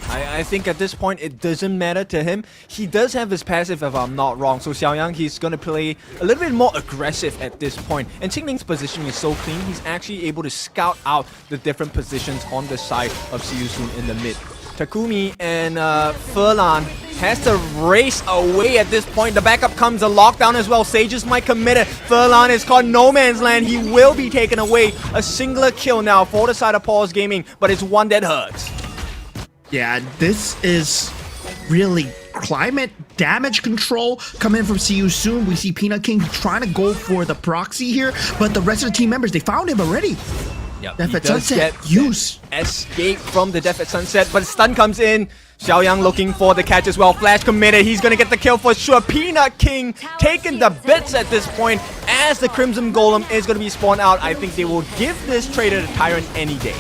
S5: I think at this point, it doesn't matter to him. He does have his passive, if I'm not wrong, so Xiaoyang, he's going to play a little bit more aggressive at this point. And Qingling's position is so clean, he's actually able to scout out the different positions on the side of Siyu Sun in the mid. Takumi and Furlan has to race away at this point. The backup comes, a lockdown as well. Sages might commit it. Furlan is caught no man's land. He will be taken away. A singular kill now for the side of Paws Gaming, but it's one that hurts.
S6: Yeah, this is really climate damage control coming in from Siyu Sun. We see Peanut King trying to go for the proxy here, but the rest of the team members, they found him already.
S5: Yep,
S6: Death at Sunset, use.
S5: Escape from the Death at Sunset, but stun comes in. Xiaoyang looking for the catch as well. Flash committed. He's going to get the kill for sure. Peanut King taking the bits at this point as the Crimson Golem is going to be spawned out. I think they will give this trade to the Tyrant any day.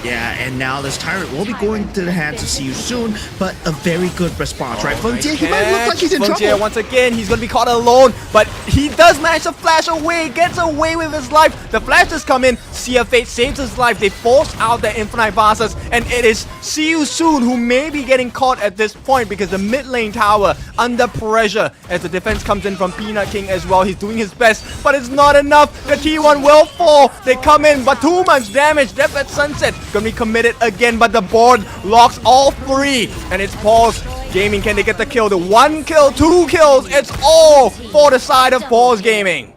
S6: Yeah, and now this Tyrant will be going to the hands of Siyu Sun, but a very good response, right? Feng Jie, he might look like he's in trouble.
S5: Once again, he's going to be caught alone, but he does manage to flash away, gets away with his life. The flash does come in, Sea of Fate saves his life. They force out the Infinite Vases, and it is Siyu Sun who may be getting caught at this point because the mid lane tower under pressure as the defense comes in from Peanut King as well. He's doing his best, but it's not enough. The T1 will fall. They come in, but too much damage. Death at Sunset gonna be committed again, but the board locks all three, and it's Paws Gaming. Can they get the kill? The 1 kill, 2 kills. It's all for the side of Paws Gaming.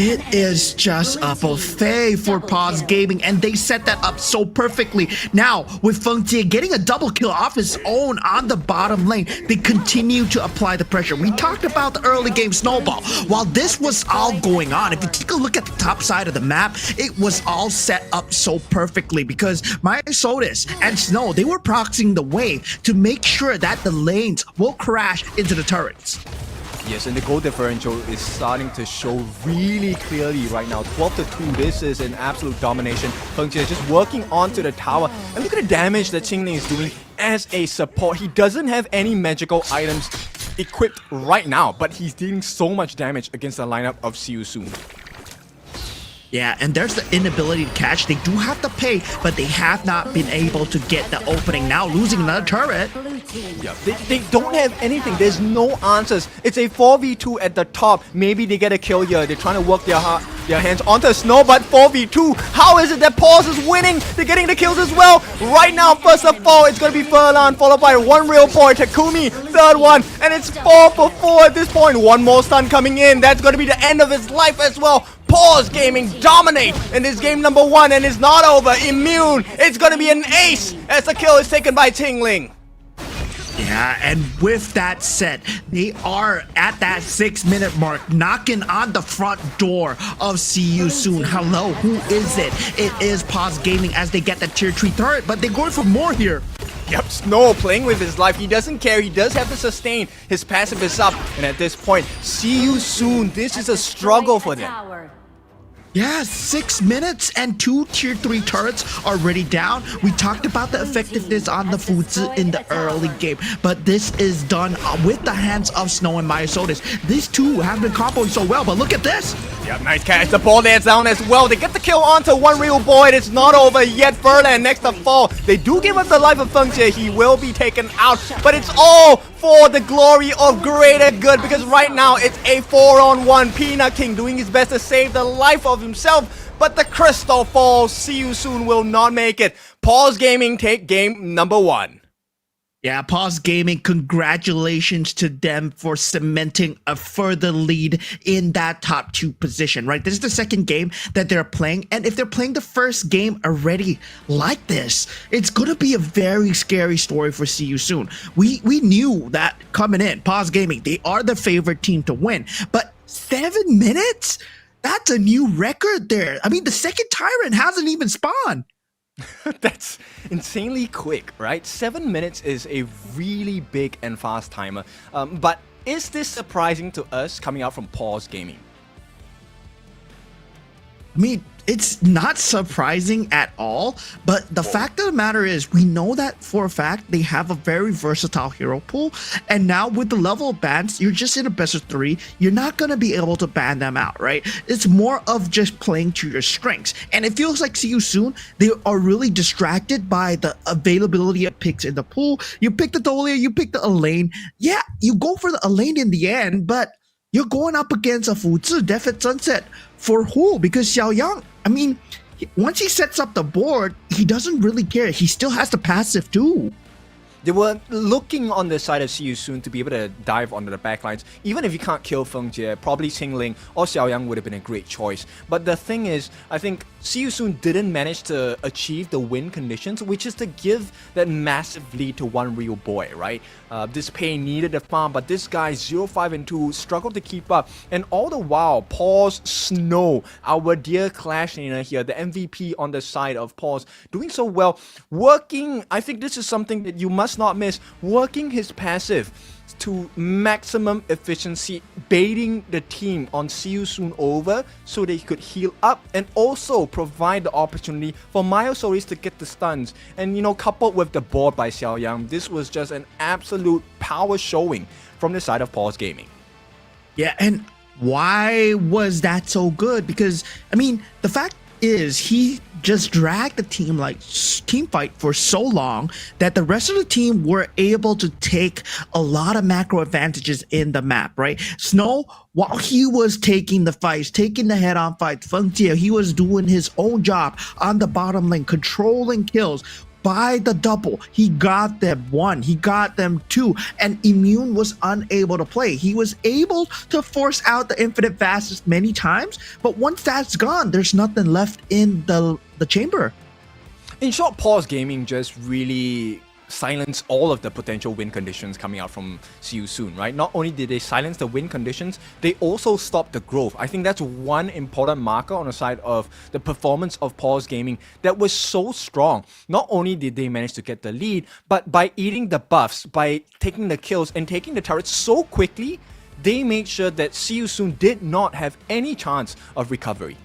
S6: It is just a buffet for Paws Gaming, and they set that up so perfectly. Now, with Feng Jie getting a double kill off his own on the bottom lane, they continue to apply the pressure. We talked about the early game snowball. While this was all going on, if you take a look at the top side of the map, it was all set up so perfectly because Myosodis and Snow, they were proxying the wave to make sure that the lanes will crash into the turrets.
S5: Yes, and the goal differential is starting to show really clearly right now. 12-2, this is an absolute domination. Feng Jie is just working onto the tower. And look at the damage that Qingling is doing as a support. He doesn't have any magical items equipped right now, but he's dealing so much damage against the lineup of Siyu Sun.
S6: Yeah, and there's the inability to catch. They do have to pay, but they have not been able to get the opening. Now losing another turret.
S5: Yeah, they don't have anything. There's no answers. It's a 4v2 at the top. Maybe they get a kill here. They're trying to work their hands onto Snow, but 4v2. How is it that Paws is winning? They're getting the kills as well. Right now, first of all, it's going to be Furlan, followed by one real boy, Takumi, third one, and it's 4 for 4 at this point. One more stun coming in. That's going to be the end of his life as well. Paws Gaming dominate in this game number 1, and it's not over. Immune, it's going to be an ace as the kill is taken by Qingling.
S6: Yeah, and with that said, they are at that 6-minute mark, knocking on the front door of Siyu Sun. Hello, who is it? It is Paws Gaming as they get the tier 3 turret, but they're going for more here.
S5: Yep, Snow playing with his life. He doesn't care. He does have to sustain. His passive is up, and at this point, Siyu Sun, this is a struggle for them.
S6: Yeah, 6 minutes and 2 tier 3 turrets already down. We talked about the effectiveness on the Fuzi in the early game, but this is done with the hands of Snow and Myosodis. These two have been comboing so well, but look at this.
S5: Yeah, nice catch. The ball dance down as well. They get the kill onto one real boy. It's not over yet. Furlan next to fall. They do give up the life of Feng Jie. He will be taken out, but it's all for the glory of greater good because right now it's a 4-on-1. Peanut King doing his best to save the life of himself, but the crystal falls. Siyu Sun will not make it. Paws Gaming take game number 1.
S6: Yeah, Paws Gaming, congratulations to them for cementing a further lead in that top 2 position, right? This is the second game that they're playing, and if they're playing the first game already like this, it's gonna be a very scary story for Siyu Sun. We knew that coming in, Paws Gaming, they are the favorite team to win, but 7 minutes? That's a new record there. I mean, the second Tyrant hasn't even spawned.
S5: That's insanely quick, right? 7 minutes is a really big and fast timer. But is this surprising to us coming out from Paws Gaming?
S6: mean, it's not surprising at all, but the fact of the matter is we know that for a fact they have a very versatile hero pool, and now with the level of bans, you're just in a best of 3, you're not going to be able to ban them out, right? It's more of just playing to your strengths, and it feels like see you soon, they are really distracted by the availability of picks in the pool. You pick the Dolia, you pick the Elaine, yeah, you go for the Elaine in the end, but you're going up against a Fuzi Death Sunset for who? Because Xiaoyang, I mean, once he sets up the board, he doesn't really care. He still has the passive too.
S5: They were looking on the side of See You Soon to be able to dive onto the backlines. Even if you can't kill Feng Jie, probably Xingling or Xiaoyang would have been a great choice. But the thing is, I think See You Soon didn't manage to achieve the win conditions, which is to give that massive lead to one real boy, right? This Pei needed the farm, but this guy 0-5 and 2 struggled to keep up. And all the while, Paws, Snow, our dear Clash leader here, the MVP on the side of Paws, doing so well, working. I think this is something that you must not miss, working his passive to maximum efficiency, baiting the team on See You Soon over so they could heal up and also provide the opportunity for Myosoris to get the stuns. And you know, coupled with the board by Xiaoyang, this was just an absolute power showing from the side of Paws Gaming.
S6: Yeah, and why was that so good? Because, I mean, the fact is he just dragged the team team fight for so long that the rest of the team were able to take a lot of macro advantages in the map, right? Snow, while he was taking the fights, taking the head-on fights, Feng Jie, he was doing his own job on the bottom lane, controlling kills. By the double, he got them 1, he got them 2, and Immune was unable to play. He was able to force out the infinite fastest many times, but once that's gone, there's nothing left in the chamber.
S5: In short, Paws Gaming just really silence all of the potential win conditions coming out from See You Soon, right? Not only did they silence the win conditions, they also stopped the growth. I think that's one important marker on the side of the performance of Paws Gaming that was so strong. Not only did they manage to get the lead, but by eating the buffs, by taking the kills and taking the turrets so quickly, they made sure that See You Soon did not have any chance of recovery.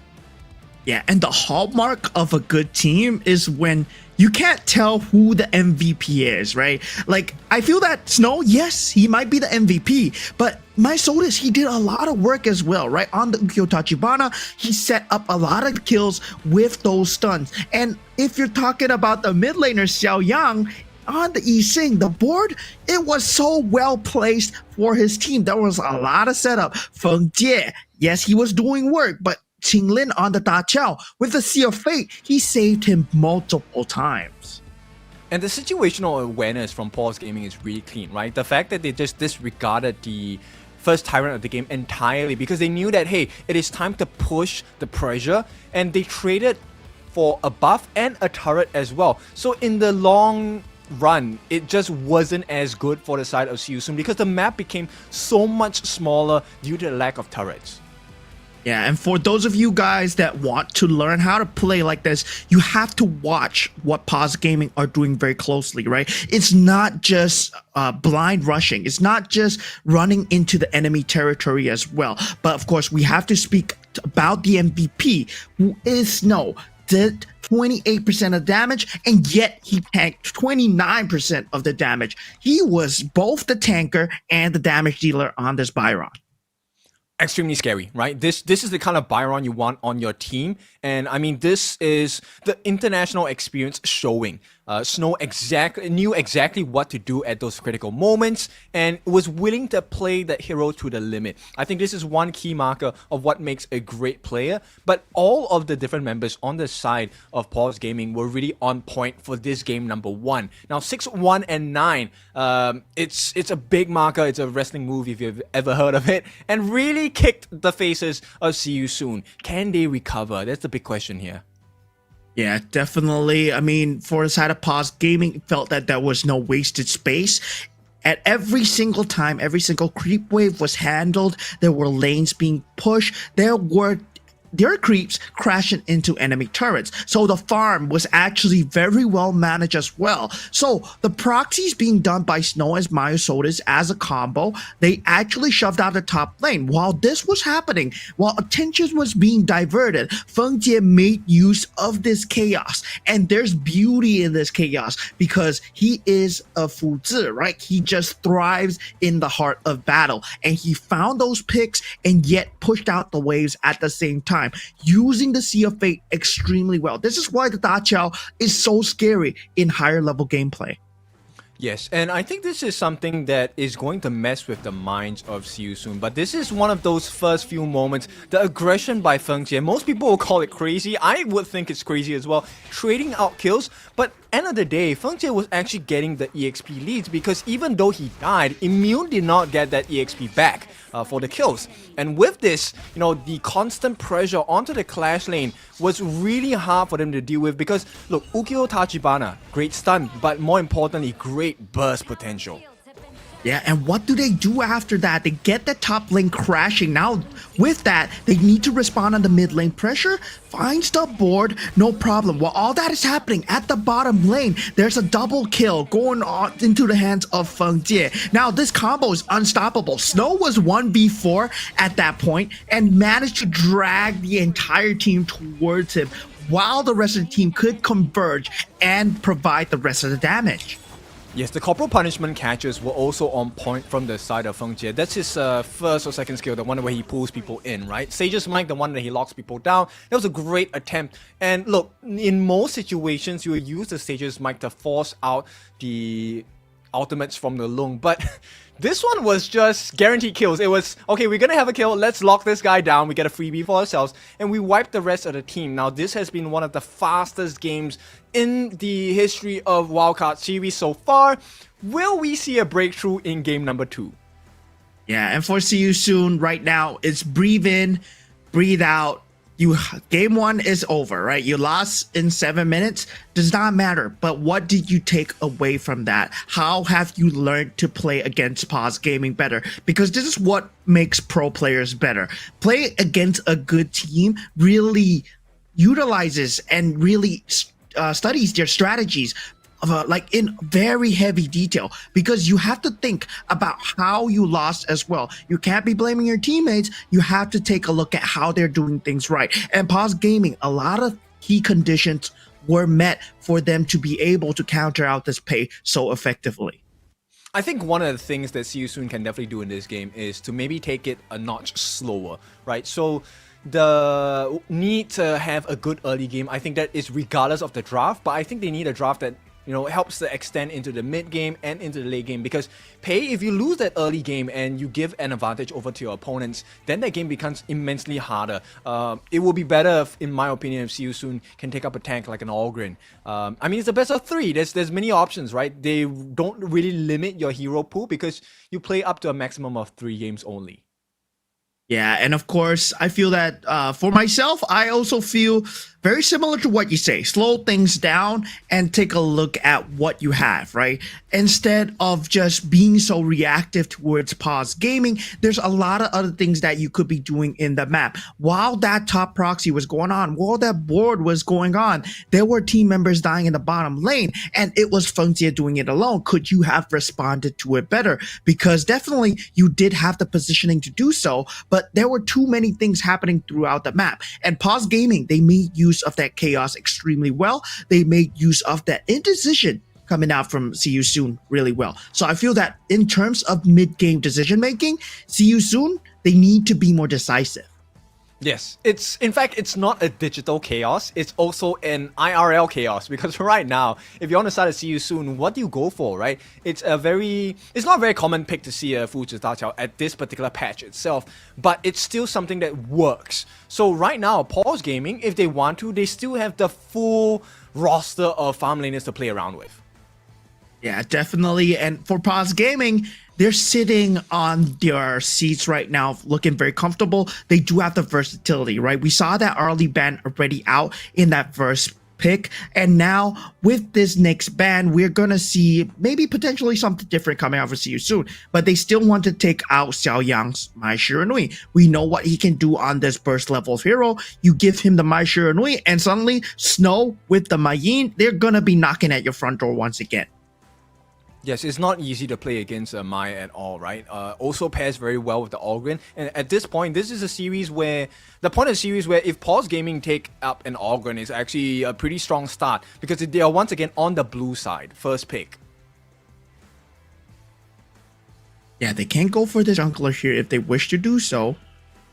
S6: Yeah, and the hallmark of a good team is when you can't tell who the MVP is, right? Like, I feel that Snow, yes, he might be the MVP, but Myosoris, he did a lot of work as well, right? On the Ukyo Tachibana, he set up a lot of kills with those stuns. And if you're talking about the mid laner Xiaoyang, on the Yixing, the board, it was so well placed for his team. There was a lot of setup. Feng Jie, yes, he was doing work, but Qinglin on the Da Chao, with the Sea of Fate, he saved him multiple times.
S5: And the situational awareness from Paws Gaming is really clean, right? The fact that they just disregarded the first Tyrant of the game entirely because they knew that, hey, it is time to push the pressure, and they traded for a buff and a turret as well. So in the long run, it just wasn't as good for the side of See You Soon because the map became so much smaller due to the lack of turrets.
S6: Yeah, and for those of you guys that want to learn how to play like this, you have to watch what Paws Gaming are doing very closely, right? It's not just blind rushing. It's not just running into the enemy territory as well. But of course, we have to speak about the MVP, who is Snow. Did 28% of damage, and yet he tanked 29% of the damage. He was both the tanker and the damage dealer on this Byron.
S5: Extremely scary, right? This is the kind of Byron you want on your team. And I mean, this is the international experience showing. Snow knew exactly what to do at those critical moments and was willing to play that hero to the limit. I think this is one key marker of what makes a great player. But all of the different members on the side of Paws Gaming were really on point for this game number 1. Now 6-1 and 9, it's a big marker. It's a wrestling move if you've ever heard of it, and really kicked the faces of See You Soon. Can they recover? That's the big question here.
S6: Yeah, definitely. I mean, for the side of Paws Gaming, felt that there was no wasted space. At every single time, every single creep wave was handled. There were lanes being pushed. There were their creeps crashing into enemy turrets. So the farm was actually very well managed as well. So the proxies being done by Snow as Myosotis as a combo, they actually shoved out the top lane. While this was happening, while attention was being diverted, Feng Jie made use of this chaos. And there's beauty in this chaos because he is a Fu Zi, right? He just thrives in the heart of battle. And he found those picks and yet pushed out the waves at the same time, using the Sea of Fate extremely well. This is why the Da Chao is so scary in higher level gameplay.
S5: Yes, and I think this is something that is going to mess with the minds of Siu soon. But this is one of those first few moments, the aggression by Feng Jie. Most people will call it crazy. I would think it's crazy as well, trading out kills. But end of the day, Feng Jie was actually getting the EXP leads because even though he died, Immune did not get that EXP back for the kills. And with this, you know, the constant pressure onto the Clash lane was really hard for them to deal with because, look, Ukyo Tachibana, great stun, but more importantly, great burst potential.
S6: Yeah, and what do they do after that? They get the top lane crashing. Now, with that, they need to respond on the mid lane pressure. Finds the board, no problem. While all that is happening at the bottom lane, there's a double kill going on into the hands of Feng Jie. Now, this combo is unstoppable. Snow was 1v4 at that point and managed to drag the entire team towards him while the rest of the team could converge and provide the rest of the damage.
S5: Yes, the corporal punishment catches were also on point from the side of Feng Jie. That's his first or second skill, the one where he pulls people in, right? Sage's Mic, the one that he locks people down. That was a great attempt. And look, in most situations, you will use the Sage's Mic to force out the ultimates from the Lung, but this one was just guaranteed kills. It was, okay, we're gonna have a kill, let's lock this guy down, we get a freebie for ourselves, and we wipe the rest of the team. Now, this has been one of the fastest games in the history of Wildcard series so far. Will we see a breakthrough in game number 2?
S6: Yeah, and for See You Soon right now, it's breathe in, breathe out. Game 1 is over, right? You lost in 7 minutes, does not matter. But what did you take away from that? How have you learned to play against Paws Gaming better? Because this is what makes pro players better. Play against a good team really utilizes and really studies their strategies like in very heavy detail, because you have to think about how you lost as well. You can't be blaming your teammates. You have to take a look at how they're doing things right. And Paws Gaming, a lot of key conditions were met for them to be able to counter out this pay so effectively.
S5: I think one of the things that Siu Soon can definitely do in this game is to maybe take it a notch slower, right? So the need to have a good early game, I think that is regardless of the draft, but I think they need a draft that, you know, helps to extend into the mid game and into the late game, because pay, if you lose that early game and you give an advantage over to your opponents, then that game becomes immensely harder. It will be better, if, in my opinion, if Siu Soon can take up a tank like an Allgren. I mean, it's the best of 3. There's many options, right? They don't really limit your hero pool because you play up to a maximum of 3 games only.
S6: Yeah, and of course, I feel that for myself, I also feel very similar to what you say. Slow things down and take a look at what you have, right? Instead of just being so reactive towards Paws Gaming, there's a lot of other things that you could be doing in the map. While that top proxy was going on, while that board was going on, there were team members dying in the bottom lane, and it was Feng Jie doing it alone. Could you have responded to it better? Because definitely you did have the positioning to do so, but there were too many things happening throughout the map. And Paws Gaming, they made use of that chaos extremely well. They made use of that indecision coming out from See You Soon really well. So I feel that in terms of mid-game decision making, See You Soon, they need to be more decisive.
S5: Yes, in fact, it's not a digital chaos, it's also an IRL chaos, because right now, if you're on the side of See You Soon, what do you go for, right? It's not a very common pick to see a Fuji Dachao at this particular patch itself, but it's still something that works. So right now, Paws Gaming, if they want to, they still have the full roster of farm laners to play around with.
S6: Yeah, definitely. And for Paws Gaming, they're sitting on their seats right now, looking very comfortable. They do have the versatility, right? We saw that early ban already out in that first pick. And now with this next ban, we're gonna see maybe potentially something different coming out for See You Soon. But they still want to take out Xiao Yang's Mai Shiranui. We know what he can do on this burst level hero. You give him the Mai Shiranui, and suddenly Snow with the Mai Yin, they're gonna be knocking at your front door once again.
S5: Yes, it's not easy to play against Maya at all, right? Also pairs very well with the Ogren. And at this point, this is a series where, the point of the series where if Paws Gaming take up an Ogren is actually a pretty strong start because they are once again on the blue side, first pick.
S6: Yeah, they can go for the jungler here if they wish to do so.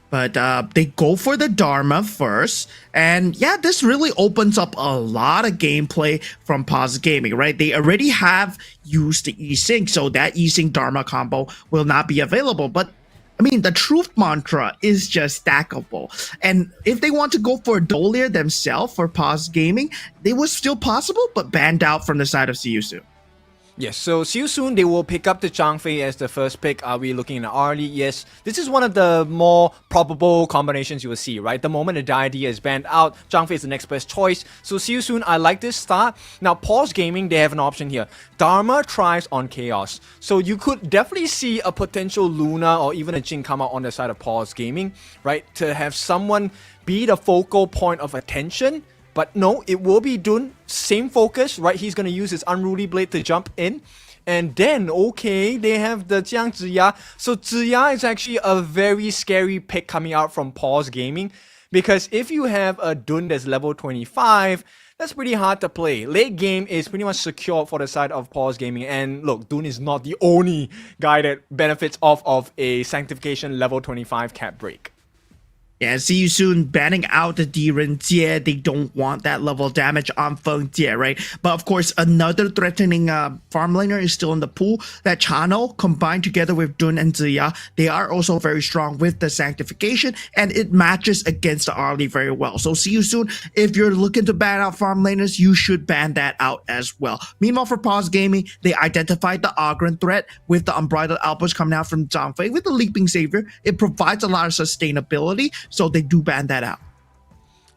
S6: But they go for the Dharma first. And yeah, this really opens up a lot of gameplay from Paws Gaming, right? They already have used the E-Sync, so that E-Sync Dharma combo will not be available. But I mean, the truth mantra is just stackable. And if they want to go for Dolier themselves for Paws Gaming, they was still possible, but banned out from the side of See You Soon.
S5: Yes, so See You Soon, they will pick up the Zhang Fei as the first pick. Are we looking at early? Yes, this is one of the more probable combinations you will see, right? The moment the Diadea is banned out, Zhang Fei is the next best choice. So See You Soon, I like this start. Now, Paws Gaming, they have an option here. Dharma thrives on Chaos. So you could definitely see a potential Luna or even a Jin come out on the side of Paws Gaming, right? To have someone be the focal point of attention. But no, it will be Dun, same focus, right? He's going to use his Unruly Blade to jump in. And then, okay, they have the Jiang Ziya. So Ziya is actually a very scary pick coming out from Paws Gaming. Because if you have a Dun that's level 25, that's pretty hard to play. Late game is pretty much secure for the side of Paws Gaming. And look, Dun is not the only guy that benefits off of a Sanctification level 25 cap break.
S6: Yeah, See You Soon banning out the Diren Jie. They don't want that level of damage on Feng Jie, right? But of course, another threatening farm laner is still in the pool. That Channel combined together with Dun and Ziya, they are also very strong with the Sanctification, and it matches against the Arlie very well. So See You Soon, if you're looking to ban out farm laners, you should ban that out as well. Meanwhile, for Paws Gaming, they identified the Ogren threat with the Unbridled Outburst coming out from Zhang Fei with the Leaping Savior. It provides a lot of sustainability. So they do ban that out.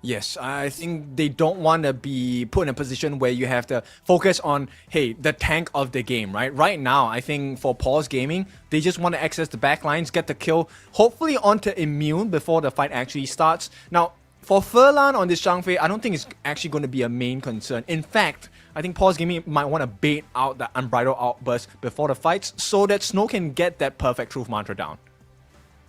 S5: Yes, I think they don't want to be put in a position where you have to focus on, hey, the tank of the game, right? Right now, I think for Paws Gaming, they just want to access the backlines, get the kill, hopefully onto Immune before the fight actually starts. Now, for Furlan on this Zhang Fei, I don't think it's actually going to be a main concern. In fact, I think Paws Gaming might want to bait out the Unbridled Outburst before the fights so that Snow can get that perfect Truth Mantra down.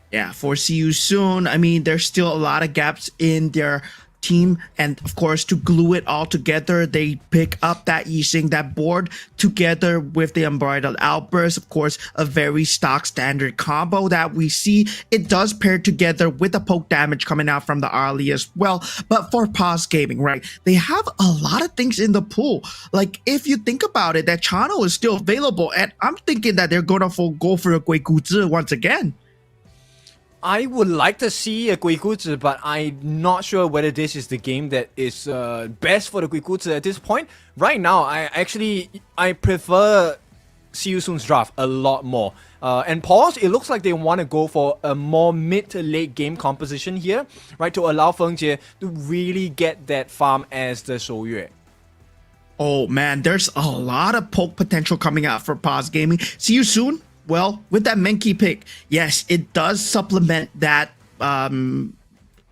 S6: Yeah, for See You Soon, I mean, there's still a lot of gaps in their team. And of course, to glue it all together, they pick up that Yi-Xing, that board, together with the Unbridled Outburst. Of course, a very stock standard combo that we see. It does pair together with the poke damage coming out from the Arlie as well. But for Paws Gaming, right, they have a lot of things in the pool. Like, if you think about it, that channel is still available. And I'm thinking that they're going to go for a Gui Gu Zhi once again.
S5: I would like to see a Gui Gu Zhi, but I'm not sure whether this is the game that is best for the Gui Gu Zhi at this point. Right now, I prefer See You Soon's draft a lot more. And Paws, it looks like they want to go for a more mid to late game composition here, right, to allow Feng Jie to really get that farm as the Shou Yue.
S6: Oh man, there's a lot of poke potential coming out for Paws Gaming. See You Soon. Well, with that Menki pick, yes, it does supplement that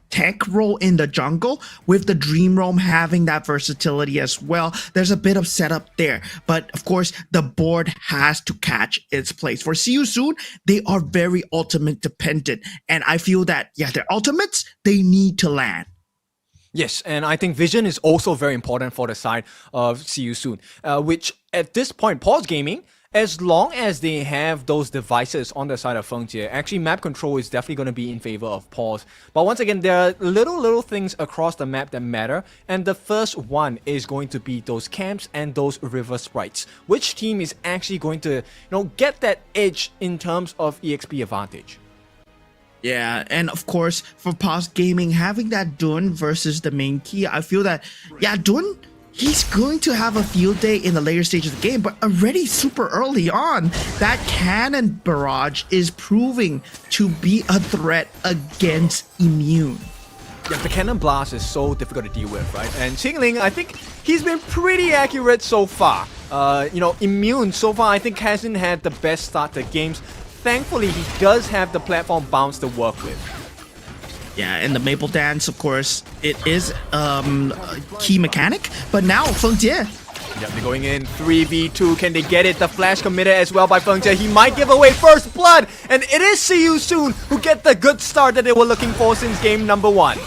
S6: tank role in the jungle with the Dream Roam having that versatility as well. There's a bit of setup there, but of course, the board has to catch its place. For See You Soon, they are very ultimate dependent, and I feel that, yeah, their ultimates, they need to land.
S5: Yes, and I think vision is also very important for the side of See You Soon, which at this point, Paws Gaming, as long as they have those devices on the side of Feng Jie, actually map control is definitely going to be in favor of Paws. But once again, there are little things across the map that matter, and the first one is going to be those camps and those river sprites. Which team is actually going to, get that edge in terms of EXP advantage?
S6: Yeah, and of course, for Paws Gaming, having that Dun versus the main key, I feel that, yeah, Dun, he's going to have a field day in the later stages of the game, but already super early on, that cannon barrage is proving to be a threat against Immune.
S5: Yeah, the cannon blast is so difficult to deal with, right? And Qingling, I think he's been pretty accurate so far. You know, Immune so far I think hasn't had the best start to games. Thankfully, he does have the platform bounce to work with.
S6: Yeah, and the Maple Dance, of course, it is a key mechanic. But now, Feng Jie.
S5: Yep, they're going in 3v2. Can they get it? The flash committed as well by Feng Jie. He might give away first blood. And it is See You Soon who get the good start that they were looking for since game number 1.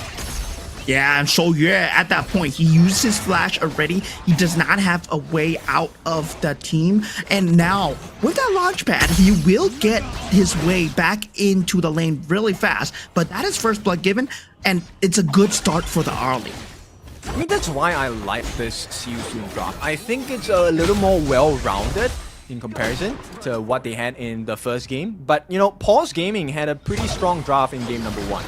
S6: Yeah, and so yeah, at that point, he used his flash already. He does not have a way out of the team. And now, with that launch pad, he will get his way back into the lane really fast. But that is first blood given, and it's a good start for the early.
S5: I mean, that's why I like this See You Soon draft. I think it's a little more well-rounded in comparison to what they had in the first game. But, you know, Paws Gaming had a pretty strong draft in game number 1.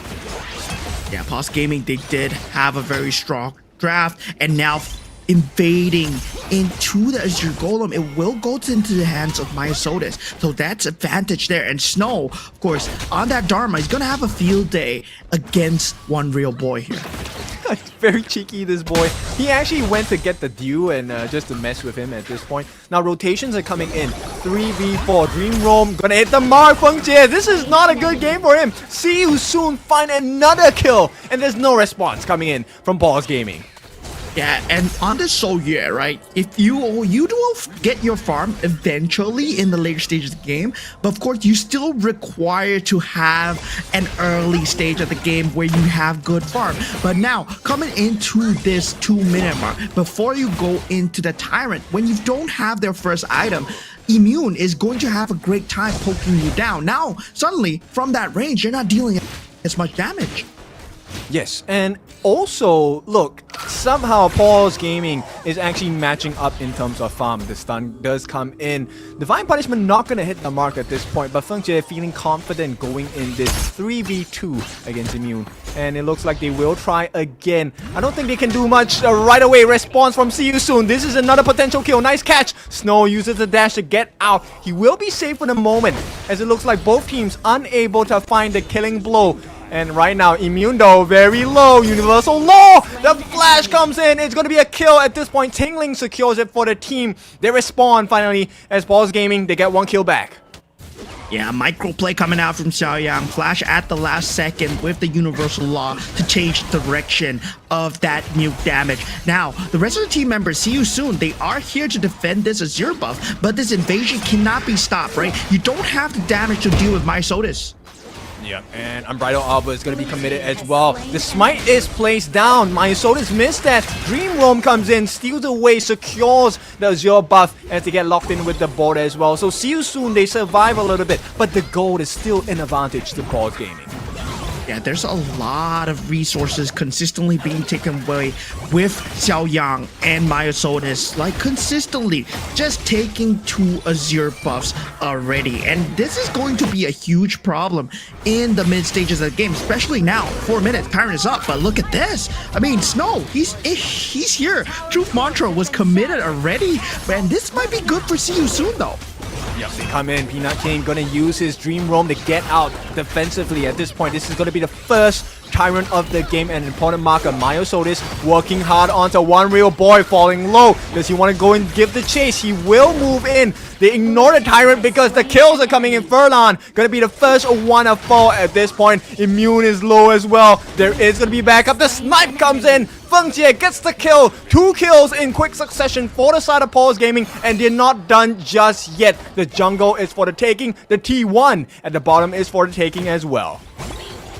S6: Yeah, Paws Gaming, they did have a very strong draft, and now invading into the Azure Golem, it will go into the hands of Myosotis. So that's advantage there. And Snow, of course, on that Dharma, he's gonna have a field day against one real boy here.
S5: Very cheeky, this boy. He actually went to get the Dew and just to mess with him at this point. Now rotations are coming in. 3v4. Dream Roam gonna hit the mark. Feng Jie, this is not a good game for him. See You Soon find another kill. And there's no response coming in from Paws Gaming.
S6: Yeah, and on the Soye, right, if you will get your farm eventually in the later stages of the game, but of course you still require to have an early stage of the game where you have good farm. But now, coming into this 2-minute mark, before you go into the Tyrant, when you don't have their first item, Immune is going to have a great time poking you down. Now, suddenly, from that range, you're not dealing as much damage.
S5: Yes, and also, look, somehow Paws Gaming is actually matching up in terms of farm. The stun does come in. Divine Punishment not going to hit the mark at this point, but Feng Jie feeling confident going in this 3v2 against Immune. And it looks like they will try again. I don't think they can do much right away. Response from See You Soon. This is another potential kill. Nice catch. Snow uses the dash to get out. He will be safe for the moment, as it looks like both teams unable to find the killing blow. And right now, Immune though, very low. Universal low. The flash comes in. It's going to be a kill at this point. Tingling secures it for the team. They respawn finally as Paws Gaming. They get 1 kill back.
S6: Yeah, micro play coming out from Xiaoyang. Flash at the last second with the Universal Law to change the direction of that nuke damage. Now, the rest of the team members, See You Soon, they are here to defend this Azure buff, but this invasion cannot be stopped, right? You don't have the damage to deal with Myosotis.
S5: Yeah, and Unbridled Arbor is going to be committed as well. The smite is placed down. Myosotis missed that. Dream Roam comes in, steals away, secures the Azure buff as they get locked in with the border as well. So See You Soon, they survive a little bit, but the gold is still an advantage to Paws Gaming.
S6: Yeah, there's a lot of resources consistently being taken away with Xiaoyang and Myosotis, like consistently just taking 2 Azure buffs already. And this is going to be a huge problem in the mid stages of the game, especially now. 4 minutes, Tyrant is up, but look at this. I mean, Snow, he's here. Truth Mantra was committed already, and this might be good for See You Soon though.
S5: Yep, they come in. Peanut King gonna use his Dream Roam to get out defensively at this point. This is gonna be the first Tyrant of the game and an important marker. Myosotis working hard onto one real boy, falling low. Does he want to go and give the chase? He will move in. They ignore the Tyrant because the kills are coming in. Furlan gonna be the first one of 4 at this point. Immune is low as well. There is gonna be backup. The snipe comes in. Feng Jie gets the kill. 2 kills in quick succession for the side of Paws Gaming, and they're not done just yet. The jungle is for the taking. The T1 at the bottom is for the taking as well.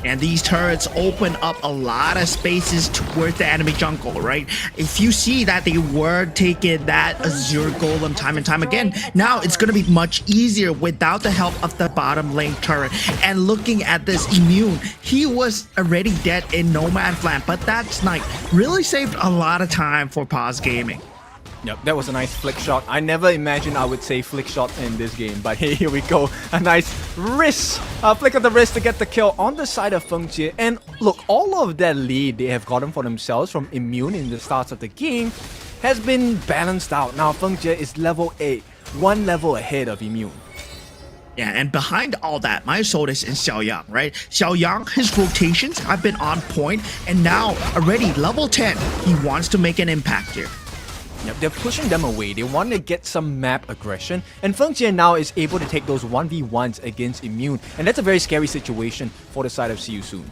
S6: And these turrets open up a lot of spaces towards the enemy jungle, right? If you see that they were taking that Azure Golem time and time again, now it's going to be much easier without the help of the bottom lane turret. And looking at this Immune, he was already dead in No Man's Land, but that snipe really saved a lot of time for Paws Gaming.
S5: Yep, that was a nice flick shot. I never imagined I would say flick shot in this game, but hey, here we go. A nice wrist, flick of the wrist to get the kill on the side of Feng Jie. And look, all of that lead they have gotten for themselves from Immune in the start of the game has been balanced out. Now Feng Jie is level 8, 1 level ahead of Immune.
S6: Yeah, and behind all that, my Sodas and Xiaoyang, right? Xiaoyang, his rotations have been on point, and now already level 10, he wants to make an impact here.
S5: Yep, they're pushing them away. They want to get some map aggression, and Feng Jie now is able to take those 1v1s against Immune, and that's a very scary situation for the side of See You Soon.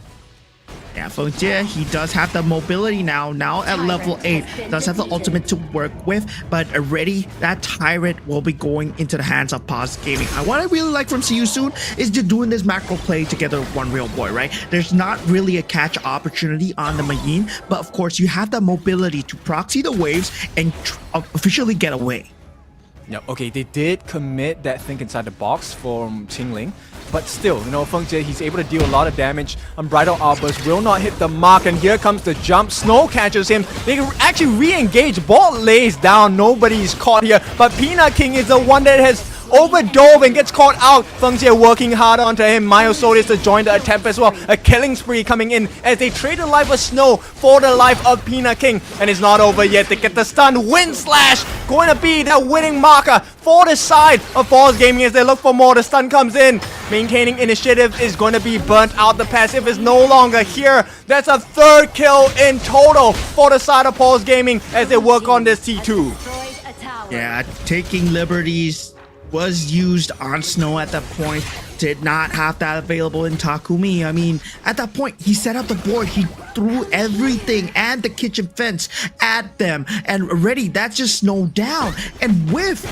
S6: Yeah, Feng Jie, he does have the mobility now at level 8, does have the ultimate to work with, but already that Tyrant will be going into the hands of Paws Gaming. And what I really like from See You Soon is they're doing this macro play together with one real boy, right? There's not really a catch opportunity on the Mayin, but of course you have the mobility to proxy the waves and officially get away.
S5: Yeah, okay, they did commit that think inside the box from Qingling, but still, you know, Feng Jie, he's able to deal a lot of damage. Unbridled Outburst will not hit the mark, and here comes the jump. Snow catches him. They actually re-engage. Ball lays down. Nobody's caught here, but Peanut King is the one that has overdove and gets caught out. Feng Jie working hard onto him. Myosodis to join the attempt as well. A killing spree coming in as they trade the life of Snow for the life of Peanut King. And it's not over yet. They get the stun. Wind Slash going to be that winning marker for the side of Paws Gaming as they look for more. The stun comes in. Maintaining initiative is going to be burnt out. The passive is no longer here. That's a third kill in total for the side of Paws Gaming as they work on this T2.
S6: Yeah, taking liberties was used on Snow at that point. Did not have that available in Takumi. I mean, at that point, he set up the board. He threw everything and the kitchen fence at them. And already, that's just Snow down. And with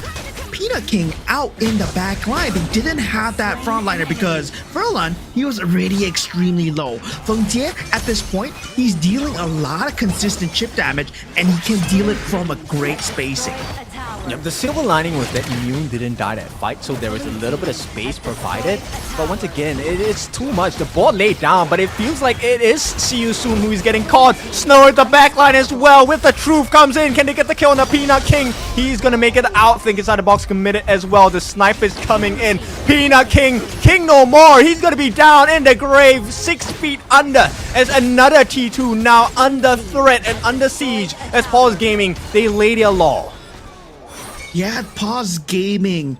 S6: Peanut King out in the back line, they didn't have that frontliner because Furlan, he was already extremely low. Feng Jie, at this point, he's dealing a lot of consistent chip damage, and he can deal it from a great spacing.
S5: Yep, the silver lining was that Immune didn't die that fight, so there was a little bit of space provided. But once again, it's too much. The ball laid down, but it feels like it is See You Soon who is getting caught. Snow at the backline as well. With the truth comes in. Can they get the kill on the Peanut King? He's gonna make it out. Think inside the box committed as well. The sniper is coming in. Peanut King, King no more. He's gonna be down in the grave, 6 feet under. As another T2 now under threat and under siege. As Paws Gaming, they lay their law.
S6: Yeah, Paws Gaming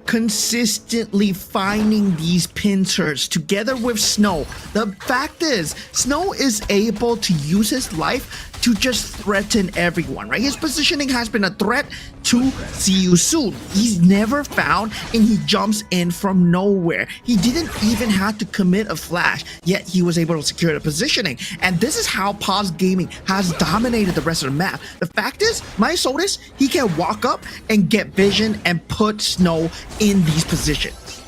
S6: consistently finding these pincers together with Snow. The fact is, Snow is able to use his life to just threaten everyone, right? His positioning has been a threat to See You Soon. He's never found, and he jumps in from nowhere. He didn't even have to commit a flash, yet he was able to secure the positioning. And this is how Paws Gaming has dominated the rest of the map. The fact is, Myosodis, he can walk up and get vision and put Snow in these positions.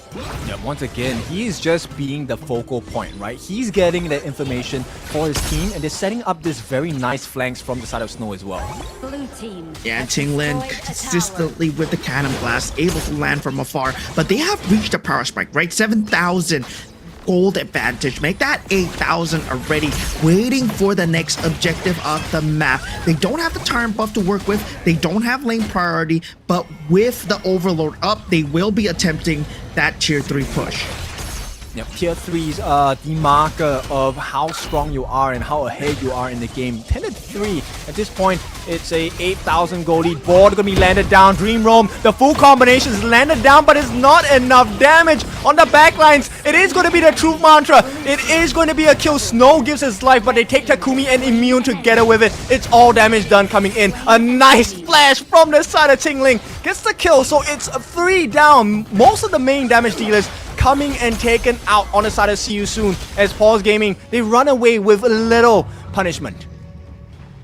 S5: Yeah, once again, he's just being the focal point, right? He's getting the information for his team, and they're setting up this very nice flanks from the side of Snow as well.
S3: Blue team.
S6: Yeah, Qingling consistently with the cannon blast, able to land from afar, but they have reached the power spike, right? 7,000 gold advantage. Make that 8,000 already, waiting for the next objective of the map. They don't have the Tyrant buff to work with. They don't have lane priority, but with the Overlord up, they will be attempting that tier 3 push.
S5: Yep, tier 3's the marker of how strong you are and how ahead you are in the game. 10-3 at this point. It's a 8,000 gold lead. Board gonna be landed down. Dream Roam, the full combination is landed down, but it's not enough damage on the backlines. It is going to be the truth mantra. It is going to be a kill. Snow gives his life, but they take Takumi and Immune together with it. It's all damage done coming in. A nice flash from the side of Qingling gets the kill, so it's 3 down. Most of the main damage dealers coming and taken out on the side of See You Soon as Paws Gaming, they run away with little punishment.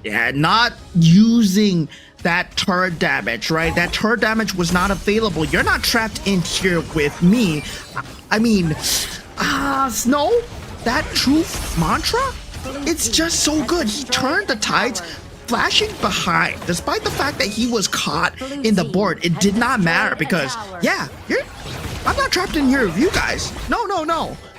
S6: Yeah, not using that turret damage, right? That turret damage was not available. You're not trapped in here with me. I mean, Snow, that truth mantra, it's just so good. He turned the tides, flashing behind. Despite the fact that he was caught in the board, it did not matter because, yeah, I'm not trapped in here with you guys. No.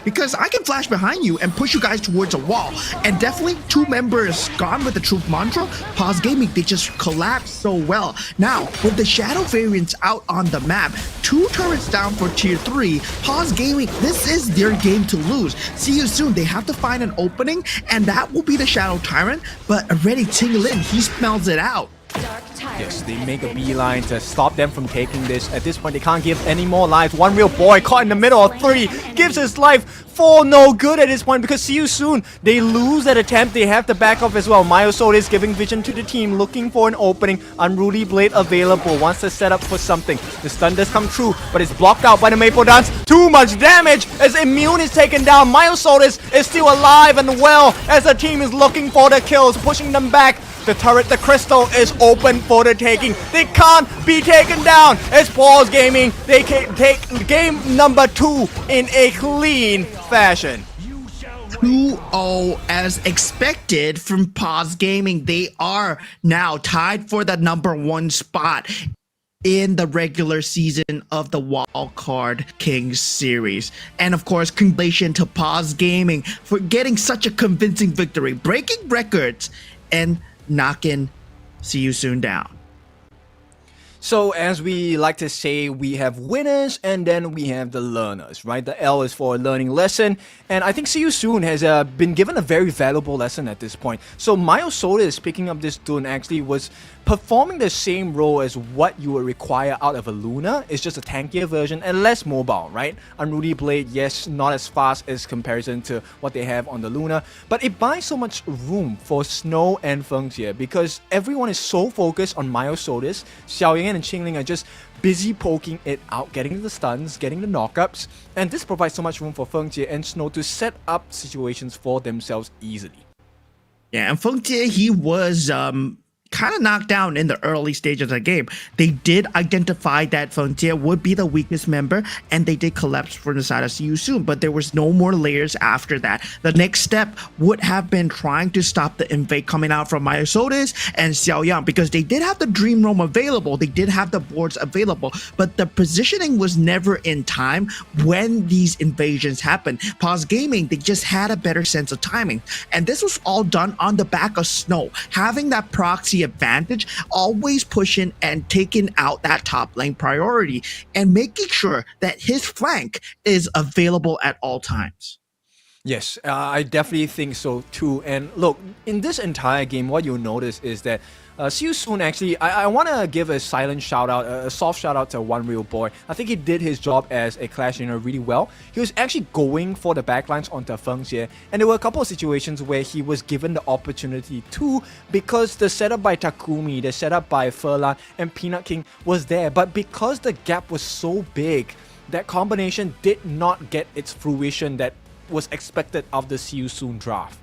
S6: Because I can flash behind you and push you guys towards a wall. And definitely 2 members gone with the truth mantra. Paws Gaming, they just collapsed so well. Now, with the shadow variants out on the map, 2 turrets down for tier 3, Paws Gaming, this is their game to lose. See You Soon, they have to find an opening, and that will be the Shadow Tyrant. But already Qingling, he smells it out.
S5: Yes, they make a beeline to stop them from taking this. At this point, they can't give any more lives. One real boy caught in the middle of 3 gives his life for no good at this point, because see you soon. They lose that attempt. They have to back off as well. Myosol is giving vision to the team, looking for an opening. Unruly Blade available, wants to set up for something. The stun does come true, but it's blocked out by the Maple Dance. Too much damage as Immune is taken down. Myosol is still alive and well as the team is looking for the kills, pushing them back. The turret, the crystal, is open for the taking. They can't be taken down. It's Paws Gaming. They can take game number 2 in a clean fashion.
S6: 2-0 as expected from Paws Gaming. They are now tied for the number 1 spot in the regular season of the Wildcard Kings series. And of course, congratulations to Paws Gaming for getting such a convincing victory, breaking records and knocking See You Soon down.
S5: So as we like to say, we have winners and then we have the learners, right? The L is for a learning lesson, and I think See You Soon has been given a very valuable lesson at this point. So Myosotis picking up this Dun actually was performing the same role as what you would require out of a Luna. It's just a tankier version and less mobile, right? Unruly Blade, yes, not as fast as comparison to what they have on the Luna, but it buys so much room for Snow and Fengjie because everyone is so focused on Myosotis. Xiaoyan and Qingling are just busy poking it out, getting the stuns, getting the knockups, and this provides so much room for Fengjie and Snow to set up situations for themselves easily.
S6: Yeah, and Fengjie, he was kind of knocked down in the early stages of the game. They did identify that Fengjie would be the weakest member, and they did collapse from the side of See You Soon, but there was no more layers after that. The next step would have been trying to stop the invade coming out from Myosotis and Xiaoyang, because they did have the Dream Roam available, they did have the boards available, but the positioning was never in time when these invasions happened. Paws Gaming, they just had a better sense of timing, and this was all done on the back of Snow, having that proxy advantage, always pushing and taking out that top lane priority and making sure that his flank is available at all times.
S5: Yes, I definitely think so too. And look, in this entire game, what you'll notice is that See You Soon actually, I want to give a silent shout out, a soft shout out to One Real Boy. I think he did his job as a Clash Trainer really well. He was actually going for the backlines onto Fengjie, and there were a couple of situations where he was given the opportunity to, because the setup by Takumi, the setup by Furlan and Peanut King was there, but because the gap was so big, that combination did not get its fruition that was expected of the See You Soon draft.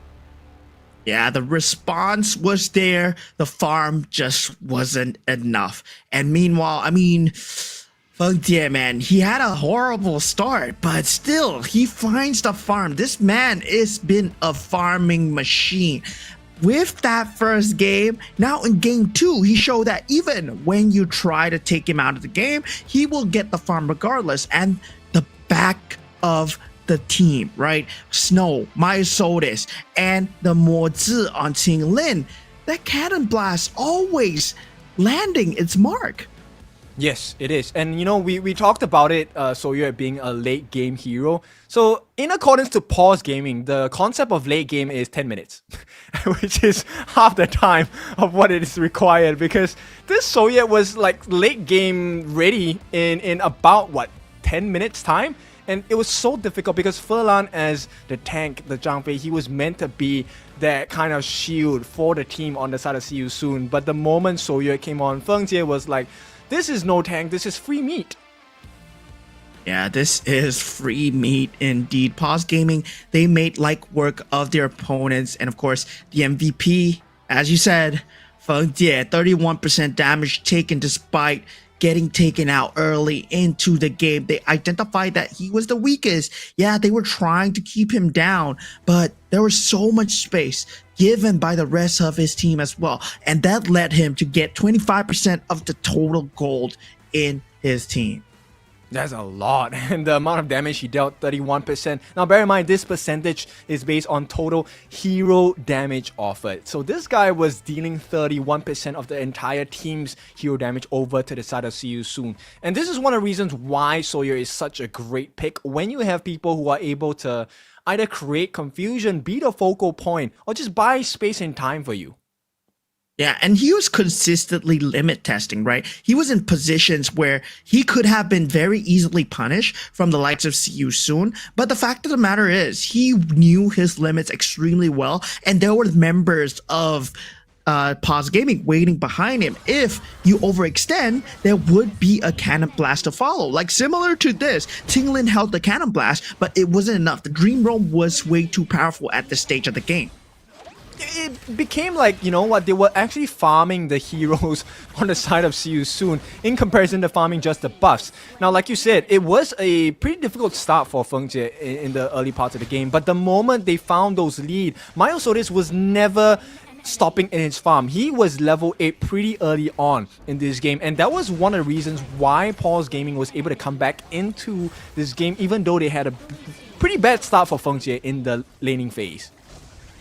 S6: Yeah, the response was there. The farm just wasn't enough. And meanwhile, I mean, Fengjie, man, he had a horrible start, but still, he finds the farm. This man has been a farming machine. With that first game, now in game 2, he showed that even when you try to take him out of the game, he will get the farm regardless. And the back of the team, right? Snow, Myosotis, and the Mozi on Qinglin, that cannon blast always landing its mark.
S5: Yes, it is. And you know, we talked about it, Soyue being a late game hero. So in accordance to Paws Gaming, the concept of late game is 10 minutes, which is half the time of what it is required, because this Soyue was like late game ready in about, what, 10 minutes time? And it was so difficult because Furlan as the tank, the Zhang Fei, he was meant to be that kind of shield for the team on the side of See You Soon. But the moment Soyue came on, Fengjie was like, this is no tank, this is free meat.
S6: Yeah, this is free meat indeed. Paws Gaming, they made like work of their opponents. And of course, the MVP, as you said, Fengjie, 31% damage taken despite getting taken out early into the game. They identified that he was the weakest. Yeah, they were trying to keep him down, but there was so much space given by the rest of his team as well. And that led him to get 25% of the total gold in his team.
S5: That's a lot. And the amount of damage he dealt, 31%. Now bear in mind, this percentage is based on total hero damage offered. So this guy was dealing 31% of the entire team's hero damage over to the side of See You Soon. And this is one of the reasons why Soyue is such a great pick, when you have people who are able to either create confusion, be the focal point, or just buy space and time for you.
S6: Yeah, and he was consistently limit testing, right? He was in positions where he could have been very easily punished from the likes of See You Soon. But the fact of the matter is, he knew his limits extremely well, and there were members of Paws Gaming waiting behind him. If you overextend, there would be a cannon blast to follow. Like similar to this, Tinglin held the cannon blast, but it wasn't enough. The Dream Roam was way too powerful at this stage of the game.
S5: It became like, you know what, they were actually farming the heroes on the side of See You Soon in comparison to farming just the buffs. Now, like you said, it was a pretty difficult start for Feng Jie in the early parts of the game, but the moment they found those lead, Myosotis was never stopping in his farm. He was level 8 pretty early on in this game, and that was one of the reasons why Paws Gaming was able to come back into this game, even though they had a pretty bad start for Feng Jie in the laning phase.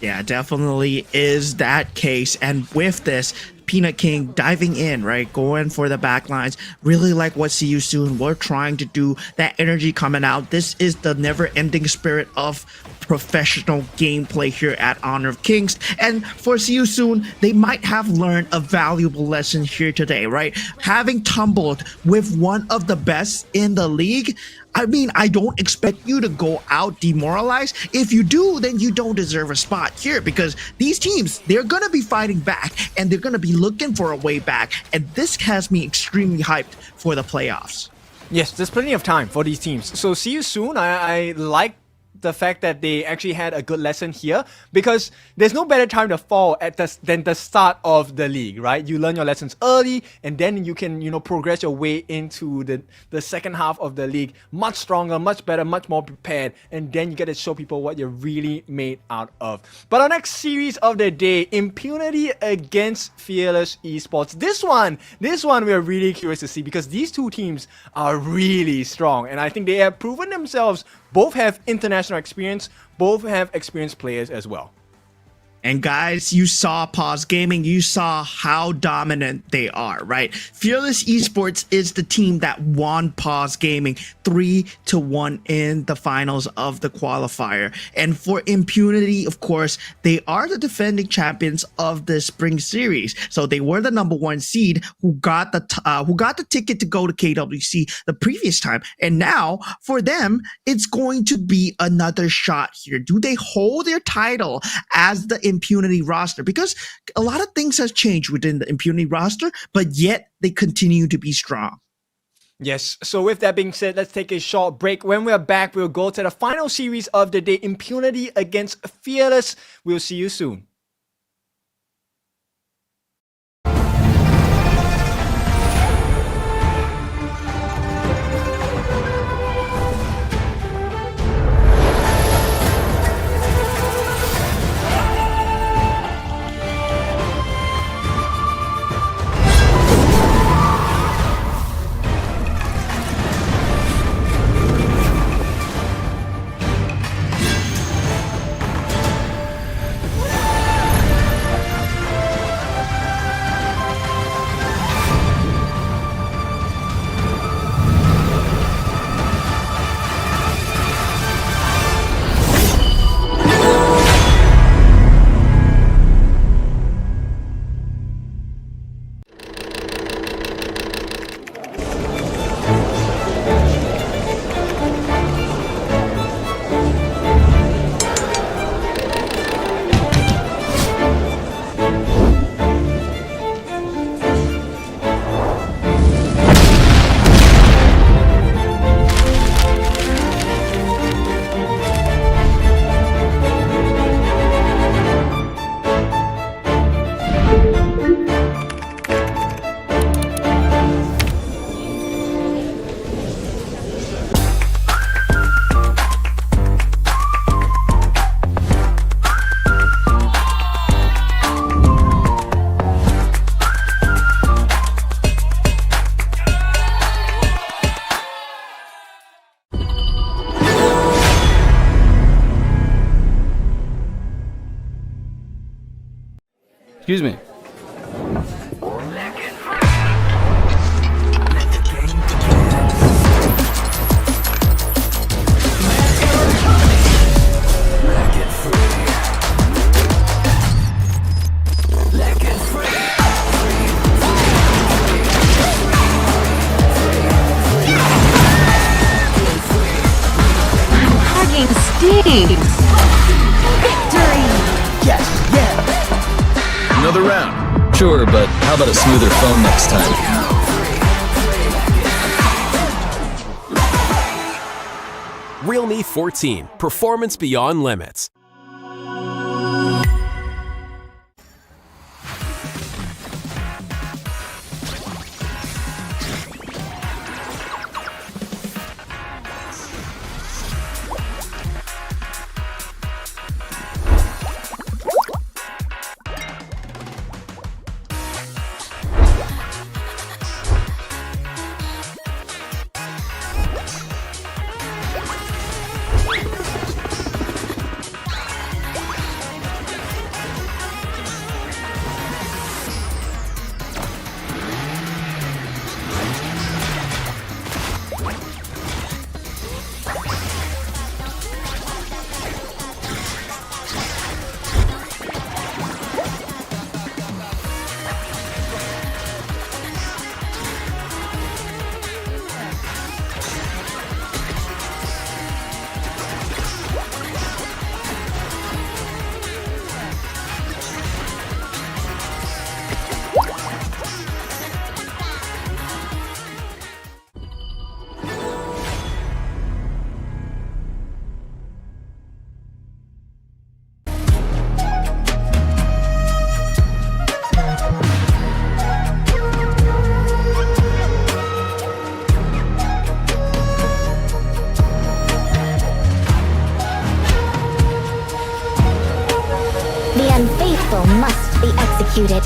S6: Yeah, definitely is that case. And with this, Peanut King diving in, right? Going for the backlines. Really like what See You Soon were trying to do. That energy coming out. This is the never-ending spirit of professional gameplay here at Honor of Kings. And for See You Soon, they might have learned a valuable lesson here today, right? Having tumbled with one of the best in the league, I mean, I don't expect you to go out demoralized. If you do, then you don't deserve a spot here, because these teams, they're going to be fighting back and they're going to be looking for a way back. And this has me extremely hyped for the playoffs.
S5: Yes, there's plenty of time for these teams. So See You Soon, I like the fact that they actually had a good lesson here, because there's no better time to fall than the start of the league, right? You learn your lessons early, and then you can, you know, progress your way into the second half of the league much stronger, much better, much more prepared, and then you get to show people what you're really made out of. But our next series of the day, Impunity against Fearless Esports. This one we're really curious to see, because these two teams are really strong, and I think they have proven themselves. Both have international experience, both have experienced players as well.
S6: And guys, you saw Paws Gaming, you saw how dominant they are, right? Fearless Esports is the team that won Paws Gaming 3-1 in the finals of the qualifier. And for Impunity, of course, they are the defending champions of the Spring Series. So they were the #1 seed who got the ticket to go to KWC the previous time. And now for them, it's going to be another shot here. Do they hold their title as the Impunity roster? Because a lot of things has changed within the Impunity roster, but yet they continue to be strong.
S5: Yes, so with that being said, let's take a short break. When we're back, we'll go to the final series of the day, Impunity against Fearless. We'll see you soon.
S4: Excuse me. Sure, but how about a smoother phone next time?
S1: Realme 14, performance beyond limits.
S2: The unfaithful must be executed.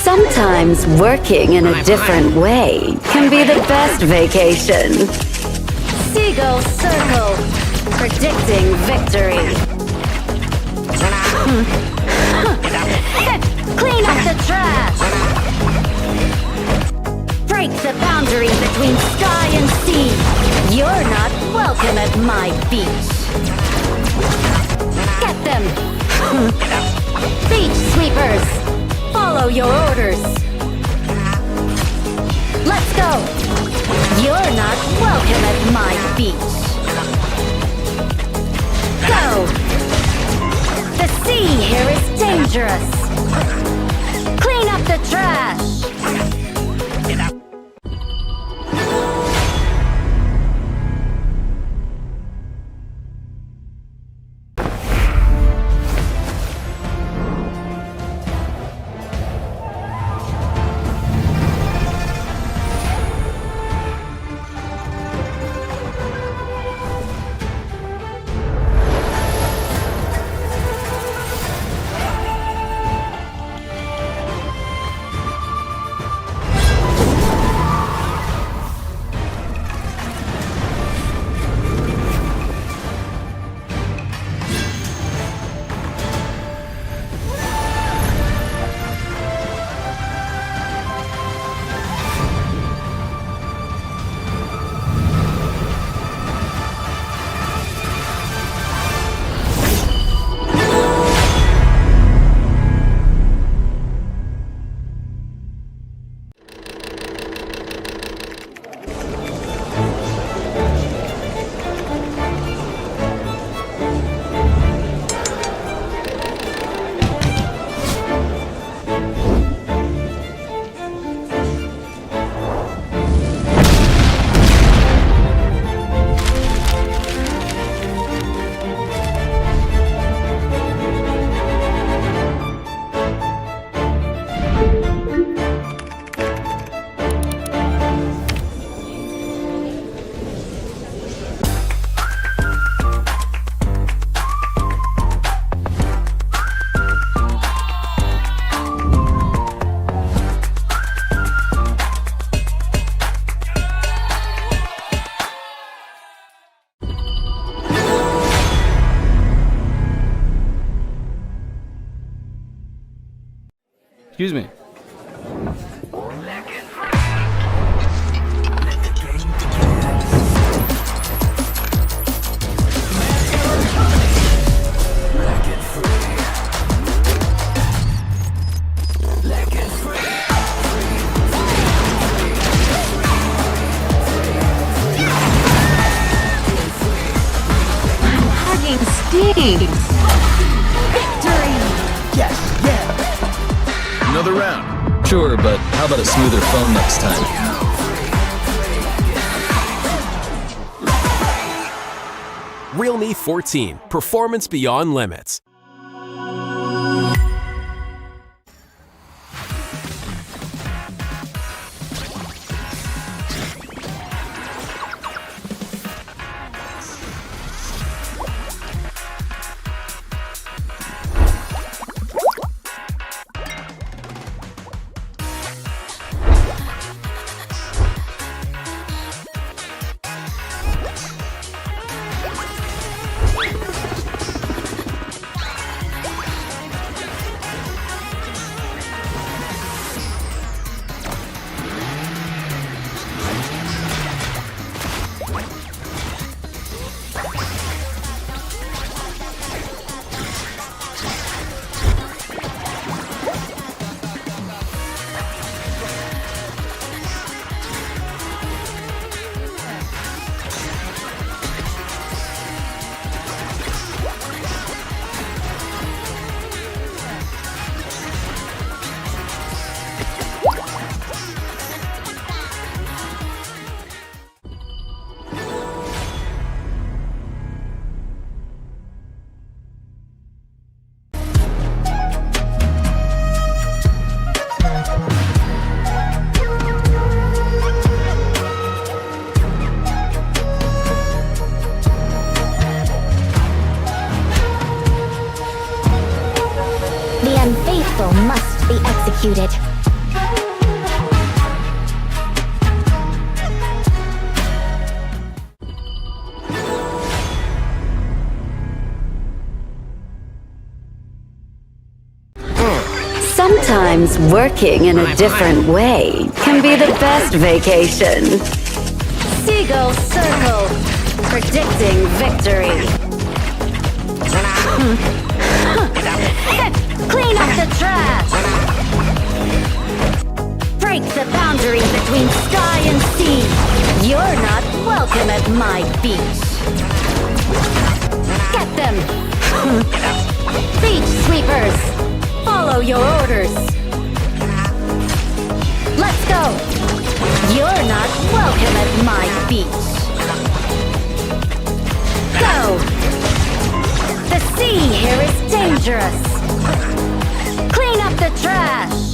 S3: Sometimes working in a different way can be the best vacation. Seagull Circle, predicting victory. Clean up the trash! Break the boundary between sky and sea. You're not welcome at my beach. Get them! Beach sweepers! Follow your orders! Let's go! You're not welcome at my beach. Go! The sea here is dangerous! Clean up the trash!
S7: Excuse me.
S3: me! Victory!
S4: Another round. Sure, but how about a smoother phone next time?
S1: Realme 14. Performance beyond limits.
S2: The unfaithful must be executed.
S3: Sometimes working in a different way can be the best vacation. Seagull Circle, predicting victory. Clean up the trash! Break the boundary between sky and sea. You're not welcome at my beach. Get them! Beach sweepers! Follow your orders! Let's go! You're not welcome at my beach. Go! The sea here is dangerous! Clean up the trash!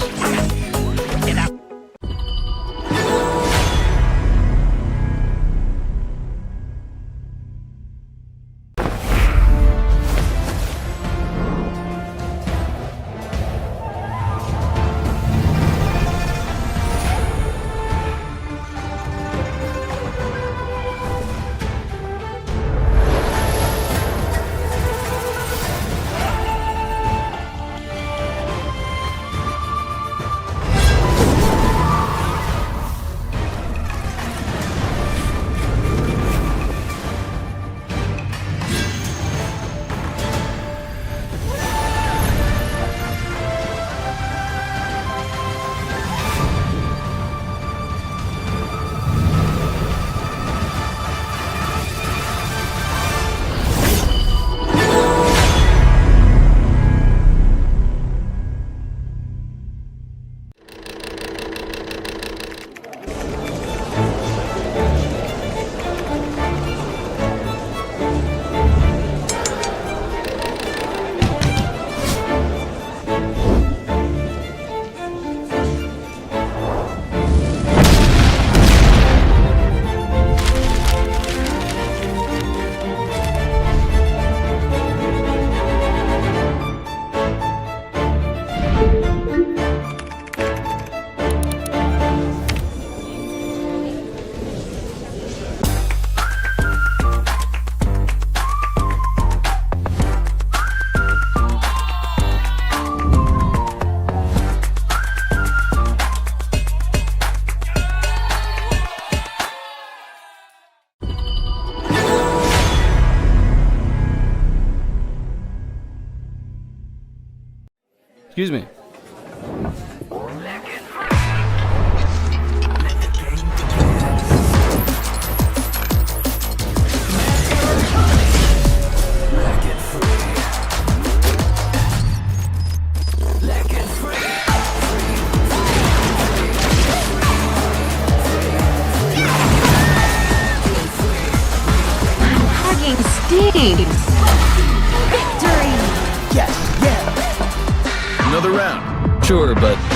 S7: Excuse me.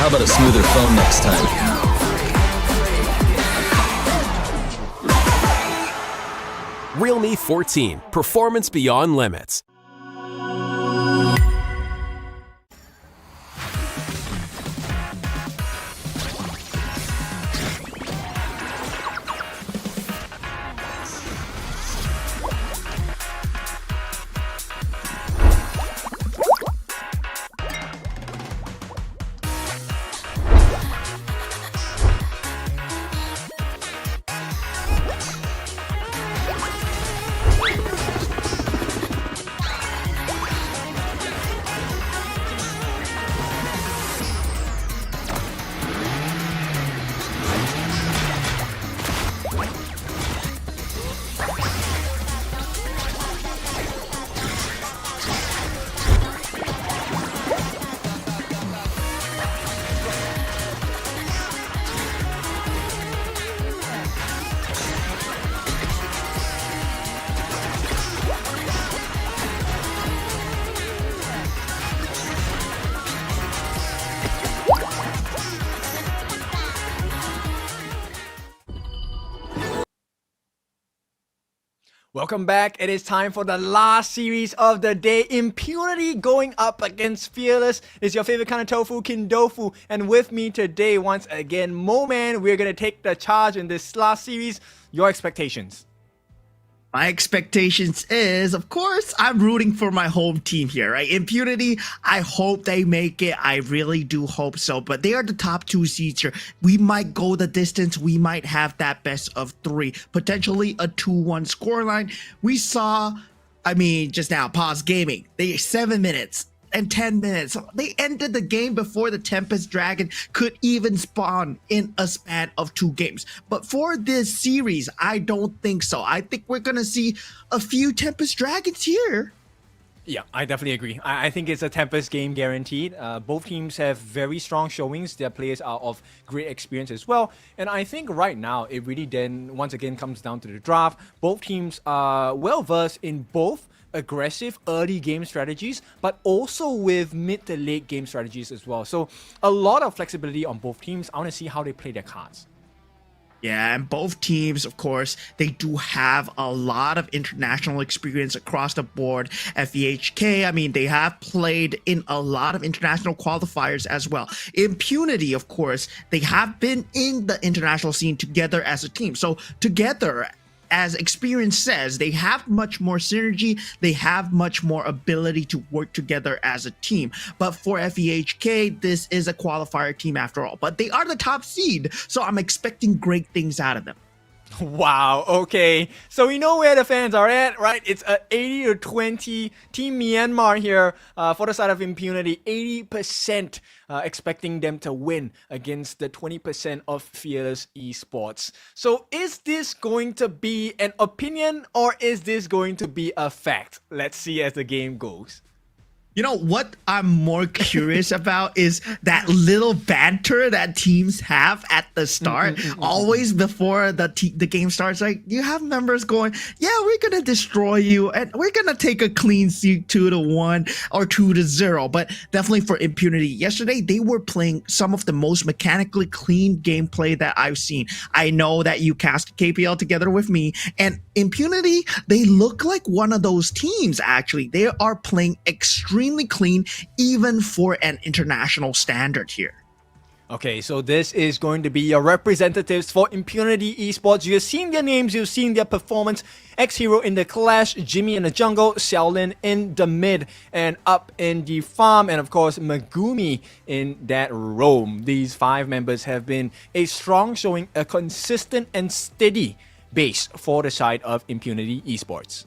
S4: how about a smoother phone next time?
S1: Realme 14, performance beyond limits.
S5: Welcome back. It is time for the last series of the day. Impunity going up against Fearless. It's your favorite kind of tofu, Kindofu. And with me today, once again, Moman. We're going to take the charge in this last series. Your expectations?
S6: My expectations is, of course, I'm rooting for my home team here, right? Impunity, I hope they make it. I really do hope so. But they are the top 2 seeds here. We might go the distance. We might have that best of 3. Potentially a 2-1 scoreline. We saw, just now, Paws Gaming. They 7 minutes and 10 minutes. They ended the game before the Tempest Dragon could even spawn in a span of 2 games. But for this series, I don't think so. I think we're going to see a few Tempest Dragons here.
S5: Yeah, I definitely agree. I think it's a Tempest game guaranteed. Both teams have very strong showings. Their players are of great experience as well. And I think right now, it really then once again comes down to the draft. Both teams are well versed in both aggressive early game strategies, but also with mid to late game strategies as well. So a lot of flexibility on both teams. I want to see how they play their cards.
S6: Yeah, and both teams, of course, they do have a lot of international experience across the board. FEHK, they have played in a lot of international qualifiers as well. Impunity, of course, they have been in the international scene together as a team. So together, as experience says, they have much more synergy. They have much more ability to work together as a team. But for FEHK, this is a qualifier team after all. But they are the top seed, so I'm expecting great things out of them.
S5: Wow, okay. So we know where the fans are at, right? It's a 80-20 Team Myanmar here for the side of Impunity. 80% expecting them to win against the 20% of Fearless Esports. So is this going to be an opinion or is this going to be a fact? Let's see as the game goes.
S6: You know what I'm more curious about is that little banter that teams have at the start, always before the game starts. Like, you have members going, yeah, we're going to destroy you and we're going to take a clean sweep 2-1 or 2-0. But definitely for Impunity, yesterday they were playing some of the most mechanically clean gameplay that I've seen. I know that you cast KPL together with me, and Impunity, they look like one of those teams, actually. They are playing extremely clean, even for an international standard here.
S5: Okay, so this is going to be your representatives for Impunity Esports. You've seen their names, you've seen their performance. X-Hero in the Clash, Jimmy in the jungle, Xiaolin in the mid, and up in the farm, and of course Megumi in that roam. These 5 members have been a strong showing, a consistent and steady base for the side of Impunity Esports.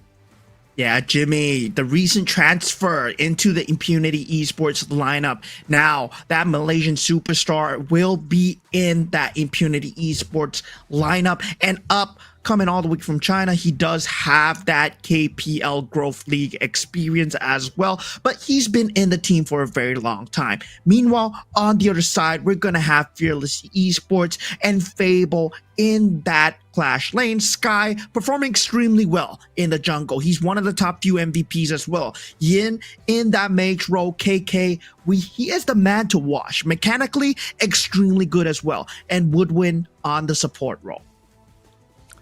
S6: Yeah, Jimmy, the recent transfer into the Impunity Esports lineup. Now, that Malaysian superstar will be in that Impunity Esports lineup. And up coming all the way from China, he does have that KPL Growth League experience as well, but he's been in the team for a very long time. Meanwhile, on the other side, we're going to have Fearless Esports and Fable in that clash lane. Sky performing extremely well in the jungle. He's one of the top few MVPs as well. Yin in that mage role. KK, he is the man to watch. Mechanically, extremely good as well. And Woodwind on the support role.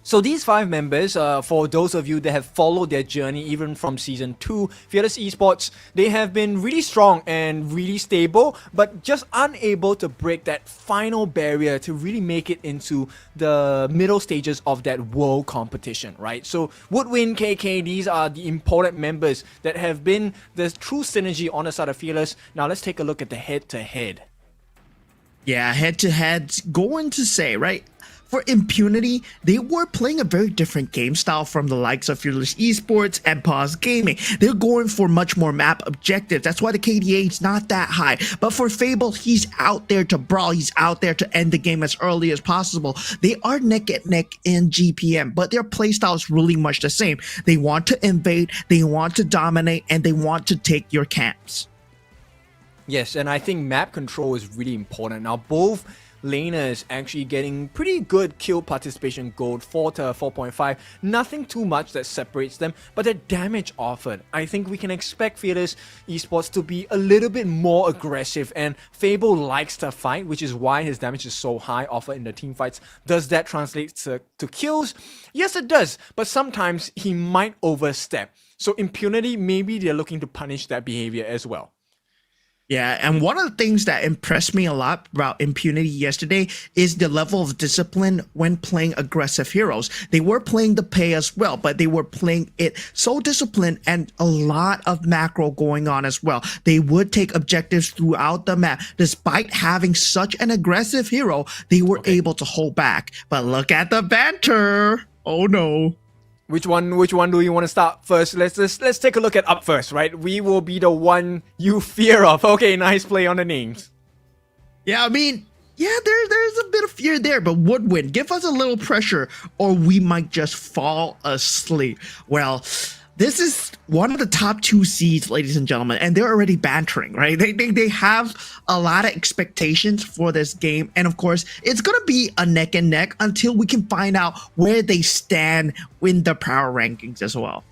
S5: So these 5 members, for those of you that have followed their journey even from Season 2, Fearless Esports, they have been really strong and really stable, but just unable to break that final barrier to really make it into the middle stages of that world competition, right? So Woodwind, KK, these are the important members that have been the true synergy on the side of Fearless. Now let's take a look at the head-to-head.
S6: Yeah, head-to-head's going to say, right? For Impunity, they were playing a very different game style from the likes of Fearless Esports and Paws Gaming. They're going for much more map objectives. That's why the KDA is not that high. But for Fable, he's out there to brawl. He's out there to end the game as early as possible. They are neck and neck in GPM, but their playstyle is really much the same. They want to invade, they want to dominate, and they want to take your camps.
S5: Yes, and I think map control is really important. Now, both laners actually getting pretty good kill participation gold, 4 to 4.5. Nothing too much that separates them, but the damage offered. I think we can expect Fearless Esports to be a little bit more aggressive, and Fable likes to fight, which is why his damage is so high offered in the team fights. Does that translate to kills? Yes, it does, but sometimes he might overstep. So Impunity, maybe they're looking to punish that behavior as well.
S6: Yeah, and one of the things that impressed me a lot about Impunity yesterday is the level of discipline when playing aggressive heroes. They were playing the pay as well, but they were playing it so disciplined and a lot of macro going on as well. They would take objectives throughout the map. Despite having such an aggressive hero, they were able to hold back. But look at the banter. Oh no.
S5: Which one do you want to start first? Let's take a look at up first, right? We will be the one you fear of. Okay, nice play on the names.
S6: Yeah, I mean, yeah, there's a bit of fear there, but Woodwind, give us a little pressure or we might just fall asleep. Well, this is one of the top 2 seeds, ladies and gentlemen, and they're already bantering, right? They have a lot of expectations for this game, and of course, it's going to be a neck and neck until we can find out where they stand in the power rankings as well.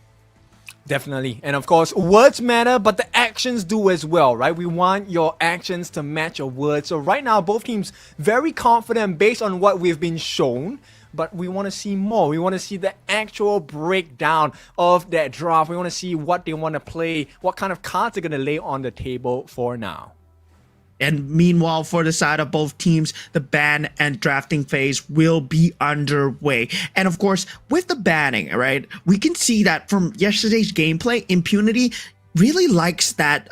S5: Definitely. And of course, words matter, but the actions do as well, right? We want your actions to match your words. So right now, both teams very confident based on what we've been shown. But we want to see more. We want to see the actual breakdown of that draft. We want to see what they want to play, what kind of cards they're going to lay on the table for now.
S6: And meanwhile, for the side of both teams, the ban and drafting phase will be underway. And of course, with the banning, right, we can see that from yesterday's gameplay, Impunity really likes that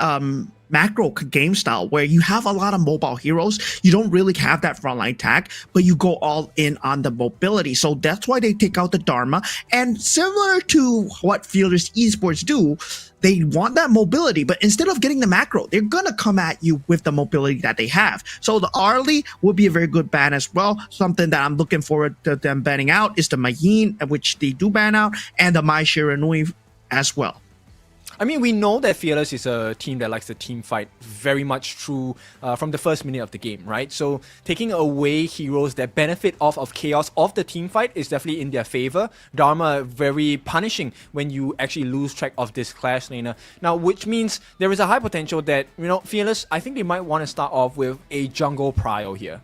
S6: macro game style where you have a lot of mobile heroes. You don't really have that frontline tag, but you go all in on the mobility. So that's why they take out the Dharma. And similar to what Fearless Esports do, they want that mobility, but instead of getting the macro, they're gonna come at you with the mobility that they have. So the Arlie will be a very good ban as well. Something that I'm looking forward to them banning out is the Mayin, which they do ban out, and the Mai Shiranui as well.
S5: I mean, we know that Fearless is a team that likes the team fight very much through from the first minute of the game, right? So taking away heroes that benefit off of chaos of the team fight is definitely in their favor. Dharma very punishing when you actually lose track of this clash laner. Now, which means there is a high potential that, you know, Fearless, I think they might want to start off with a jungle prio here.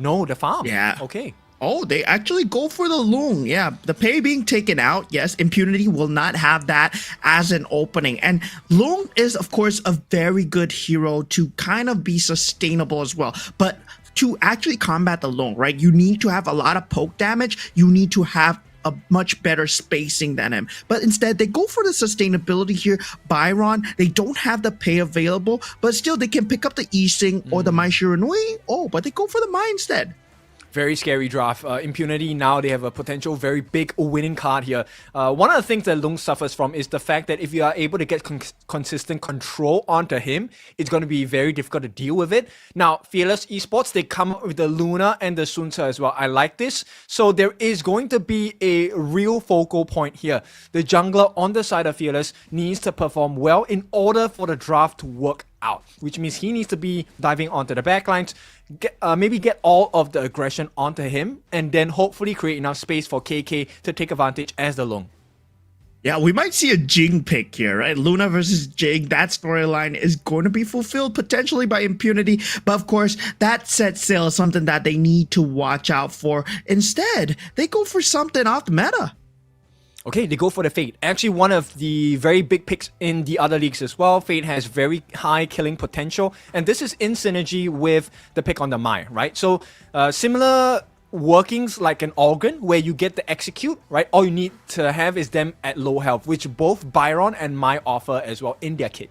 S5: No, the farm.
S6: Yeah.
S5: Okay.
S6: Oh, they actually go for the Loon. Yeah, the pay being taken out. Yes, Impunity will not have that as an opening. And Loon is, of course, a very good hero to kind of be sustainable as well. But to actually combat the Loon, right, you need to have a lot of poke damage. You need to have a much better spacing than him. But instead, they go for the sustainability here. Byron, they don't have the pay available, but still they can pick up the Ising or the Mai Shiranui. Oh, but they go for the Mai instead.
S5: Very scary draft. Impunity now, they have a potential very big winning card here. One of the things that Lung suffers from is the fact that if you are able to get consistent control onto him, it's going to be very difficult to deal with it. Now, Fearless Esports, they come up with the Luna and the Sunsa as well. I like this. So there is going to be a real focal point here. The jungler on the side of Fearless needs to perform well in order for the draft to work out, which means he needs to be diving onto the backlines, maybe get all of the aggression onto him, and then hopefully create enough space for KK to take advantage as the Lung.
S6: Yeah, we might see a Jing pick here, right? Luna versus Jing, that storyline is going to be fulfilled potentially by Impunity, but of course, that set sail is something that they need to watch out for. Instead, they go for something off the meta.
S5: Okay, they go for the Fate. Actually, one of the very big picks in the other leagues as well. Fate has very high killing potential, and this is in synergy with the pick on the Mai, right? So, similar workings like an organ where you get to execute, right? All you need to have is them at low health, which both Byron and Mai offer as well in their kit.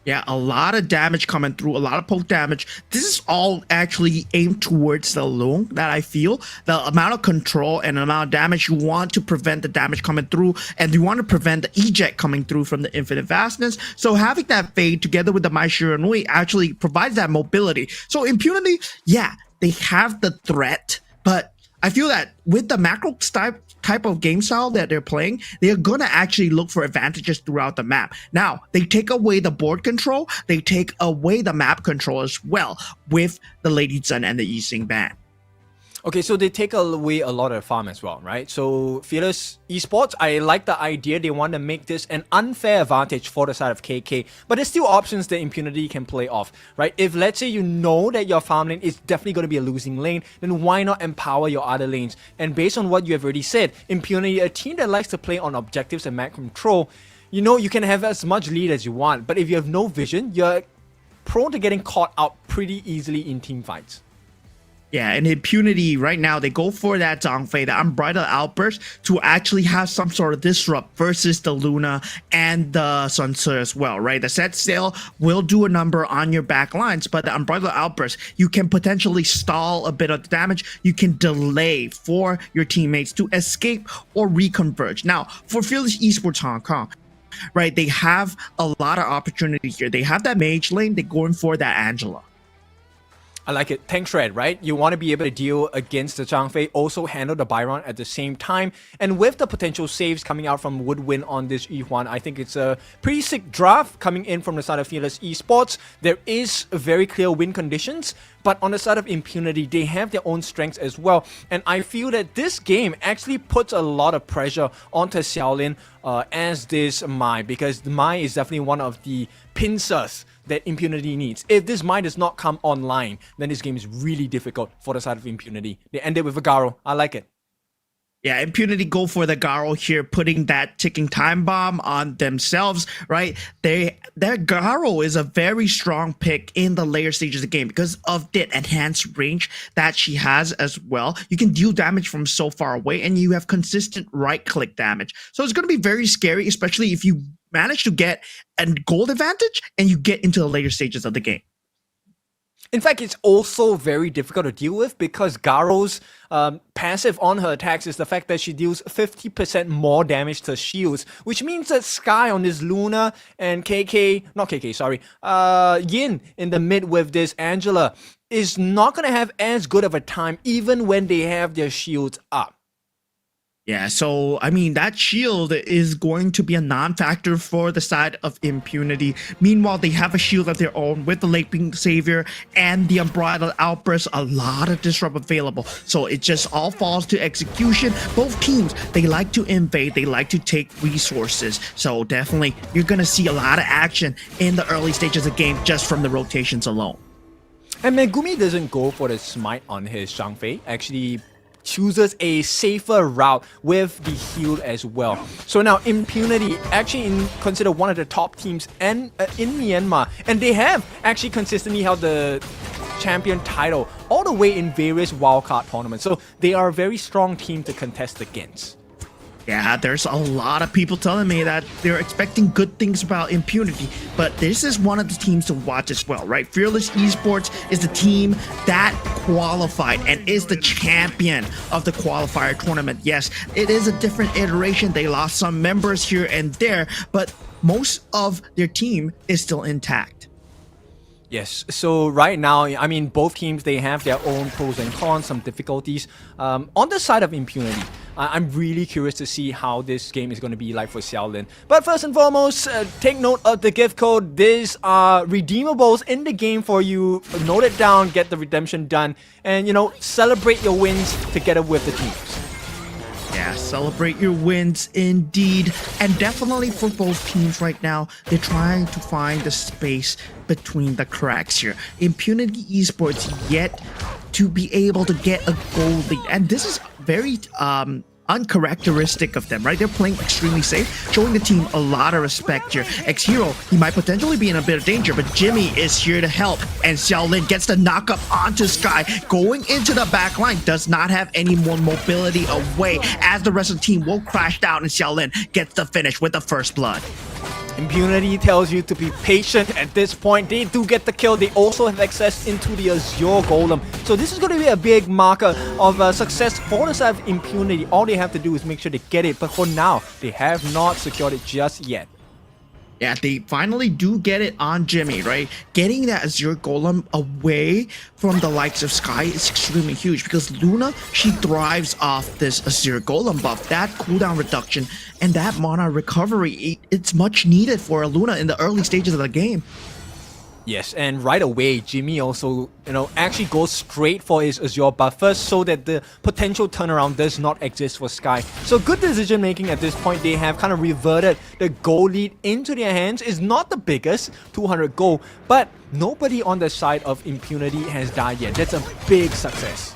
S6: Yeah, a lot of damage coming through, a lot of poke damage. This is all actually aimed towards the Lung that I feel. The amount of control and the amount of damage you want to prevent the damage coming through, and you want to prevent the eject coming through from the infinite vastness. So having that fade together with the Mai Shiranui actually provides that mobility. So Impunity, yeah, they have the threat, but I feel that with the macro type of game style that they're playing, they're going to actually look for advantages throughout the map. Now, they take away the board control, they take away the map control as well with the Lady Zhen and the Yixing ban.
S5: Okay, so they take away a lot of farm as well, right? So Fearless Esports, I like the idea. They want to make this an unfair advantage for the side of KK, but there's still options that Impunity can play off, right? If let's say you know that your farm lane is definitely going to be a losing lane, then why not empower your other lanes? And based on what you have already said, Impunity, a team that likes to play on objectives and map control, you know, you can have as much lead as you want, but if you have no vision, you're prone to getting caught out pretty easily in team fights.
S6: Yeah, and Impunity right now, they go for that Zhangfei, the Unbridled Outburst, to actually have some sort of disrupt versus the Luna and the Sun Tzu as well, right? The set sail will do a number on your back lines, but the Unbridled Outburst, you can potentially stall a bit of the damage. You can delay for your teammates to escape or reconverge. Now, for Fearless Esports Hong Kong, right, they have a lot of opportunity here. They have that mage lane, they're going for that Angela.
S5: I like it. Tank shred, right? You want to be able to deal against the Zhangfei, also handle the Byron at the same time. And with the potential saves coming out from Woodwind on this Yuan, I think it's a pretty sick draft coming in from the side of Fearless Esports. There is very clear win conditions, but on the side of Impunity, they have their own strengths as well. And I feel that this game actually puts a lot of pressure onto Xiaolin as this Mai, because Mai is definitely one of the pincers that Impunity needs. If this Mai does not come online, then this game is really difficult for the side of Impunity. They ended with a Garo. I like it.
S6: Yeah, Impunity go for the Garo here, putting that ticking time bomb on themselves, right? Their Garo is a very strong pick in the later stages of the game because of the enhanced range that she has as well. You can deal damage from so far away, and you have consistent right-click damage. So it's going to be very scary, especially if you manage to get a gold advantage and you get into the later stages of the game.
S5: In fact, it's also very difficult to deal with because Garo's passive on her attacks is the fact that she deals 50% more damage to shields, which means that Sky on this Luna and Yin in the mid with this Angela is not going to have as good of a time even when they have their shields up.
S6: Yeah, so, I mean, that shield is going to be a non-factor for the side of Impunity. Meanwhile, they have a shield of their own with the Leaping Savior and the Unbridled Outburst, a lot of disrupt available. So it just all falls to execution. Both teams, they like to invade, they like to take resources. So definitely, you're going to see a lot of action in the early stages of the game just from the rotations alone.
S5: And Megumi doesn't go for the smite on his Zhangfei, actually chooses a safer route with the heal as well. So now Impunity actually considered one of the top teams in Myanmar, and they have actually consistently held the champion title all the way in various wildcard tournaments. So they are a very strong team to contest against.
S6: Yeah, there's a lot of people telling me that they're expecting good things about Impunity, but this is one of the teams to watch as well, right? Fearless Esports is the team that qualified and is the champion of the qualifier tournament. Yes, it is a different iteration. They lost some members here and there, but most of their team is still intact.
S5: Yes, so right now, I mean, both teams, they have their own pros and cons, some difficulties. On the side of Impunity, I'm really curious to see how this game is going to be like for Xiaolin. But first and foremost, take note of the gift code. These are redeemables in the game for you. Note it down, get the redemption done, and, you know, celebrate your wins together with the teams.
S6: Yeah, celebrate your wins indeed. And definitely for both teams right now, they're trying to find the space between the cracks here. Impunity Esports yet to be able to get a goal lead. And this is very uncharacteristic of them, right? They're playing extremely safe, showing the team a lot of respect here. X-Hero, he might potentially be in a bit of danger, but Jimmy is here to help. And Xiaolin gets the knock-up onto Sky, going into the back line, does not have any more mobility away, as the rest of the team will crash down, and Xiaolin gets the finish with the first blood.
S5: Impunity tells you to be patient at this point. They do get the kill. They also have access into the Azure Golem. So this is going to be a big marker of success for the side of Impunity. All they have to do is make sure they get it. But for now, they have not secured it just yet.
S6: Yeah, they finally do get it on Jimmy, right? Getting that Azure Golem away from the likes of Sky is extremely huge because Luna, she thrives off this Azure Golem buff. That cooldown reduction and that mana recovery, it's much needed for a Luna in the early stages of the game.
S5: Yes, and right away, Jimmy also, actually goes straight for his Azure buff first so that the potential turnaround does not exist for Sky. So good decision making at this point. They have kind of reverted the goal lead into their hands. It's not the biggest, 200 goal, but nobody on the side of Impunity has died yet. That's a big success.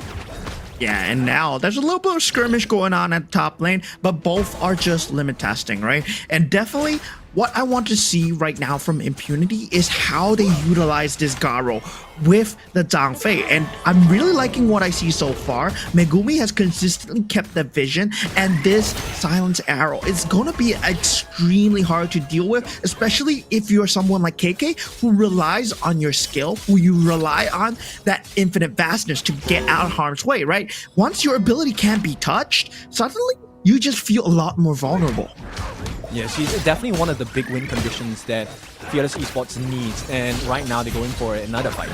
S6: Yeah, and now there's a little bit of skirmish going on at the top lane, but both are just limit testing, right? And definitely what I want to see right now from Impunity is how they utilize this Garo with the Zhang Fei. And I'm really liking what I see so far. Megumi has consistently kept the vision, and this Silence Arrow is going to be extremely hard to deal with, especially if you're someone like KK who relies on your skill, who you rely on that infinite vastness to get out of harm's way, right? Once your ability can't be touched, suddenly you just feel a lot more vulnerable.
S5: Yes, she's definitely one of the big win conditions that Fearless Esports needs, and right now they're going for another fight.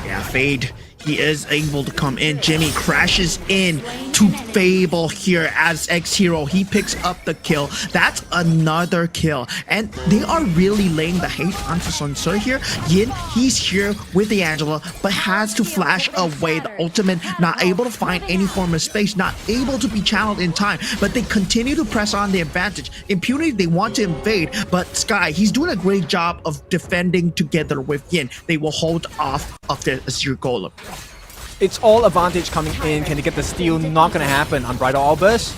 S6: Yeah, Fade, he is able to come in. Jimmy crashes in to Fable here as X-Hero. He picks up the kill. That's another kill. And they are really laying the hate onto Sun Tzu here. Yin, he's here with the Angela, but has to flash away the ultimate, not able to find any form of space, not able to be channeled in time, but they continue to press on the advantage. Impunity, they want to invade, but Sky, he's doing a great job of defending together with Yin. They will hold off of the Azure Golem.
S5: It's all advantage coming in. Can they get the steal? Not gonna happen. Unbridled Outburst.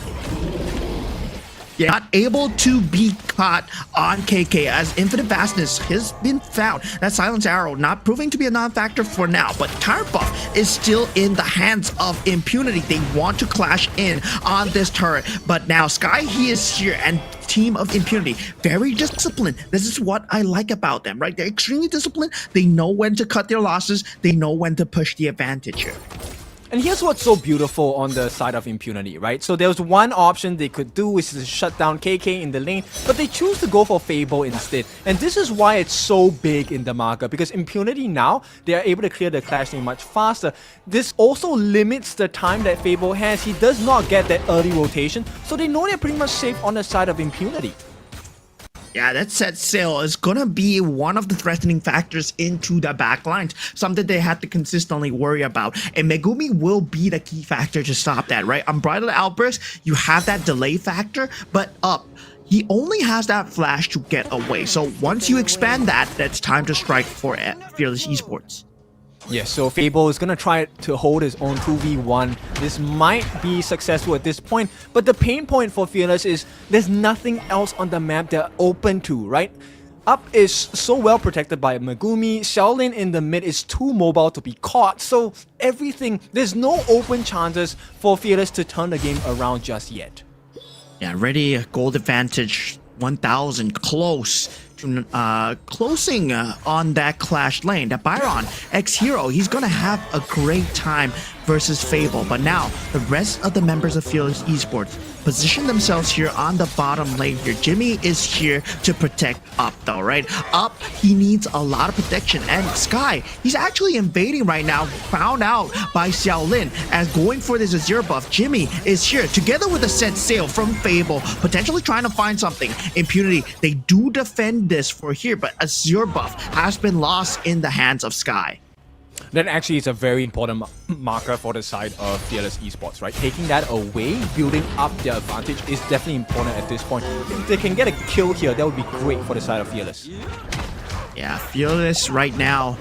S6: Yeah, not able to be caught on KK as Infinite Vastness has been found. That Silence Arrow not proving to be a non-factor for now, but Turret Buff is still in the hands of Impunity. They want to clash in on this turret, but now Sky, he is here, and team of Impunity, very disciplined. This is what I like about them, right? They're extremely disciplined. They know when to cut their losses. They know when to push the advantage here.
S5: And here's what's so beautiful on the side of Impunity, right? So there was one option they could do, which is to shut down KK in the lane, but they choose to go for Fable instead. And this is why it's so big in the market, because Impunity now, they are able to clear the clash lane much faster. This also limits the time that Fable has. He does not get that early rotation, so they know they're pretty much safe on the side of Impunity.
S6: Yeah, that set sail is gonna be one of the threatening factors into the backlines, something they have to consistently worry about. And Megumi will be the key factor to stop that, right? Unbridled Outburst, you have that delay factor, but he only has that flash to get away. So once you expand that, that's time to strike for Fearless Esports.
S5: Yes, so Fable is going to try to hold his own 2v1. This might be successful at this point, but the pain point for Fearless is there's nothing else on the map they're open to, right? Up is so well protected by Megumi, Xiaolin in the mid is too mobile to be caught, so there's no open chances for Fearless to turn the game around just yet.
S6: Yeah, ready, gold advantage 1000, close to closing on that clash lane. That Byron, ex-hero, he's gonna have a great time versus Fable. But now, the rest of the members of Fearless Esports position themselves here on the bottom lane here. Jimmy is here to protect Up though, right? Up, he needs a lot of protection. And Sky, he's actually invading right now, found out by Xiaolin as going for this Azure buff. Jimmy is here together with a set sail from Fable, potentially trying to find something. Impunity, they do defend this for here, but Azure buff has been lost in the hands of Sky.
S5: That actually is a very important marker for the side of Fearless Esports, right? Taking that away, building up their advantage is definitely important at this point. If they can get a kill here, that would be great for the side of Fearless.
S6: Yeah, Fearless right now,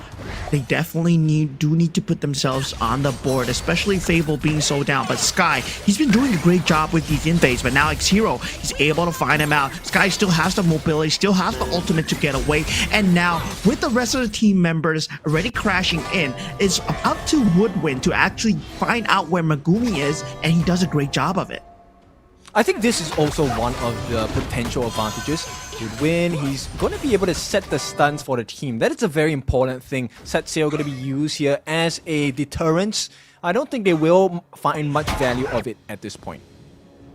S6: they definitely do need to put themselves on the board, especially Fable being so down. But Sky, he's been doing a great job with these invades, but now ex-hero, he's able to find him out. Sky still has the mobility, still has the ultimate to get away, and now with the rest of the team members already crashing in, it's up to Woodwind to actually find out where Megumi is, and he does a great job of it.
S5: I think this is also one of the potential advantages. Woodwind, he's going to be able to set the stuns for the team. That is a very important thing. Set sail going to be used here as a deterrence. I don't think they will find much value of it at this point.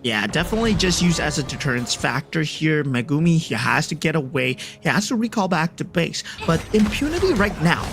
S6: Yeah, definitely just used as a deterrence factor here. Megumi, he has to get away. He has to recall back to base. But Impunity right now,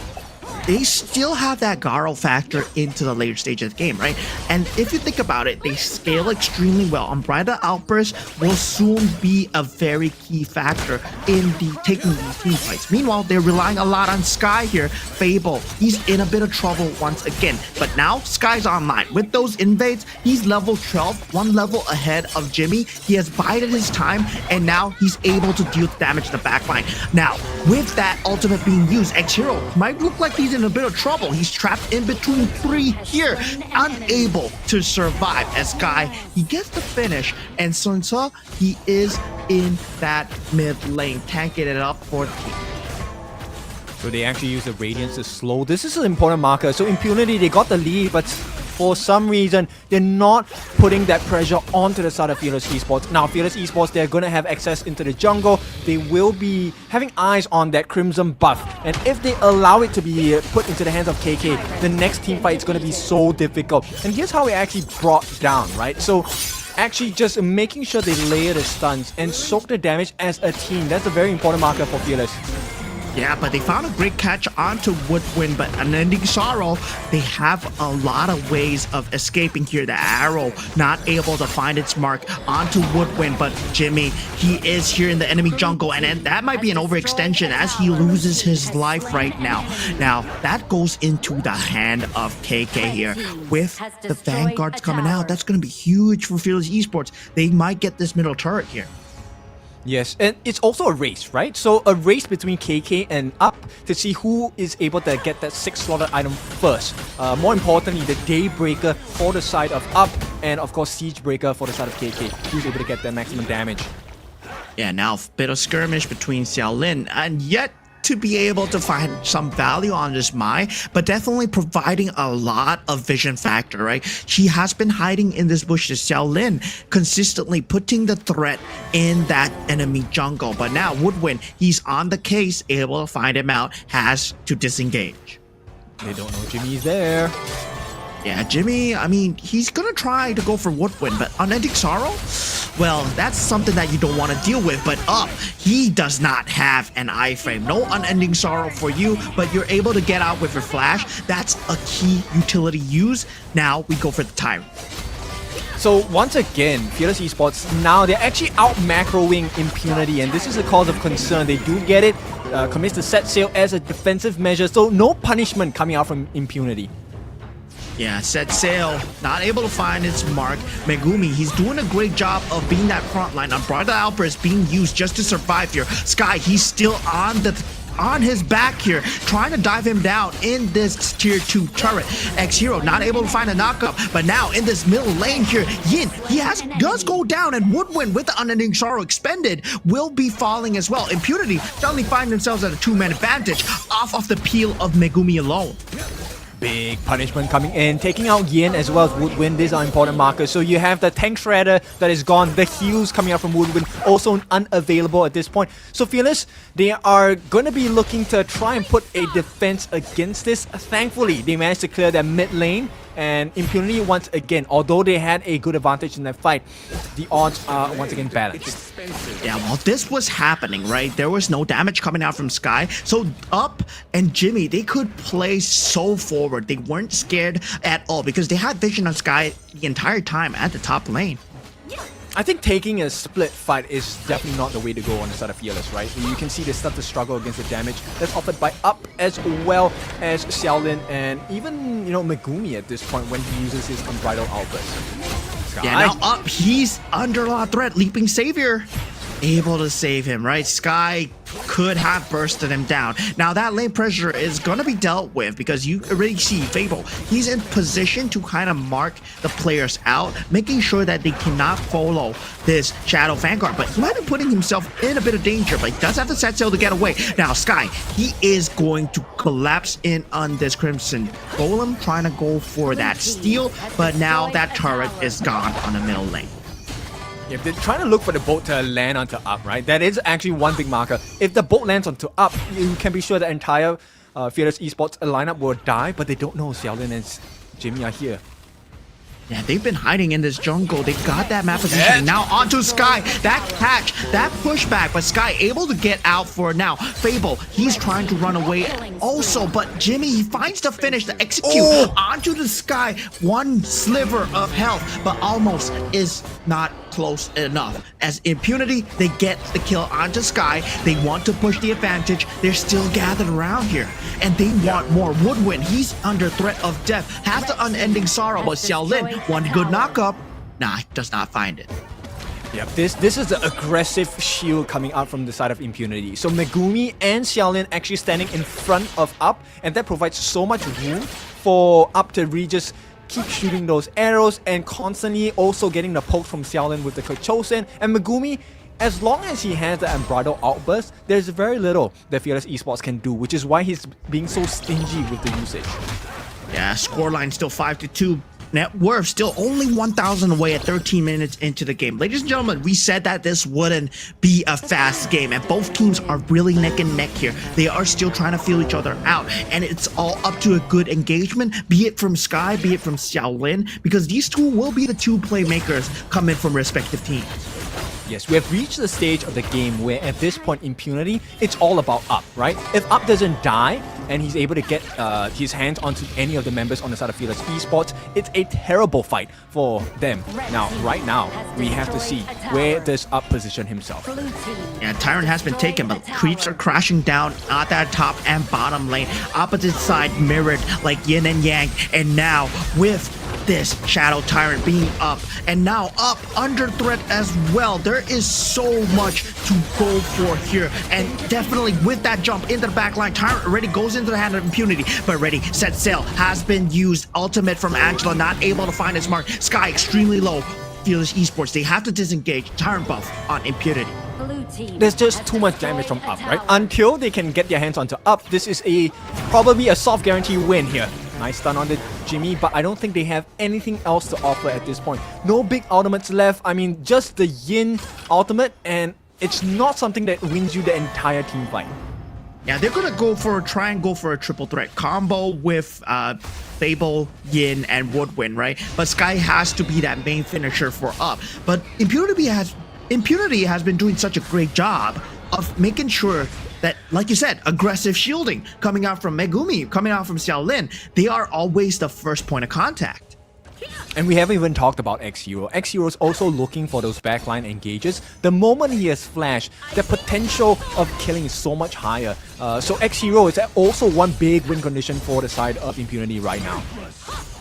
S6: they still have that Garo factor into the later stage of the game, right? And if you think about it, they scale extremely well. Unbridled Outburst will soon be a very key factor in taking these team fights. Meanwhile, they're relying a lot on Sky here. Fable, he's in a bit of trouble once again. But now, Sky's online. With those invades, he's level 12, one level ahead of Jimmy. He has bided his time, and now he's able to deal damage to the backline. Now, with that ultimate being used, ex-hero might look like he's in a bit of trouble. He's trapped in between three here, unable to survive. As Sky, he gets the finish, and Sun Tzu, he is in that mid lane, tanking it up for the team.
S5: So they actually use the Radiance to slow. This is an important marker. So Impunity, they got the lead, but for some reason, they're not putting that pressure onto the side of Fearless Esports. Now, Fearless Esports, they're going to have access into the jungle. They will be having eyes on that Crimson buff. And if they allow it to be put into the hands of KK, the next team fight is going to be so difficult. And here's how it actually brought down, right? So actually just making sure they layer the stuns and soak the damage as a team. That's a very important marker for Fearless.
S6: Yeah, but they found a great catch onto Woodwind, but Unending Sorrow, they have a lot of ways of escaping here. The arrow not able to find its mark onto Woodwind, but Jimmy, he is here in the enemy jungle, and that might be an overextension as he loses his life right now. Now, that goes into the hand of KK here. With the Vanguards coming out, that's going to be huge for Fearless Esports. They might get this middle turret here.
S5: Yes, and it's also a race, right? So a race between KK and Up to see who is able to get that 6 slotted item first. More importantly, the Daybreaker for the side of Up, and of course Siegebreaker for the side of KK, who's able to get that maximum damage.
S6: Yeah, now bit of skirmish between Xiaolin, and yet to be able to find some value on this Mai, but definitely providing a lot of vision factor, right? She has been hiding in this bush. Xiaolin consistently putting the threat in that enemy jungle, but now Woodwind, he's on the case, able to find him out, has to disengage.
S5: They don't know Jimmy's there.
S6: Yeah, Jimmy, I mean, he's gonna try to go for Woodwind, but Unending Sorrow? Well, that's something that you don't want to deal with, but Up, he does not have an iframe. No Unending Sorrow for you, but you're able to get out with your flash. That's a key utility use. Now, we go for the Tyrant.
S5: So once again, Fearless Esports, now they're actually out macroing Impunity, and this is a cause of concern. They do get it, commits the set sail as a defensive measure, so no punishment coming out from Impunity.
S6: Yeah, set sail, not able to find its mark. Megumi, he's doing a great job of being that front line. Unbridled Outburst being used just to survive here. Sky, he's still on his back here, trying to dive him down in this tier 2 turret. Ex-hero not able to find a knockup, but now in this middle lane here, Yin, he does go down, and Woodwind with the Unending Sorrow expended will be falling as well. Impunity suddenly find themselves at a 2-man advantage off of the peel of Megumi alone.
S5: Big punishment coming in, taking out Yin as well as Woodwind. These are important markers. So you have the tank shredder that is gone, the heals coming out from Woodwind also unavailable at this point. So Fearless, they are going to be looking to try and put a defense against this. Thankfully, they managed to clear their mid lane. And Impunity, once again, although they had a good advantage in that fight, the odds are once again balanced.
S6: Yeah, well, this was happening, right? There was no damage coming out from Sky. So Up and Jimmy, they could play so forward. They weren't scared at all because they had vision on Sky the entire time at the top lane.
S5: I think taking a split fight is definitely not the way to go on the side of Fearless, right? You can see they start to struggle against the damage that's offered by Up as well as Xiaolin and even, Megumi at this point when he uses his Unbridled Outburst.
S6: Yeah, now Up, he's under a lot of threat. Leaping Savior able to save him, right? Sky could have bursted him down. Now that lane pressure is going to be dealt with because you already see Fable. He's in position to kind of mark the players out, making sure that they cannot follow this Shadow Vanguard. But he might be putting himself in a bit of danger, but he does have the set sail to get away. Now Sky, he is going to collapse in on this Crimson Golem, trying to go for that steal, but now that turret is gone on the middle lane.
S5: If they're trying to look for the boat to land onto Up, right? That is actually one big marker. If the boat lands onto Up, you can be sure the entire Fearless Esports lineup will die, but they don't know Xiaolin and Jimmy are here.
S6: Yeah, they've been hiding in this jungle. They got that map position. Now onto Sky. That catch, that pushback, but Sky able to get out for now. Fable, he's trying to run away also, but Jimmy, he finds the finish to execute onto the Sky. One sliver of health, but almost is not close enough. As Impunity, they get the kill onto Sky. They want to push the advantage. They're still gathered around here, and they want more. Woodwind, he's under threat of death. Has the unending sorrow, but Xiaolin, one good knockup, does not find it.
S5: Yep, this is the aggressive shield coming out from the side of Impunity. So Megumi and Xiaolin actually standing in front of Up, and that provides so much room for Up to really just keep shooting those arrows and constantly also getting the poke from Xiaolin with the Chosen. And Megumi, as long as he has the Unbridled Outburst, there's very little that Fearless Esports can do, which is why he's being so stingy with the usage.
S6: Yeah, scoreline still 5-2. Net worth still only 1,000 away at 13 minutes into the game. Ladies and gentlemen, we said that this wouldn't be a fast game, and both teams are really neck and neck here. They are still trying to feel each other out, and it's all up to a good engagement, be it from Sky, be it from Xiaolin, because these two will be the two playmakers coming from respective teams.
S5: Yes, we have reached the stage of the game where at this point Impunity, it's all about Up, right? If Up doesn't die and he's able to get his hands onto any of the members on the side of Fearless Esports, it's a terrible fight for them. Now, right now, we have to see where does Up position himself.
S6: Yeah, Tyrant has been taken, but creeps are crashing down at that top and bottom lane. Opposite side mirrored like yin and yang, and now with this Shadow Tyrant being Up, and now Up under threat as well. There is so much to go for here, and definitely with that jump into the backline, Tyrant already goes into the hand of Impunity, but ready, set sail has been used. Ultimate from Angela, not able to find his mark. Sky extremely low. Fearless Esports, they have to disengage. Tyrant buff on Impunity.
S5: There's just too much damage from Up, right? Until they can get their hands onto Up, this is probably a soft guarantee win here. Nice stun on the Jimmy, but I don't think they have anything else to offer at this point. No big ultimates left. I mean, just the Yin ultimate, and it's not something that wins you the entire team fight.
S6: Yeah, they're gonna try and go for a triple threat combo with Fable, Yin, and Woodwind, right? But Sky has to be that main finisher for Up. But Impunity has been doing such a great job of making sure that, like you said, aggressive shielding coming out from Megumi, coming out from Xiaolin, they are always the first point of contact.
S5: And we haven't even talked about X-Hero. X-Hero is also looking for those backline engages. The moment he has Flash, the potential of killing is so much higher. So X-Hero is also one big win condition for the side of Impunity right now.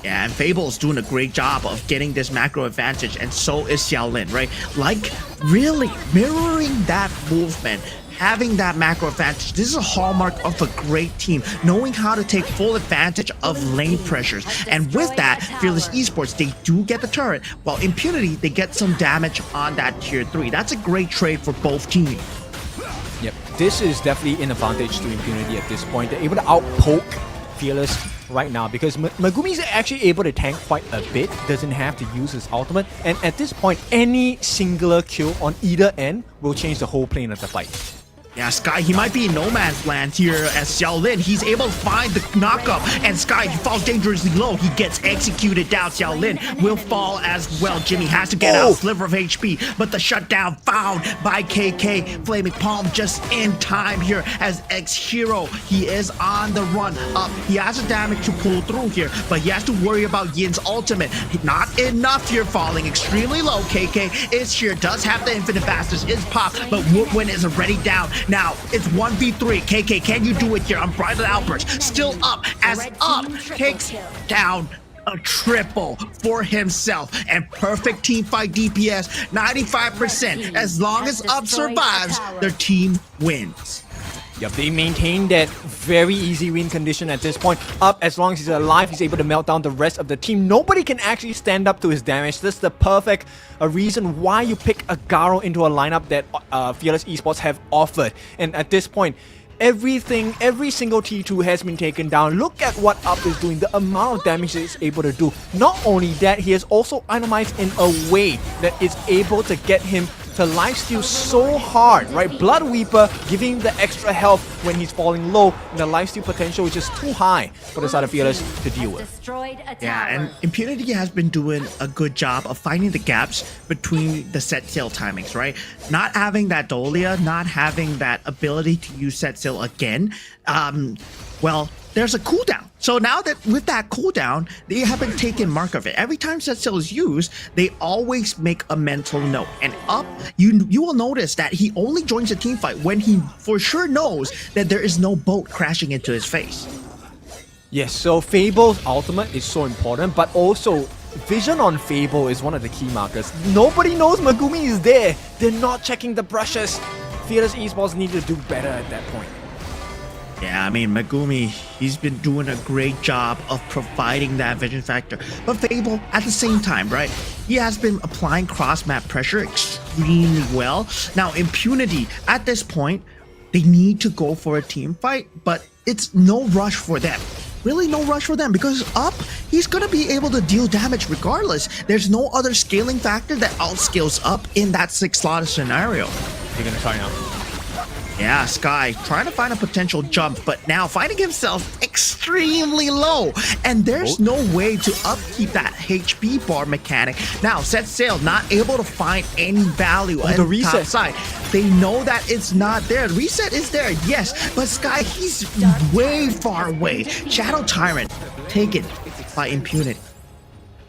S6: Yeah, and Fable's doing a great job of getting this macro advantage, and so is Xiaolin, right? Like, really mirroring that movement, having that macro advantage. This is a hallmark of a great team, knowing how to take full advantage of lane pressures. And with that, Fearless Esports, they do get the turret, while Impunity, they get some damage on that tier 3. That's a great trade for both teams.
S5: Yep, this is definitely an advantage to Impunity at this point. They're able to outpoke Fearless right now because Megumi is actually able to tank quite a bit, doesn't have to use his ultimate, and at this point, any singular kill on either end will change the whole plane of the fight.
S6: Yeah, Sky, he might be in no man's land here as Xiaolin. He's able to find the knockup, and Sky, he falls dangerously low. He gets executed down. Xiaolin will fall as well. Jimmy has to get out a sliver of HP, but the shutdown found by KK. Flaming Palm just in time here as X-Hero. He is on the run up. He has the damage to pull through here, but he has to worry about Yin's ultimate. Not enough here, falling extremely low. KK is here, does have the infinite bastards, is popped, but Woodwind is already down. Now, it's 1v3. KK, can you do it here? Unbridled Outburst still up as Up takes down a triple for himself. And perfect team fight DPS, 95%. As long as Up survives, their team wins.
S5: Yep, they maintain that very easy win condition at this point. Up, as long as he's alive, he's able to melt down the rest of the team. Nobody can actually stand up to his damage. This is the perfect reason why you pick a Garo into a lineup that Fearless Esports have offered. And at this point, every single T2 has been taken down. Look at what Up is doing, the amount of damage he's able to do. Not only that, he has also itemized in a way that is able to get him to lifesteal so hard, right? Blood Weeper giving the extra health when he's falling low, and the lifesteal potential is just too high for the side of Fearless to deal with.
S6: Yeah, and Impunity has been doing a good job of finding the gaps between the set sail timings, right? Not having that Dolia, not having that ability to use set sail again, well, there's a cooldown. So now that with that cooldown, they haven't taken mark of it. Every time set sail is used, they always make a mental note. And Up, you will notice that he only joins a team fight when he for sure knows that there is no boat crashing into his face.
S5: Yes, so Fable's ultimate is so important, but also vision on Fable is one of the key markers. Nobody knows Megumi is there. They're not checking the brushes. Fearless Esports need to do better at that point.
S6: Yeah, I mean, Megumi, he's been doing a great job of providing that vision factor. But Fable, at the same time, right, he has been applying cross-map pressure extremely well. Now, Impunity, at this point, they need to go for a team fight, but it's no rush for them. Really no rush for them because Up, he's gonna be able to deal damage regardless. There's no other scaling factor that outscales Up in that 6-slot scenario.
S5: You're gonna try now.
S6: Yeah, Sky trying to find a potential jump, but now finding himself extremely low. And there's no way to upkeep that HP bar mechanic. Now, set sail not able to find any value on
S5: the
S6: the
S5: reset
S6: top side. They know that it's not there. Reset is there, yes, but Sky, he's way far away. Shadow Tyrant taken by Impunity.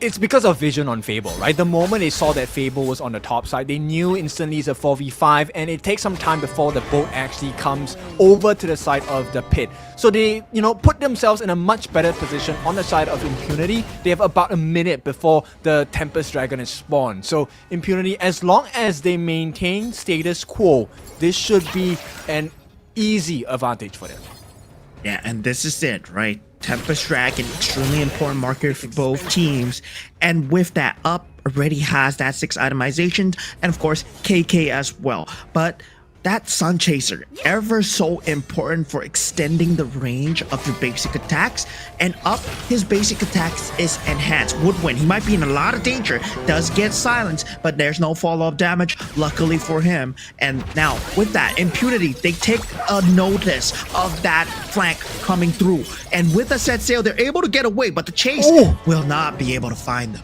S5: It's because of vision on Fable, right? The moment they saw that Fable was on the top side, they knew instantly it's a 4v5, and it takes some time before the boat actually comes over to the side of the pit. So they, put themselves in a much better position on the side of Impunity. They have about a minute before the Tempest Dragon is spawned. So Impunity, as long as they maintain status quo, this should be an easy advantage for them.
S6: Yeah, and this is it, right? Tempest Dragon, extremely important marker for both teams. And with that, Up already has that 6 itemization, and of course, KK as well. But that Sun Chaser, ever so important for extending the range of your basic attacks. And Up, his basic attacks is enhanced. Woodwind, he might be in a lot of danger, does get silenced, but there's no follow-up damage, luckily for him. And now, with that, Impunity, they take a notice of that flank coming through. And with a set sail, they're able to get away, but the chase will not be able to find them.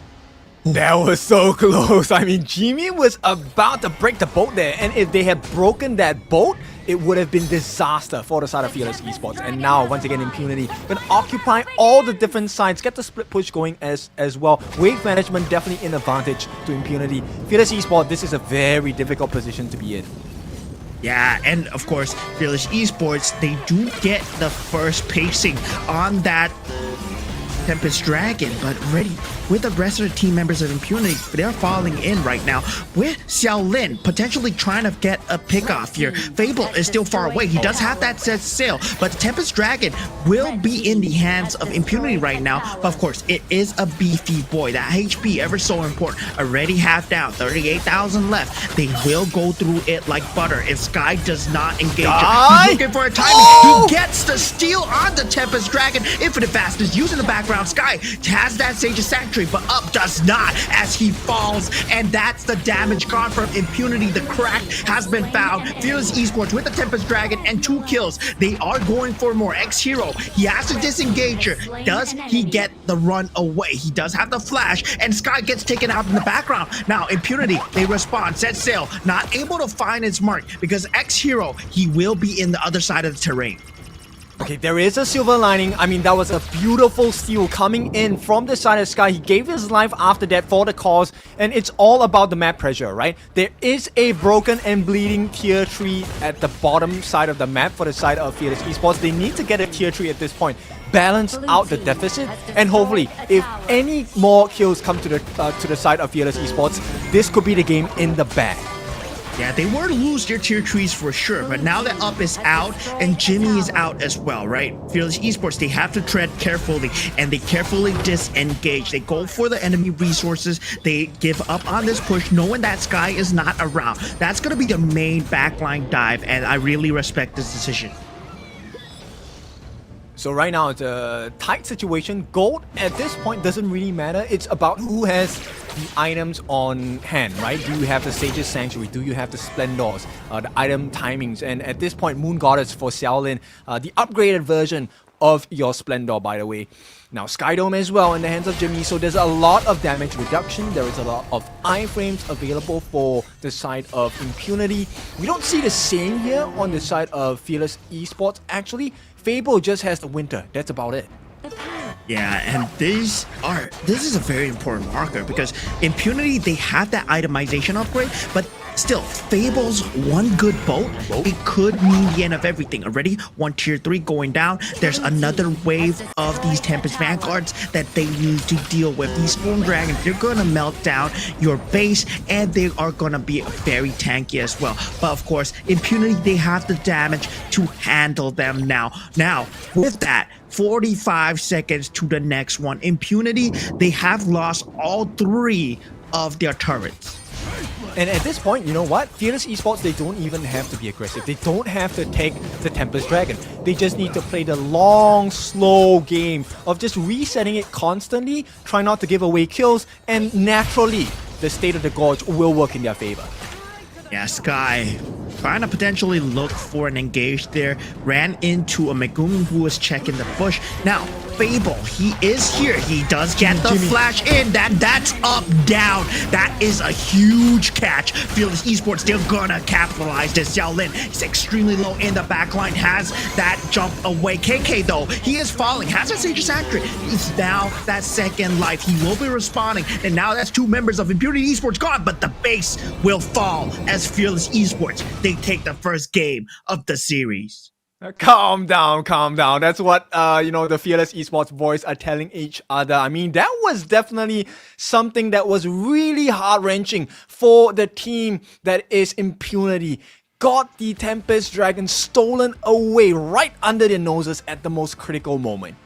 S5: That was so close. I mean, Jimmy was about to break the boat there, and if they had broken that boat, it would have been disaster for the side of Fearless Esports. And now, once again, Impunity can occupy all the different sides, get the split push going as well. Wave management definitely an advantage to Impunity. Fearless Esports, this is a very difficult position to be in.
S6: Yeah, and of course, Fearless Esports, they do get the first pacing on that Tempest Dragon, but ready with the rest of the team members of Impunity. They're falling in right now with Xiao Lin potentially trying to get a pick off here. Fable is still far away. He does have that set sail, but Tempest Dragon will be in the hands of Impunity right now. But of course, it is a beefy boy. That HP ever so important. Already half down, 38,000 left. They will go through it like butter if Sky does not engage. He's looking for a timing. He gets the steal on the Tempest Dragon. Infinite Fastness using the background. Sky has that Sage's Sanctuary, but Up does not as he falls. And that's the damage gone from Impunity. The crack has been found. Fearless Esports with the Tempest Dragon and 2 kills. They are going for more. X-Hero, he has to disengage her. Does he get the run away? He does have the flash, and Sky gets taken out in the background. Now, Impunity, they respond. Set sail, not able to find his mark because X-Hero, he will be in the other side of the terrain.
S5: Okay, there is a silver lining. I mean, that was a beautiful steal coming in from the side of Sky. He gave his life after that for the cause, and it's all about the map pressure, right? There is a broken and bleeding tier 3 at the bottom side of the map for the side of Fearless Esports. They need to get a tier 3 at this point, balance out the deficit, and hopefully, if any more kills come to the side of Fearless Esports, this could be the game in the bag.
S6: Yeah, they were to lose their tier 3s for sure, but now that Up is out and Jimmy is out as well, right? Fearless Esports, they have to tread carefully and they carefully disengage. They go for the enemy resources. They give up on this push knowing that Sky is not around. That's going to be the main backline dive, and I really respect this decision.
S5: So right now, it's a tight situation. Gold at this point doesn't really matter. It's about who has the items on hand, right? Do you have the Sage's Sanctuary? Do you have the Splendors? The item timings? And at this point, Moon Goddess for Xiaolin, the upgraded version of your Splendor, by the way. Now, Skydome as well in the hands of Jimmy, so there's a lot of damage reduction. There is a lot of iframes available for the side of Impunity. We don't see the same here on the side of Fearless Esports, actually. Fable just has the winter, that's about it.
S6: Yeah, and this is a very important marker because Impunity, they have that itemization upgrade, but still, Fable's one good boat, it could mean the end of everything. Already, one tier 3 going down. There's another wave of these Tempest Vanguards that they need to deal with. These Storm Dragons, they're gonna melt down your base, and they are gonna be very tanky as well. But of course, Impunity, they have the damage to handle them now. Now, with that, 45 seconds to the next one. Impunity, they have lost all 3 of their turrets.
S5: And at this point, you know what? Fearless Esports, they don't even have to be aggressive. They don't have to take the Tempest Dragon. They just need to play the long, slow game of just resetting it constantly, try not to give away kills, and naturally, the State of the Gorge will work in their favor.
S6: Yeah, Sky trying to potentially look for an engage there. Ran into a Megumi who was checking the bush. Now, Fable, he is here. He does get the flash in. That's up, down. That is a huge catch. Fearless Esports, they're gonna capitalize this. Xiao Lin, he's extremely low in the backline. Has that jump away. KK, though, he is falling. Has a Sage's Sanctuary. He's now that second life. He will be responding. And now that's 2 members of Impunity Esports gone, but the base will fall as Fearless Esports, they take the first game of the series.
S5: Calm down, calm down. That's what, the Fearless Esports boys are telling each other. I mean, that was definitely something that was really heart-wrenching for the team that is Impunity. Got the Tempest Dragon stolen away right under their noses at the most critical moment.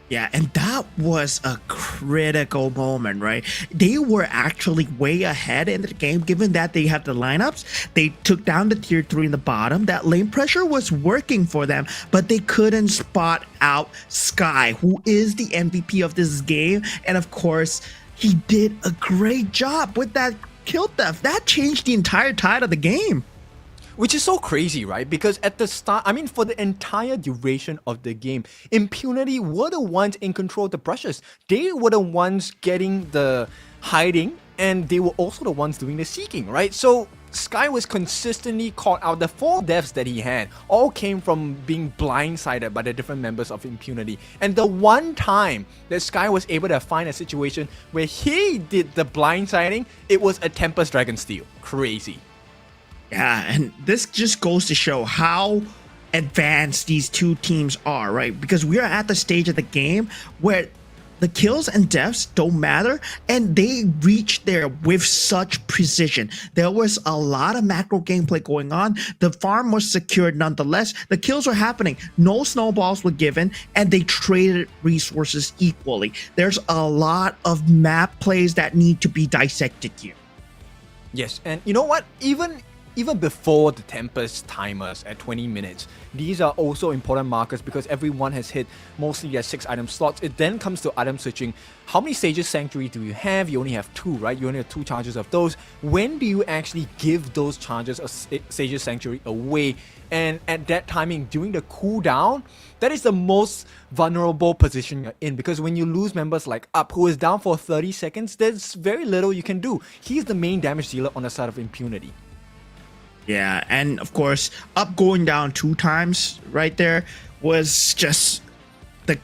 S6: Yeah, and that was a critical moment, right? They were actually way ahead in the game, given that they had the lineups. They took down the tier 3 in the bottom. That lane pressure was working for them, but they couldn't spot out Sky, who is the MVP of this game. And of course, he did a great job with that kill theft. That changed the entire tide of the game.
S5: Which is so crazy, right? Because at the start, I mean, for the entire duration of the game, Impunity were the ones in control of the brushes. They were the ones getting the hiding, and they were also the ones doing the seeking, right? So Sky was consistently caught out. The 4 deaths that he had all came from being blindsided by the different members of Impunity. And the one time that Sky was able to find a situation where he did the blindsiding, it was a Tempest Dragon steal. Crazy.
S6: Yeah, and this just goes to show how advanced these 2 teams are, right? Because we are at the stage of the game where the kills and deaths don't matter, and they reached there with such precision. There was a lot of macro gameplay going on. The farm was secured nonetheless. The kills were happening. No snowballs were given, and they traded resources equally. There's a lot of map plays that need to be dissected here.
S5: Yes, and you know what? Even before the Tempest timers at 20 minutes, these are also important markers because everyone has hit mostly their 6 item slots. It then comes to item switching. How many Sage's Sanctuary do you have? You only have 2, right? You only have 2 charges of those. When do you actually give those charges of Sage's Sanctuary away? And at that timing, during the cooldown, that is the most vulnerable position you're in, because when you lose members like Up, who is down for 30 seconds, there's very little you can do. He's the main damage dealer on the side of Impunity.
S6: Yeah, and of course, Up going down 2 times right there was just the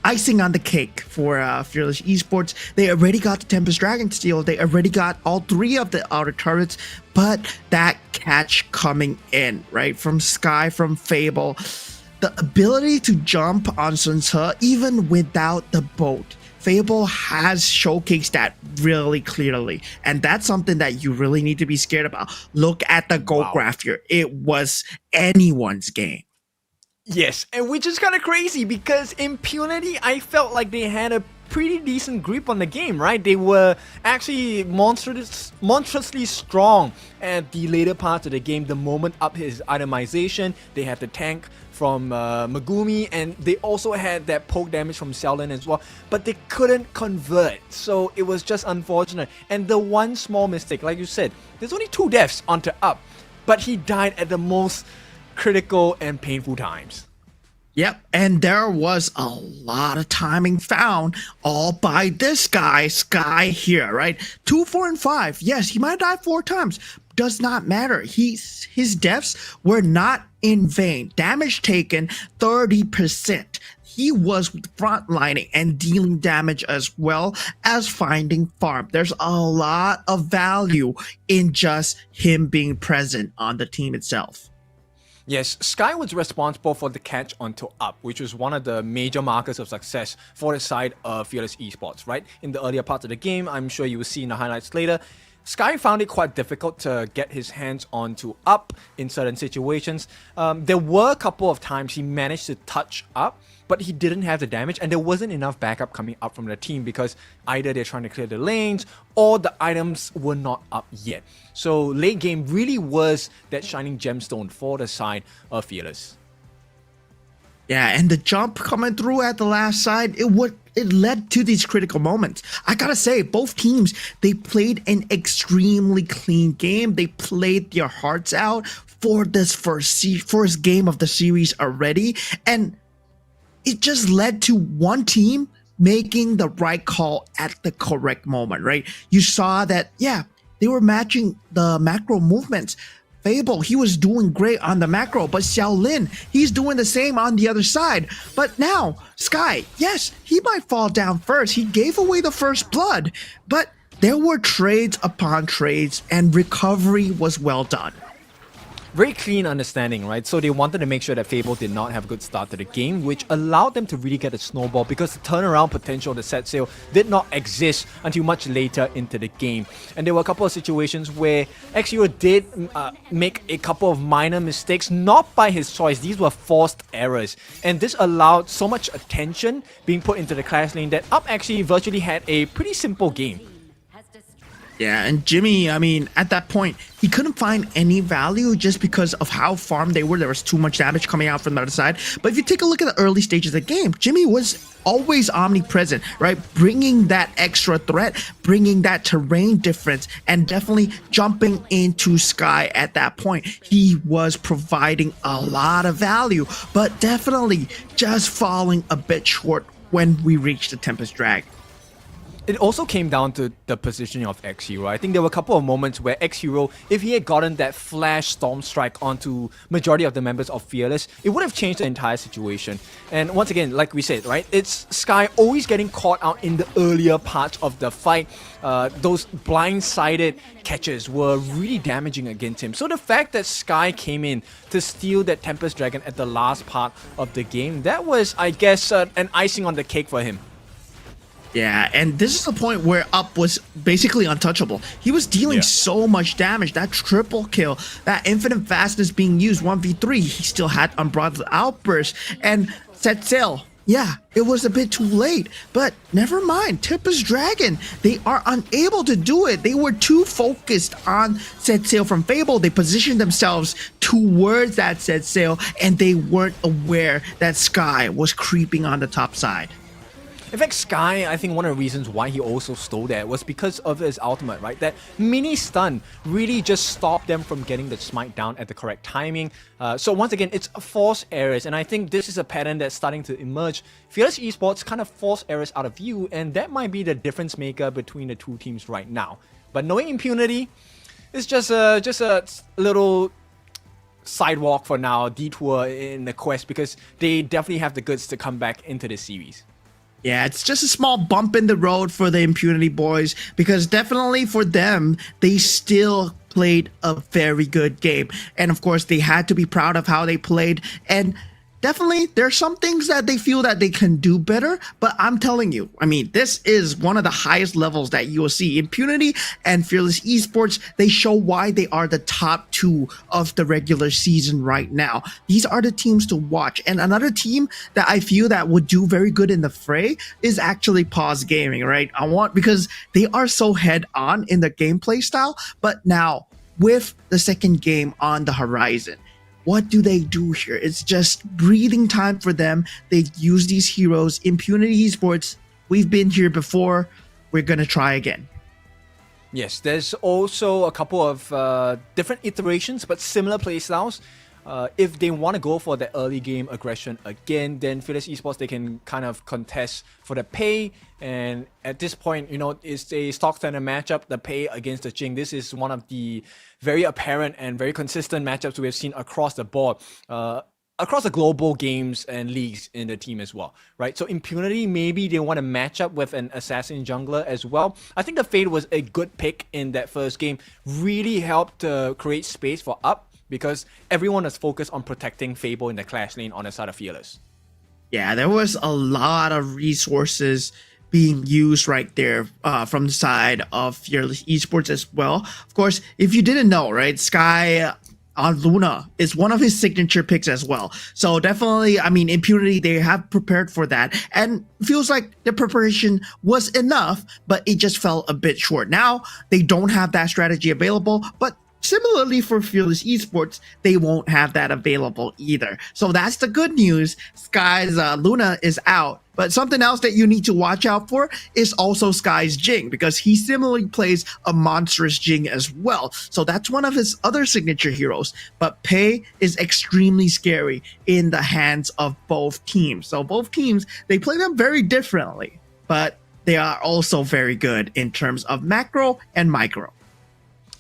S6: icing on the cake for Fearless Esports. They already got the Tempest Dragon Steel. They already got all 3 of the outer turrets, but that catch coming in, right? From Sky, from Fable, the ability to jump on Sun Ce even without the boat. Fable has showcased that really clearly, and that's something that you really need to be scared about. Look at the gold graph here. It was anyone's game.
S5: Yes, and which is kind of crazy because Impunity, I felt like they had a pretty decent grip on the game, right? They were actually monstrously strong at the later parts of the game. The moment Up his itemization, they had the tank from Megumi, and they also had that poke damage from Xiaolin as well, but they couldn't convert, so it was just unfortunate. And the one small mistake, like you said, there's only 2 deaths onto Up, but he died at the most critical and painful times.
S6: Yep, and there was a lot of timing found all by this guy, Sky here, right? 2, 4, and 5. Yes, he might die 4 times. Does not matter. His deaths were not in vain. Damage taken 30%. He was frontlining and dealing damage as well as finding farm. There's a lot of value in just him being present on the team itself.
S5: Yes, Sky was responsible for the catch onto Up, which was one of the major markers of success for the side of Fearless Esports, right? In the earlier parts of the game, I'm sure you will see in the highlights later, Sky found it quite difficult to get his hands onto Up in certain situations. There were a couple of times he managed to touch Up, but he didn't have the damage, and there wasn't enough backup coming up from the team because either they're trying to clear the lanes or the items were not up yet. So late game really was that shining gemstone for the side of Fearless.
S6: Yeah, and the jump coming through at the last side, it led to these critical moments. I gotta say, both teams, they played an extremely clean game. They played their hearts out for this first game of the series already, and it just led to one team making the right call at the correct moment, right? You saw that, yeah, they were matching the macro movements. Fable, he was doing great on the macro, but Xiaolin, he's doing the same on the other side. But now, Sky, yes, he might fall down first. He gave away the first blood, but there were trades upon trades, and recovery was well done.
S5: Very clean understanding, right? So they wanted to make sure that Fable did not have a good start to the game, which allowed them to really get a snowball because the turnaround potential of the set sail did not exist until much later into the game. And there were a couple of situations where Xero did make a couple of minor mistakes, not by his choice. These were forced errors. And this allowed so much attention being put into the clash lane that Up actually virtually had a pretty simple game.
S6: Yeah, and Jimmy, I mean, at that point, he couldn't find any value just because of how farmed they were. There was too much damage coming out from the other side. But if you take a look at the early stages of the game, Jimmy was always omnipresent, right? Bringing that extra threat, bringing that terrain difference, and definitely jumping into Sky at that point. He was providing a lot of value, but definitely just falling a bit short when we reached the Tempest Dragon.
S5: It also came down to the positioning of X-Hero. I think there were a couple of moments where X-Hero, if he had gotten that flash storm strike onto majority of the members of Fearless, it would have changed the entire situation. And once again, like we said, right, it's Sky always getting caught out in the earlier parts of the fight. Those blindsided catches were really damaging against him. So the fact that Sky came in to steal that Tempest Dragon at the last part of the game, that was, I guess, an icing on the cake for him.
S6: Yeah, and this is the point where Up was basically untouchable. He was dealing so much damage. That triple kill, that infinite fastness being used 1v3, he still had Unbridled Outburst and set sail. Yeah, it was a bit too late, but never mind. Tempest Dragon, they are unable to do it. They were too focused on set sail from Fable. They positioned themselves towards that set sail, and they weren't aware that Sky was creeping on the top side.
S5: In fact, Sky, I think one of the reasons why he also stole that was because of his ultimate, right? That mini stun really just stopped them from getting the smite down at the correct timing. So once again, it's force errors, and I think this is a pattern that's starting to emerge. Fearless Esports kind of force errors out of view, and that might be the difference maker between the two teams right now. But knowing Impunity, it's just a little sidewalk for now, detour in the quest, because they definitely have the goods to come back into this series.
S6: Yeah, it's just a small bump in the road for the Impunity boys, because definitely for them, they still played a very good game. And of course, they had to be proud of how they played. And definitely, there are some things that they feel that they can do better, but I'm telling you, I mean, this is one of the highest levels that you will see. Impunity and Fearless Esports, they show why they are the top two of the regular season right now. These are the teams to watch. And another team that I feel that would do very good in the fray is actually Paws Gaming, right? Because they are so head on in the gameplay style, but now with the second game on the horizon, what do they do here? It's just breathing time for them. They use these heroes. Impunity Esports, we've been here before. We're going to try again.
S5: Yes, there's also a couple of different iterations, but similar playstyles. If they want to go for the early game aggression again, then Fearless Esports, they can kind of contest for the pay. And at this point, you know, it's a stock standard matchup, the pay against the Jing. This is one of the very apparent and very consistent matchups we have seen across the board. Across the global games and leagues in the team as well, right? So Impunity, maybe they want to match up with an assassin jungler as well. I think the Fade was a good pick in that first game. Really helped create space for Up, because everyone is focused on protecting Fable in the clash lane on the side of Fearless.
S6: Yeah, there was a lot of resources being used right there from the side of Fearless Esports as well. Of course, if you didn't know, right, Sky on Luna is one of his signature picks as well. So definitely, I mean, Impunity, they have prepared for that, and feels like the preparation was enough, but it just fell a bit short. Now, they don't have that strategy available, but similarly for Fearless Esports, they won't have that available either. So that's the good news. Sky's Luna is out. But something else that you need to watch out for is also Sky's Jing, because he similarly plays a monstrous Jing as well. So that's one of his other signature heroes. But Pei is extremely scary in the hands of both teams. So both teams, they play them very differently, but they are also very good in terms of macro and micro.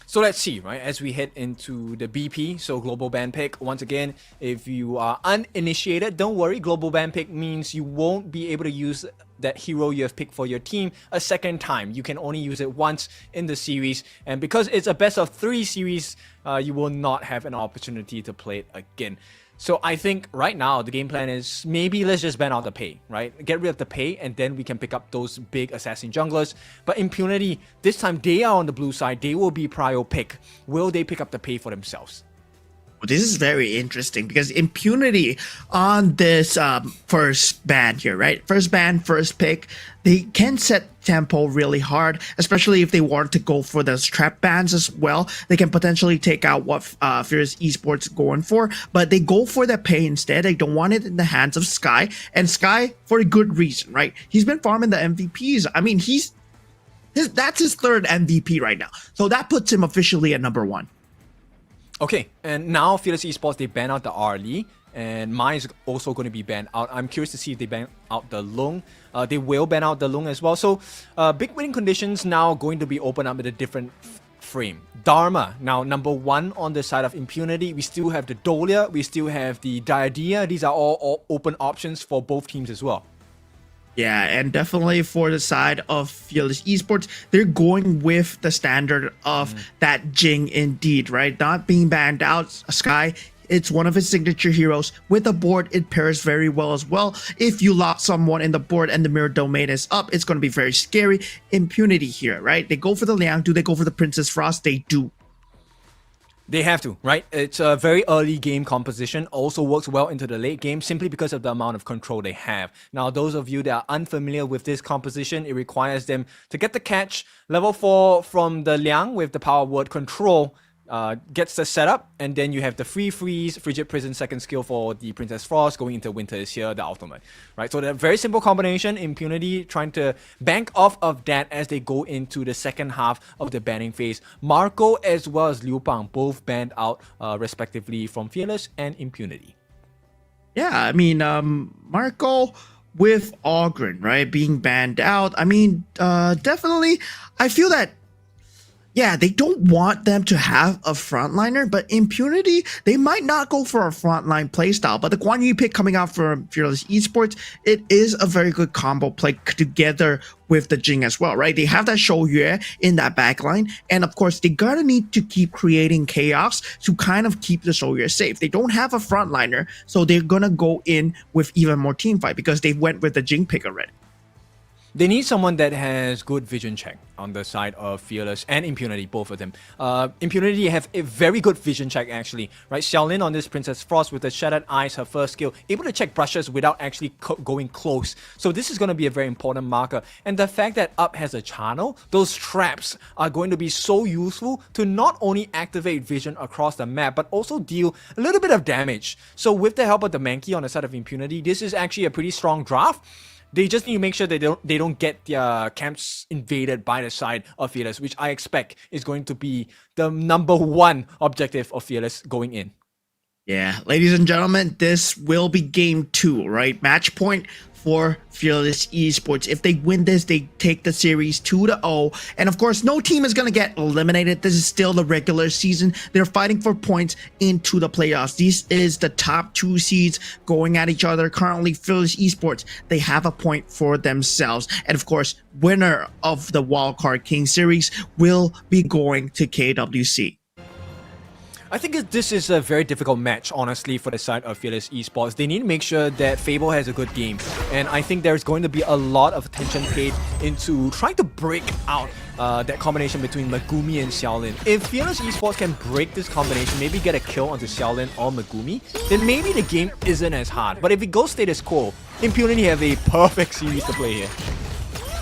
S5: So let's see, right, as we head into the BP, so Global Ban Pick. Once again, if you are uninitiated, don't worry, Global Ban Pick means you won't be able to use that hero you have picked for your team a second time. You can only use it once in the series, and because it's a best of 3 series, you will not have an opportunity to play it again. So I think right now the game plan is maybe let's just ban out the pay, right? Get rid of the pay, and then we can pick up those big assassin junglers. But Impunity, this time they are on the blue side. They will be prio pick. Will they pick up the pay for themselves?
S6: This is very interesting because Impunity on this first ban here, right? First ban, first pick, they can set tempo really hard, especially if they want to go for those trap bans as well. They can potentially take out what Fearless Esports going for, but they go for the pay instead. They don't want it in the hands of Sky, and Sky for a good reason, right? He's been farming the MVPs. I mean, that's his 3rd MVP right now, so that puts him officially at number 1.
S5: Okay, and now Fearless Esports, they ban out the RLE, and mine is also going to be banned out. I'm curious to see if they ban out the Lung. They will ban out the Lung as well. So, big winning conditions now going to be opened up with a different frame. Dharma, now number 1 on the side of Impunity. We still have the Dolia, we still have the Diadea. These are all open options for both teams as well.
S6: Yeah, and definitely for the side of Fearless Esports, they're going with the standard of that Jing indeed, right? Not being banned out. Sky, It's one of his signature heroes. With the board, it pairs very well as well. If you lock someone in the board and the mirror domain is up, it's going to be very scary. Impunity here, right? They go for the Liang. Do they go for the Princess Frost? They do.
S5: They have to, right? It's a very early game composition, also works well into the late game simply because of the amount of control they have. Now, those of you that are unfamiliar with this composition, it requires them to get the catch. Level 4 from the Liang with the power word control gets the setup, and then you have the free freeze, frigid prison second skill for the Princess Frost, going into winter is here, the ultimate, right? So the very simple combination. Impunity trying to bank off of that as they go into the second half of the banning phase. Marco as well as Liu Bang both banned out respectively from Fearless and Impunity.
S6: Yeah, I mean, Marco with Ogren, right, being banned out. I mean, definitely, I feel that, yeah, they don't want them to have a frontliner, but Impunity, they might not go for a frontline playstyle. But the Guan Yu pick coming out from Fearless Esports, it is a very good combo play together with the Jing as well, right? They have that Shou Yue in that backline, and of course, they gotta need to keep creating chaos to kind of keep the Shou Yue safe. They don't have a frontliner, so they're gonna go in with even more team fight because they went with the Jing pick already.
S5: They need someone that has good vision check on the side of Fearless and Impunity, both of them. Impunity have a very good vision check actually, right? Xiaolin on this Princess Frost with the Shattered Eyes, her first skill, able to check brushes without actually going close. So this is going to be a very important marker. And the fact that Up has a channel, those traps are going to be so useful to not only activate vision across the map, but also deal a little bit of damage. So with the help of the Mankey on the side of Impunity, this is actually a pretty strong draft. They just need to make sure they don't get their camps invaded by the side of Fearless, which I expect is going to be the #1 objective of Fearless going in.
S6: Yeah, ladies and gentlemen, this will be game 2, right? Match point for Fearless Esports. If they win this, they take the series 2-0. And of course, no team is going to get eliminated. This is still the regular season. They're fighting for points into the playoffs. This is the top 2 seeds going at each other. Currently, Fearless Esports, they have a point for themselves. And of course, winner of the Wildcard King series will be going to KWC.
S5: I think this is a very difficult match, honestly, for the side of Fearless Esports. They need to make sure that Fable has a good game. And I think there's going to be a lot of attention paid into trying to break out that combination between Megumi and Xiaolin. If Fearless Esports can break this combination, maybe get a kill onto Xiaolin or Megumi, then maybe the game isn't as hard. But if it goes status quo, Impunity have a perfect series to play here.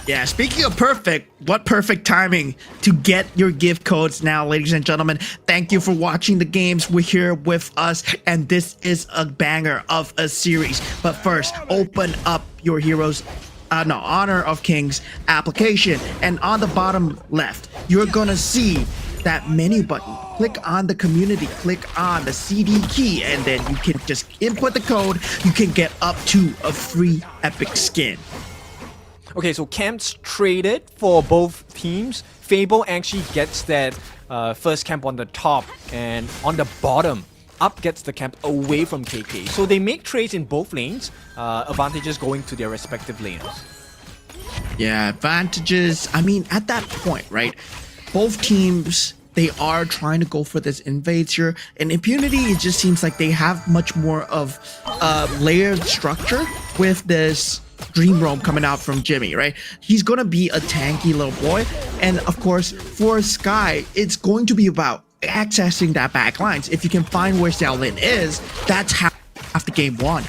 S6: Yeah, speaking of perfect, what perfect timing to get your gift codes now, ladies and gentlemen. Thank you for watching the games. We're here with us, and this is a banger of a series. But first, open up your Heroes Honor of Kings application, and on the bottom left, you're gonna see that menu button. Click on the community, click on the CD key, and then you can just input the code. You can get up to a free epic skin.
S5: Okay, so camps traded for both teams. Fable actually gets that first camp on the top, and on the bottom, Up gets the camp away from KK. So they make trades in both lanes, advantages going to their respective lanes.
S6: Yeah, advantages. I mean, at that point, right? Both teams, they are trying to go for this invades here. And Impunity, it just seems like they have much more of a layered structure with this Dream Roam coming out from Jimmy, right? He's gonna be a tanky little boy. And of course, for Sky, it's going to be about accessing that back lines. If you can find where Xiaolin is, that's half the game won.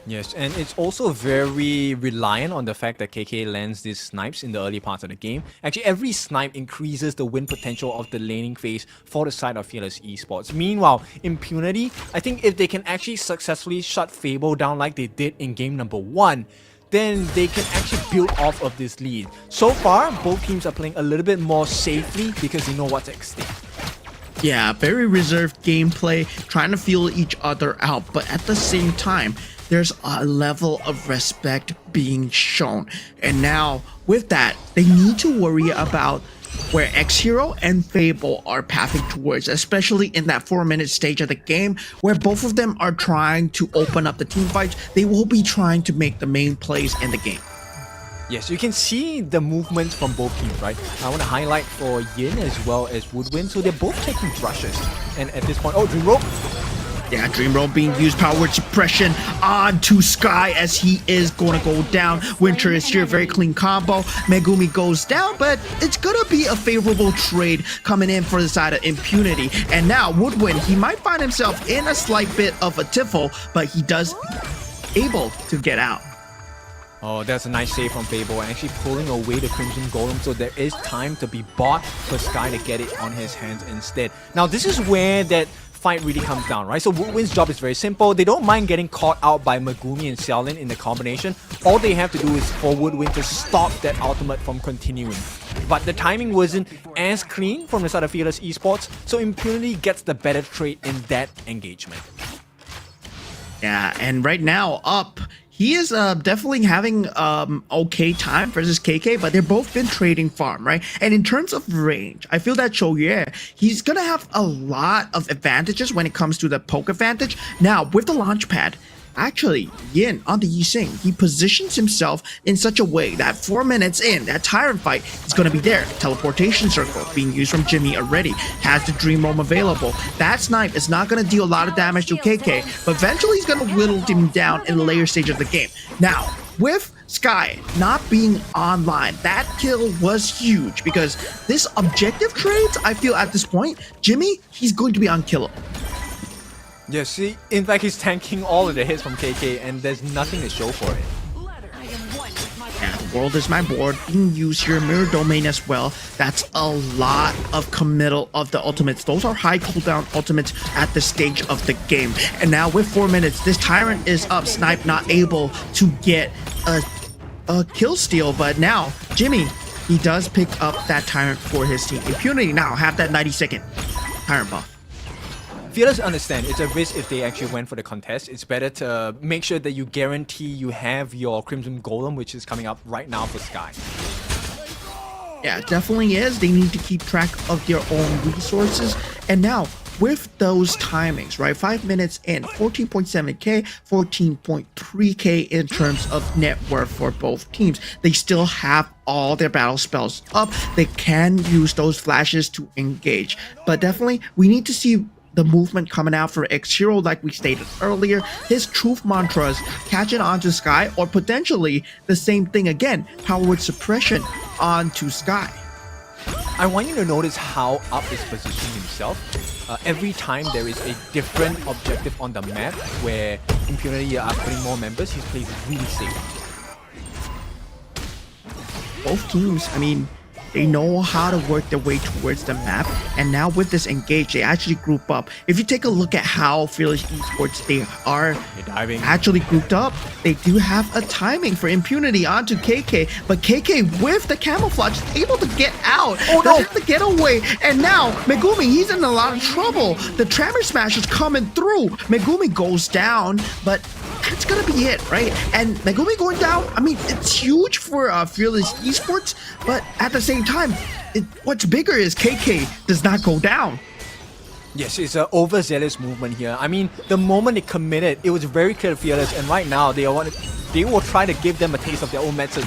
S5: Yes, and it's also very reliant on the fact that KK lands these snipes in the early parts of the game. Actually, every snipe increases the win potential of the laning phase for the side of Fearless Esports. Meanwhile, Impunity, I think if they can actually successfully shut Fable down like they did in game #1, then they can actually build off of this lead. So far, both teams are playing a little bit more safely because they know what's at stake.
S6: Yeah, very reserved gameplay, trying to feel each other out, but at the same time, there's a level of respect being shown. And now, with that, they need to worry about where X-Hero and Fable are pathing towards, especially in that 4-minute stage of the game, where both of them are trying to open up the team fights. They will be trying to make the main plays in the game.
S5: Yes, you can see the movements from both teams, right? I want to highlight for Yin as well as Woodwind, so they're both taking thrushes. And at this point, oh, Dream Rope.
S6: Yeah, Dream Rope being used, power word suppression onto Sky as he is going to go down. Winter is here, very clean combo. Megumi goes down, but it's going to be a favorable trade coming in for the side of Impunity. And now Woodwind, he might find himself in a slight bit of a tiffle, but he does able to get out.
S5: Oh, that's a nice save from Fable, and actually pulling away the Crimson Golem, so there is time to be bought for Sky to get it on his hands instead. Now, this is where that fight really comes down, right? So Woodwind's job is very simple. They don't mind getting caught out by Megumi and Xiaolin in the combination. All they have to do is for Woodwind to stop that ultimate from continuing. But the timing wasn't as clean from the side of Fearless Esports, so Impunity gets the better trade in that engagement.
S6: Yeah, and right now up, he is definitely having okay time versus KK, but they've both been trading farm, right? And in terms of range, I feel that Chouyue, he's gonna have a lot of advantages when it comes to the poke advantage. Now, with the launch pad, actually, Yin on the Yi Xing, he positions himself in such a way that 4 minutes in, that Tyrant fight is going to be there. Teleportation circle being used from Jimmy already, has the Dream Roam available. That snipe is not going to deal a lot of damage to KK, but eventually he's going to whittle him down in the later stage of the game. Now, with Sky not being online, that kill was huge because this objective trades, I feel at this point, Jimmy, he's going to be unkillable.
S5: Yeah, see, in fact, he's tanking all of the hits from KK, and there's nothing to show for it.
S6: Yeah, the world is my board, being used here, mirror domain as well. That's a lot of committal of the ultimates. Those are high cooldown ultimates at this stage of the game. And now with 4 minutes, this Tyrant is up, Snipe not able to get a kill steal, but now Jimmy, he does pick up that Tyrant for his team. Impunity now have that 90-second Tyrant buff.
S5: Fearless understand it's a risk if they actually went for the contest. It's better to make sure that you guarantee you have your Crimson Golem, which is coming up right now for Sky.
S6: Yeah, it definitely is. They need to keep track of their own resources. And now, with those timings, right? 5 minutes in, 14.7k, 14.3k in terms of net worth for both teams. They still have all their battle spells up. They can use those flashes to engage. But definitely, we need to see the movement coming out for X-Hero, like we stated earlier. His truth mantras catching onto Sky, or potentially the same thing again, power word suppression onto Sky.
S5: I want you to notice how Up is positioning himself. Every time there is a different objective on the map where Impunity are putting more members, he's playing really safe.
S6: Both teams, I mean, they know how to work their way towards the map, and now with this engage, they actually group up. If you take a look at how Fearless Esports, they are actually grouped up, they do have a timing for Impunity onto KK, but KK with the camouflage is able to get out. Oh no! The getaway, and now Megumi, he's in a lot of trouble. The Tremor Smash is coming through. Megumi goes down, but that's gonna be it, right? And Megumi going down, I mean, it's huge for Fearless Esports, but at the same time, what's bigger is KK does not go down.
S5: Yes, it's an overzealous movement here. I mean, the moment they committed, it was very clear to Fearless, and right now they will try to give them a taste of their own medicine.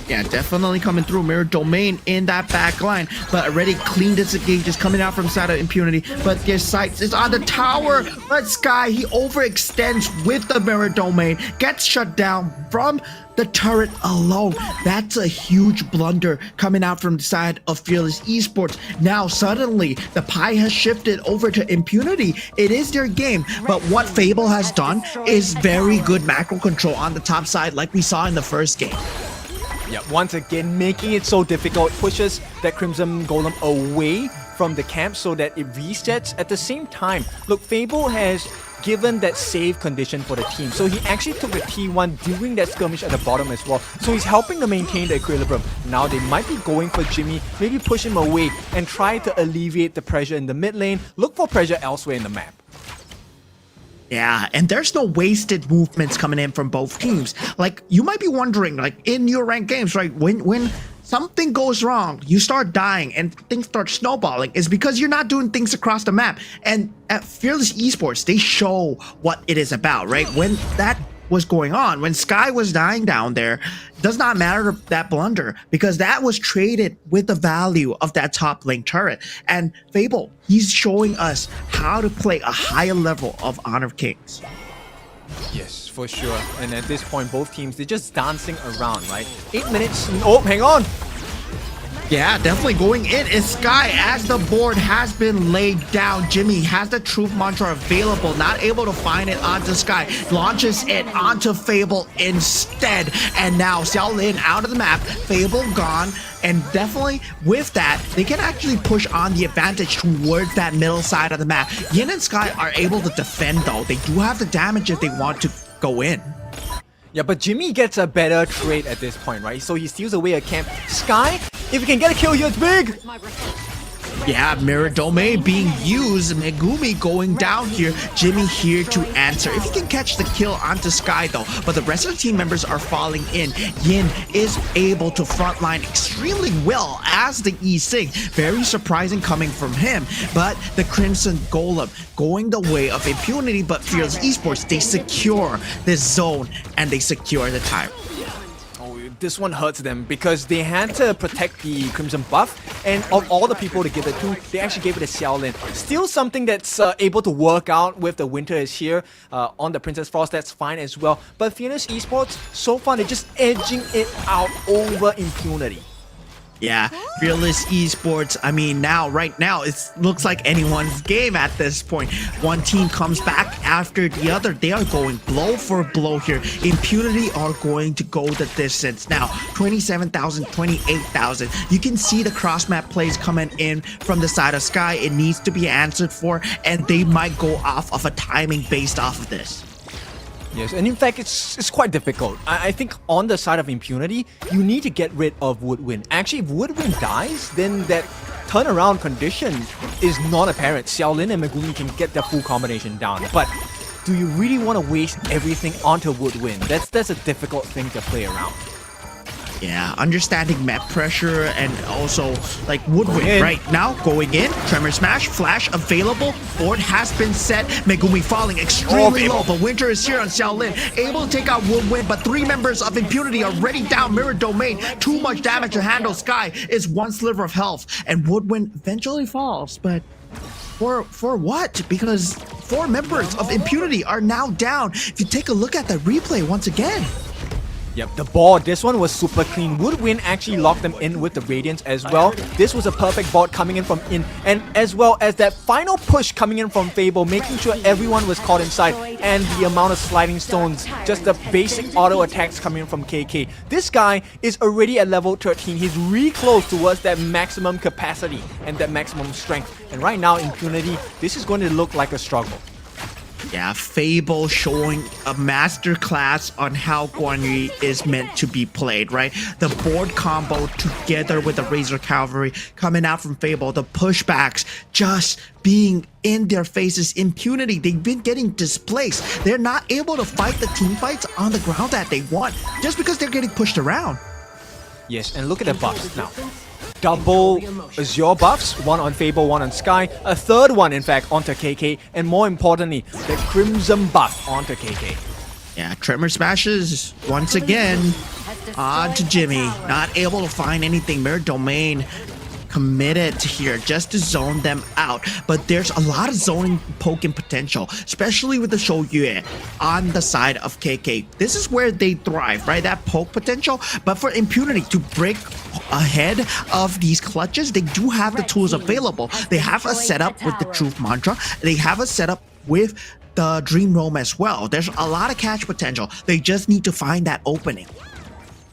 S6: Yeah, definitely coming through mirror domain in that back line, but already clean disengages coming out from side of Impunity, but their sights is on the tower, but Sky, he overextends with the mirror domain, gets shut down from the turret alone. That's a huge blunder coming out from the side of Fearless Esports. Now suddenly the pie has shifted over to Impunity. It is their game, but what Fable has done is very good macro control on the top side like we saw in the first game.
S5: Yeah, once again, making it so difficult, pushes that Crimson Golem away from the camp so that it resets. At the same time, look, Fable has given that save condition for the team, so he actually took the T1 during that skirmish at the bottom as well, so he's helping to maintain the equilibrium. Now they might be going for Jimmy, maybe push him away and try to alleviate the pressure in the mid lane, look for pressure elsewhere in the map.
S6: Yeah, and there's no wasted movements coming in from both teams. Like, you might be wondering, like, in your ranked games, right, when something goes wrong, you start dying and things start snowballing, is because you're not doing things across the map. And at Fearless Esports, they show what it is about, right? When that was going on. When Sky was dying down there, does not matter that blunder because that was traded with the value of that top lane turret. And Fable, he's showing us how to play a higher level of Honor of Kings.
S5: Yes, for sure. And at this point, both teams, they're just dancing around, right? 8 minutes. Oh, hang on.
S6: Yeah, definitely going in is Sky as the board has been laid down. Jimmy has the Truth Mantra available, not able to find it onto Sky. Launches it onto Fable instead. And now Xiaolin out of the map, Fable gone. And definitely with that, they can actually push on the advantage towards that middle side of the map. Yin and Sky are able to defend though. They do have the damage if they want to go in.
S5: Yeah, but Jimmy gets a better trade at this point, right? So he steals away a camp. Sky, if he can get a kill here, it's big!
S6: Yeah, Mirror Domain being used. Megumi going down here. Jimmy here to answer. If he can catch the kill onto Sky though, but the rest of the team members are falling in. Yin is able to frontline extremely well as the E-Sync. Very surprising coming from him. But the Crimson Golem going the way of Impunity, but Fearless Esports, they secure this zone and they secure the time.
S5: This one hurts them because they had to protect the Crimson buff, and of all the people to give it to, they actually gave it to Xiaolin. Still something that's able to work out with the Winter is here on the Princess Frost, that's fine as well. But Fearless Esports, so far they're just edging it out over Impunity.
S6: Yeah, Fearless Esports, I mean, right now, it looks like anyone's game at this point. One team comes back after the other. They are going blow for blow here. Impunity are going to go the distance. Now, 27,000, 28,000. You can see the cross-map plays coming in from the side of Sky. It needs to be answered for, and they might go off of a timing based off of this.
S5: Yes, and in fact, it's quite difficult. I think on the side of Impunity, you need to get rid of Woodwind. Actually, if Woodwind dies, then that turnaround condition is not apparent. Xiaolin and Megumi can get their full combination down. But do you really want to waste everything onto Woodwind? That's a difficult thing to play around.
S6: Yeah, understanding map pressure and also like Woodwind right now going in. Tremor Smash, Flash available. Board has been set. Megumi falling extremely low, but Winter is here on Xiaolin. Able to take out Woodwind, but 3 members of Impunity are already down. Mirror Domain, too much damage to handle. Sky is 1 sliver of health, and Woodwind eventually falls, but for what? Because 4 members of Impunity are now down. If you take a look at the replay once again.
S5: Yep, the board, this one was super clean. Woodwind actually locked them in with the Radiance as well. This was a perfect board coming in from in, and as well as that final push coming in from Fable, making sure everyone was caught inside, and the amount of sliding stones, just the basic auto attacks coming in from KK. This guy is already at level 13. He's really close towards that maximum capacity and that maximum strength. And right now, Impunity, this is going to look like a struggle.
S6: Yeah, Fable showing a masterclass on how Guan Yu is meant to be played, right? The board combo together with the Razor Cavalry coming out from Fable, the pushbacks just being in their faces. Impunity, they've been getting displaced. They're not able to fight the team fights on the ground that they want just because they're getting pushed around.
S5: Yes, and look at the buffs now. Double Azure buffs, 1 on Fable, 1 on Sky, a 3rd one in fact onto KK, and more importantly, the Crimson buff onto KK.
S6: Yeah, Tremor Smashes once again onto Jimmy, not able to find anything. Mirror Domain committed here just to zone them out, but there's a lot of zoning poking potential, especially with the Shouyue on the side of KK. This is where they thrive, right? That poke potential. But for Impunity to break ahead of these clutches, they do have the tools available. They have a setup with the Truth Mantra. They have a setup with the Dream Roam as well. There's a lot of catch potential. They just need to find that opening.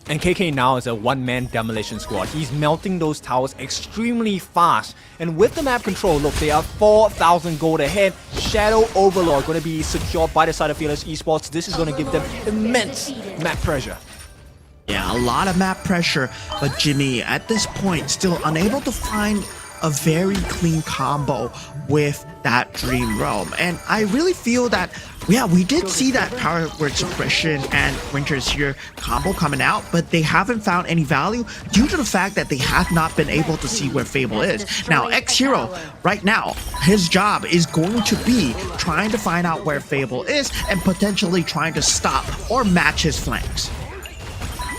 S5: And KK now is a one-man demolition squad. He's melting those towers extremely fast. And with the map control, look, they are 4,000 gold ahead. Shadow Overlord going to be secured by the side of Fearless Esports. This is going to give them immense map pressure.
S6: Yeah, a lot of map pressure, but Jimmy at this point still unable to find a very clean combo with that Dream Realm. And I really feel that, yeah, we did see that Power Word Suppression and Winter's here combo coming out, but they haven't found any value due to the fact that they have not been able to see where Fable is. Now, X-Hero, right now, his job is going to be trying to find out where Fable is and potentially trying to stop or match his flanks.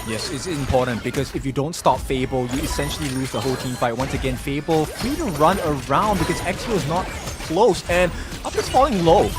S5: Yes, it's important because if you don't stop Fable, you essentially lose the whole team fight. Once again, Fable free to run around because X-Hero is not close and up is falling low.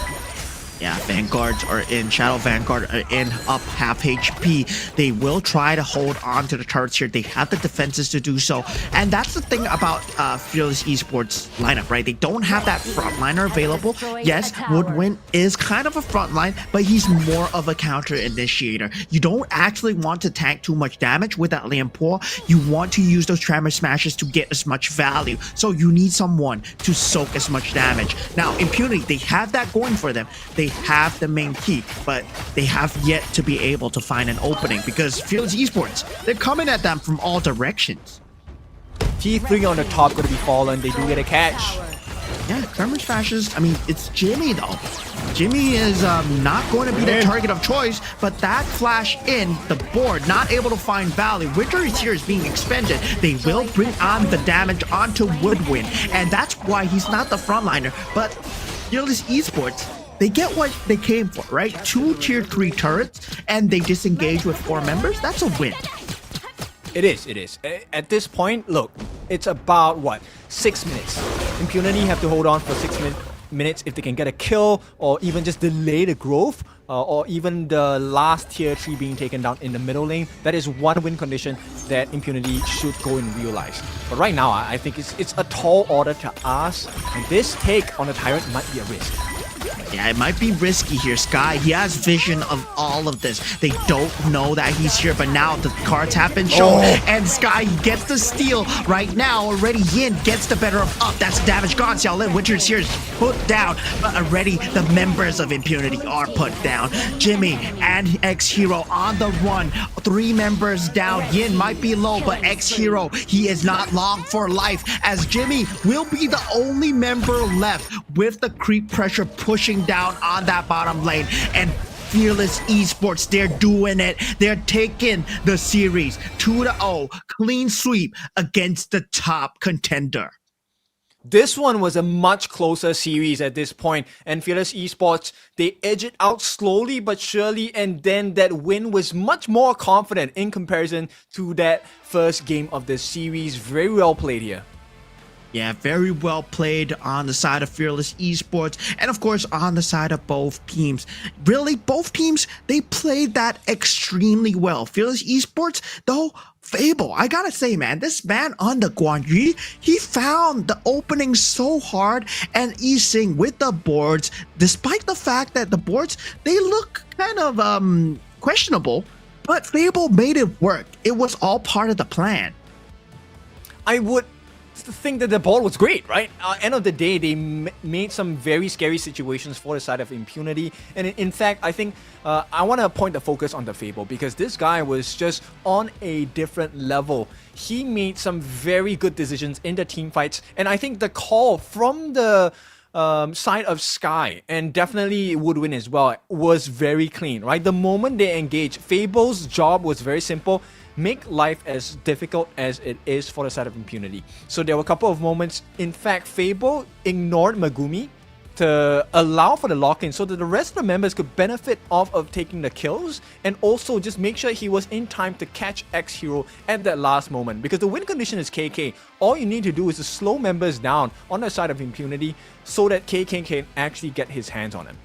S6: Yeah, Vanguards are in, Shadow Vanguard are in, up half HP. They will try to hold on to the turrets here. They have the defenses to do so. And that's the thing about Fearless Esports lineup, right? They don't have that frontliner available. Yes, Woodwind is kind of a frontline, but he's more of a counter initiator. You don't actually want to tank too much damage with that Lianpo. You want to use those Tremor Smashes to get as much value. So you need someone to soak as much damage. Now, Impunity, they have that going for them. They have the main key, but they have yet to be able to find an opening because Fearless Esports, they're coming at them from all directions.
S5: T3 on the top going to be fallen. They do get a catch.
S6: Yeah, Tremor Smashes, I mean, it's Jimmy though. Jimmy is not going to be the target of choice, but that flash in the board, not able to find value. Winter is here is being expended. They will bring on the damage onto Woodwind, and that's why he's not the frontliner, but Fearless Esports, they get what they came for, right? 2 tier 3 turrets, and they disengage with 4 members. That's a win.
S5: It is. At this point, look, it's about, what, 6 minutes. Impunity have to hold on for 6 minutes if they can get a kill, or even just delay the growth, or even the last tier 3 being taken down in the middle lane. That is one win condition that Impunity should go and realize. But right now, I think it's a tall order to ask, and this take on the Tyrant might be a risk.
S6: Yeah, it might be risky here. Sky, he has vision of all of this. They don't know that he's here, but now the cards have been shown, and Sky gets the steal right now. Already Yin gets the better of up. That's damage gone. Xiaolin Winters here is put down, but already the members of Impunity are put down. Jimmy and X-Hero on the run. 3 members down. Yin might be low, but X-Hero, he is not long for life, as Jimmy will be the only member left with the creep pressure pushing down on that bottom lane. And Fearless Esports, they're doing it. They're taking the series 2-0, clean sweep against the top contender.
S5: This one was a much closer series at this point, and Fearless Esports, they edge it out slowly but surely, and then that win was much more confident in comparison to that first game of the series. Very well played here.
S6: Yeah, very well played on the side of Fearless Esports, and of course on the side of both teams. Really, both teams, they played that extremely well. Fearless Esports, though, Fable, I gotta say, man, this man on the Guan Yu, he found the opening so hard, and Yixing with the boards, despite the fact that the boards, they look kind of questionable, but Fable made it work. It was all part of the plan.
S5: I would think that the ball was great, right? End of the day, they made some very scary situations for the side of Impunity. And in fact, I think I want to point the focus on the Fable, because this guy was just on a different level. He made some very good decisions in the team fights. And I think the call from the side of Sky, and definitely Woodwind as well, was very clean, right? The moment they engaged, Fable's job was very simple. Make life as difficult as it is for the side of Impunity. So there were a couple of moments. In fact, Fable ignored Megumi to allow for the lock-in so that the rest of the members could benefit off of taking the kills, and also just make sure he was in time to catch X-Hero at that last moment. Because the win condition is KK. All you need to do is to slow members down on the side of Impunity so that KK can actually get his hands on him.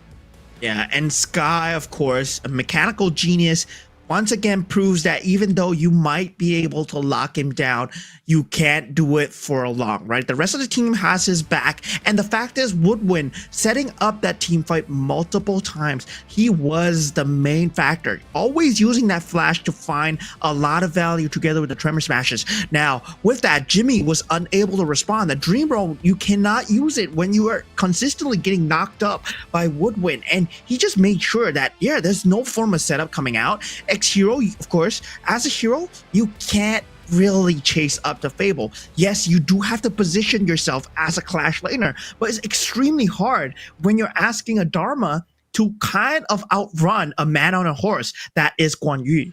S6: Yeah, and Sky, of course, a mechanical genius, once again proves that even though you might be able to lock him down, you can't do it for long, right? The rest of the team has his back, and the fact is, Woodwind setting up that team fight multiple times, he was the main factor, always using that flash to find a lot of value together with the Tremor Smashes. Now, with that, Jimmy was unable to respond. The Dream Roll, you cannot use it when you are consistently getting knocked up by Woodwind, and he just made sure that, yeah, there's no form of setup coming out. X-Hero, of course, as a hero, you can't really chase up the Fable. Yes, you do have to position yourself as a Clash laner, but it's extremely hard when you're asking a Dharma to kind of outrun a man on a horse that is Guan Yu.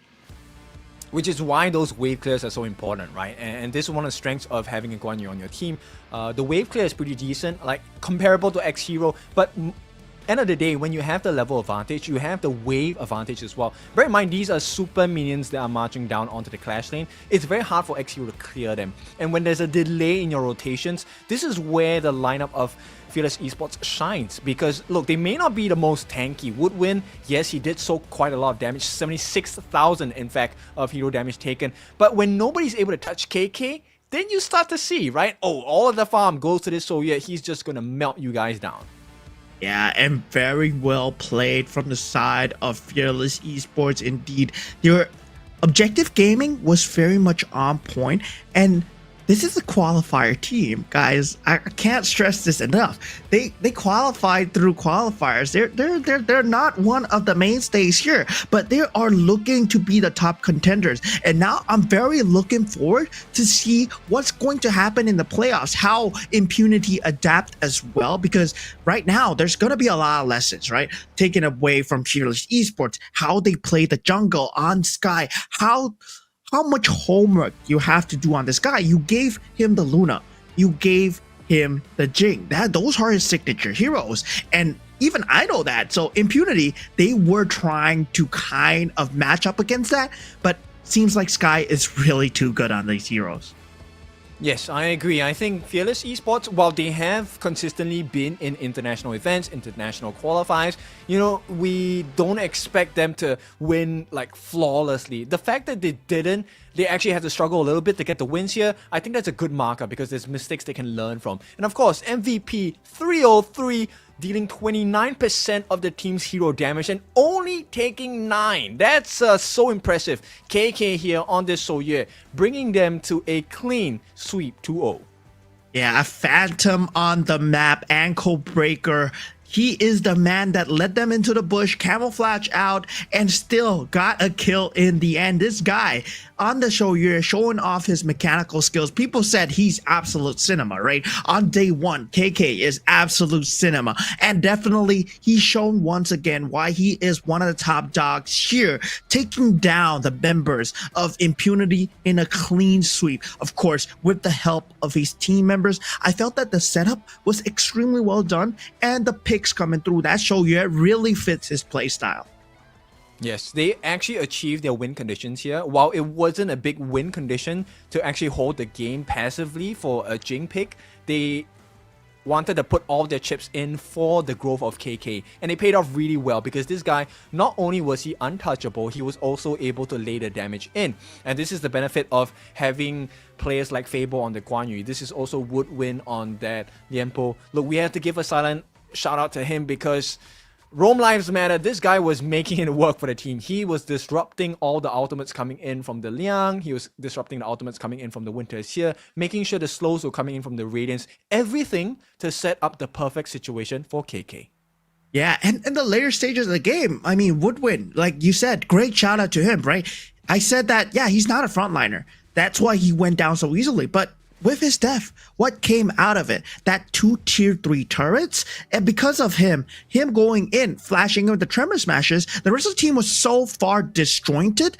S5: Which is why those wave clears are so important, right? And this is one of the strengths of having a Guan Yu on your team. The wave clear is pretty decent, like comparable to X Hero, but end of the day, when you have the level advantage, you have the wave advantage as well. Bear in mind, these are super minions that are marching down onto the Clash lane. It's very hard for X Hero to clear them. And when there's a delay in your rotations, this is where the lineup of Fearless Esports shines. Because look, they may not be the most tanky. Woodwind, yes, he did soak quite a lot of damage, 76,000 in fact of hero damage taken. But when nobody's able to touch KK, then you start to see, right? Oh, all of the farm goes to this Soya. He's just gonna melt you guys down.
S6: Yeah, and very well played from the side of Fearless Esports indeed. Their objective gaming was very much on point, and this is a qualifier team, guys. I can't stress this enough. They qualified through qualifiers. They're not one of the mainstays here, but they are looking to be the top contenders. And now I'm very looking forward to see what's going to happen in the playoffs, how Impunity adapt as well, because right now there's going to be a lot of lessons, right? Taken away from Fearless Esports, how they play the jungle on Sky, how much homework you have to do on this guy. You gave him the Luna. You gave him the Jing. Those are his signature heroes. And even I know that. So Impunity, they were trying to kind of match up against that, but seems like Sky is really too good on these heroes.
S5: Yes, I agree. I think Fearless Esports, while they have consistently been in international events, international qualifiers, you know, we don't expect them to win like flawlessly. The fact that they didn't, they actually had to struggle a little bit to get the wins here, I think that's a good marker because there's mistakes they can learn from. And of course, MVP 303 dealing 29% of the team's hero damage and only taking 9. That's so impressive. KK here on this Soye, bringing them to a clean sweep 2-0.
S6: Yeah, a Phantom on the map, ankle breaker. He is the man that led them into the bush, camouflage out, and still got a kill in the end. This guy on the show, you're showing off his mechanical skills. People said he's absolute cinema, right? On day one, KK is absolute cinema. And definitely, he's shown once again why he is one of the top dogs here, taking down the members of Impunity in a clean sweep. Of course, with the help of his team members, I felt that the setup was extremely well done, and the picks coming through that show here really fits his playstyle.
S5: Yes, they actually achieved their win conditions here. While it wasn't a big win condition to actually hold the game passively for a Jing pick, they wanted to put all their chips in for the growth of KK. And they paid off really well because this guy, not only was he untouchable, he was also able to lay the damage in. And this is the benefit of having players like Fable on the Guan Yu. This is also Woodwind on that Lianpo. Look, we have to give a silent shout out to him because Roam Lives Matter, this guy was making it work for the team. He was disrupting all the ultimates coming in from the Liang. He was disrupting the ultimates coming in from the Winters here, making sure the slows were coming in from the Radiance. Everything to set up the perfect situation for KK.
S6: Yeah, and in the later stages of the game, I mean, Woodwind, like you said, great shout out to him, right? I said that, yeah, he's not a frontliner. That's why he went down so easily. But with his death, what came out of it? That 2 tier 3 turrets, and because of him going in, flashing with the Tremor Smashes, the rest of the team was so far disjointed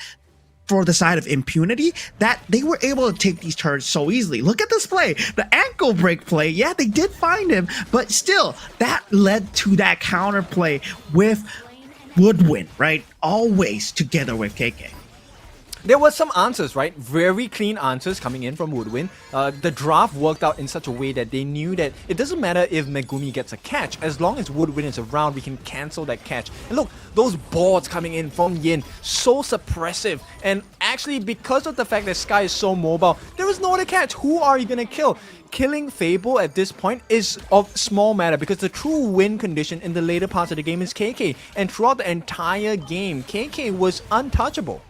S6: for the side of Impunity that they were able to take these turrets so easily. Look at this play, the ankle break play. Yeah, they did find him, but still, that led to that counter play with Woodwind, right? Always together with KK.
S5: There were some answers, right? Very clean answers coming in from Woodwind. The draft worked out in such a way that they knew that it doesn't matter if Megumi gets a catch. As long as Woodwind is around, we can cancel that catch. And look, those boards coming in from Yin, so suppressive. And actually, because of the fact that Sky is so mobile, there is no other catch. Who are you going to kill? Killing Fable at this point is of small matter because the true win condition in the later parts of the game is KK. And throughout the entire game, KK was untouchable.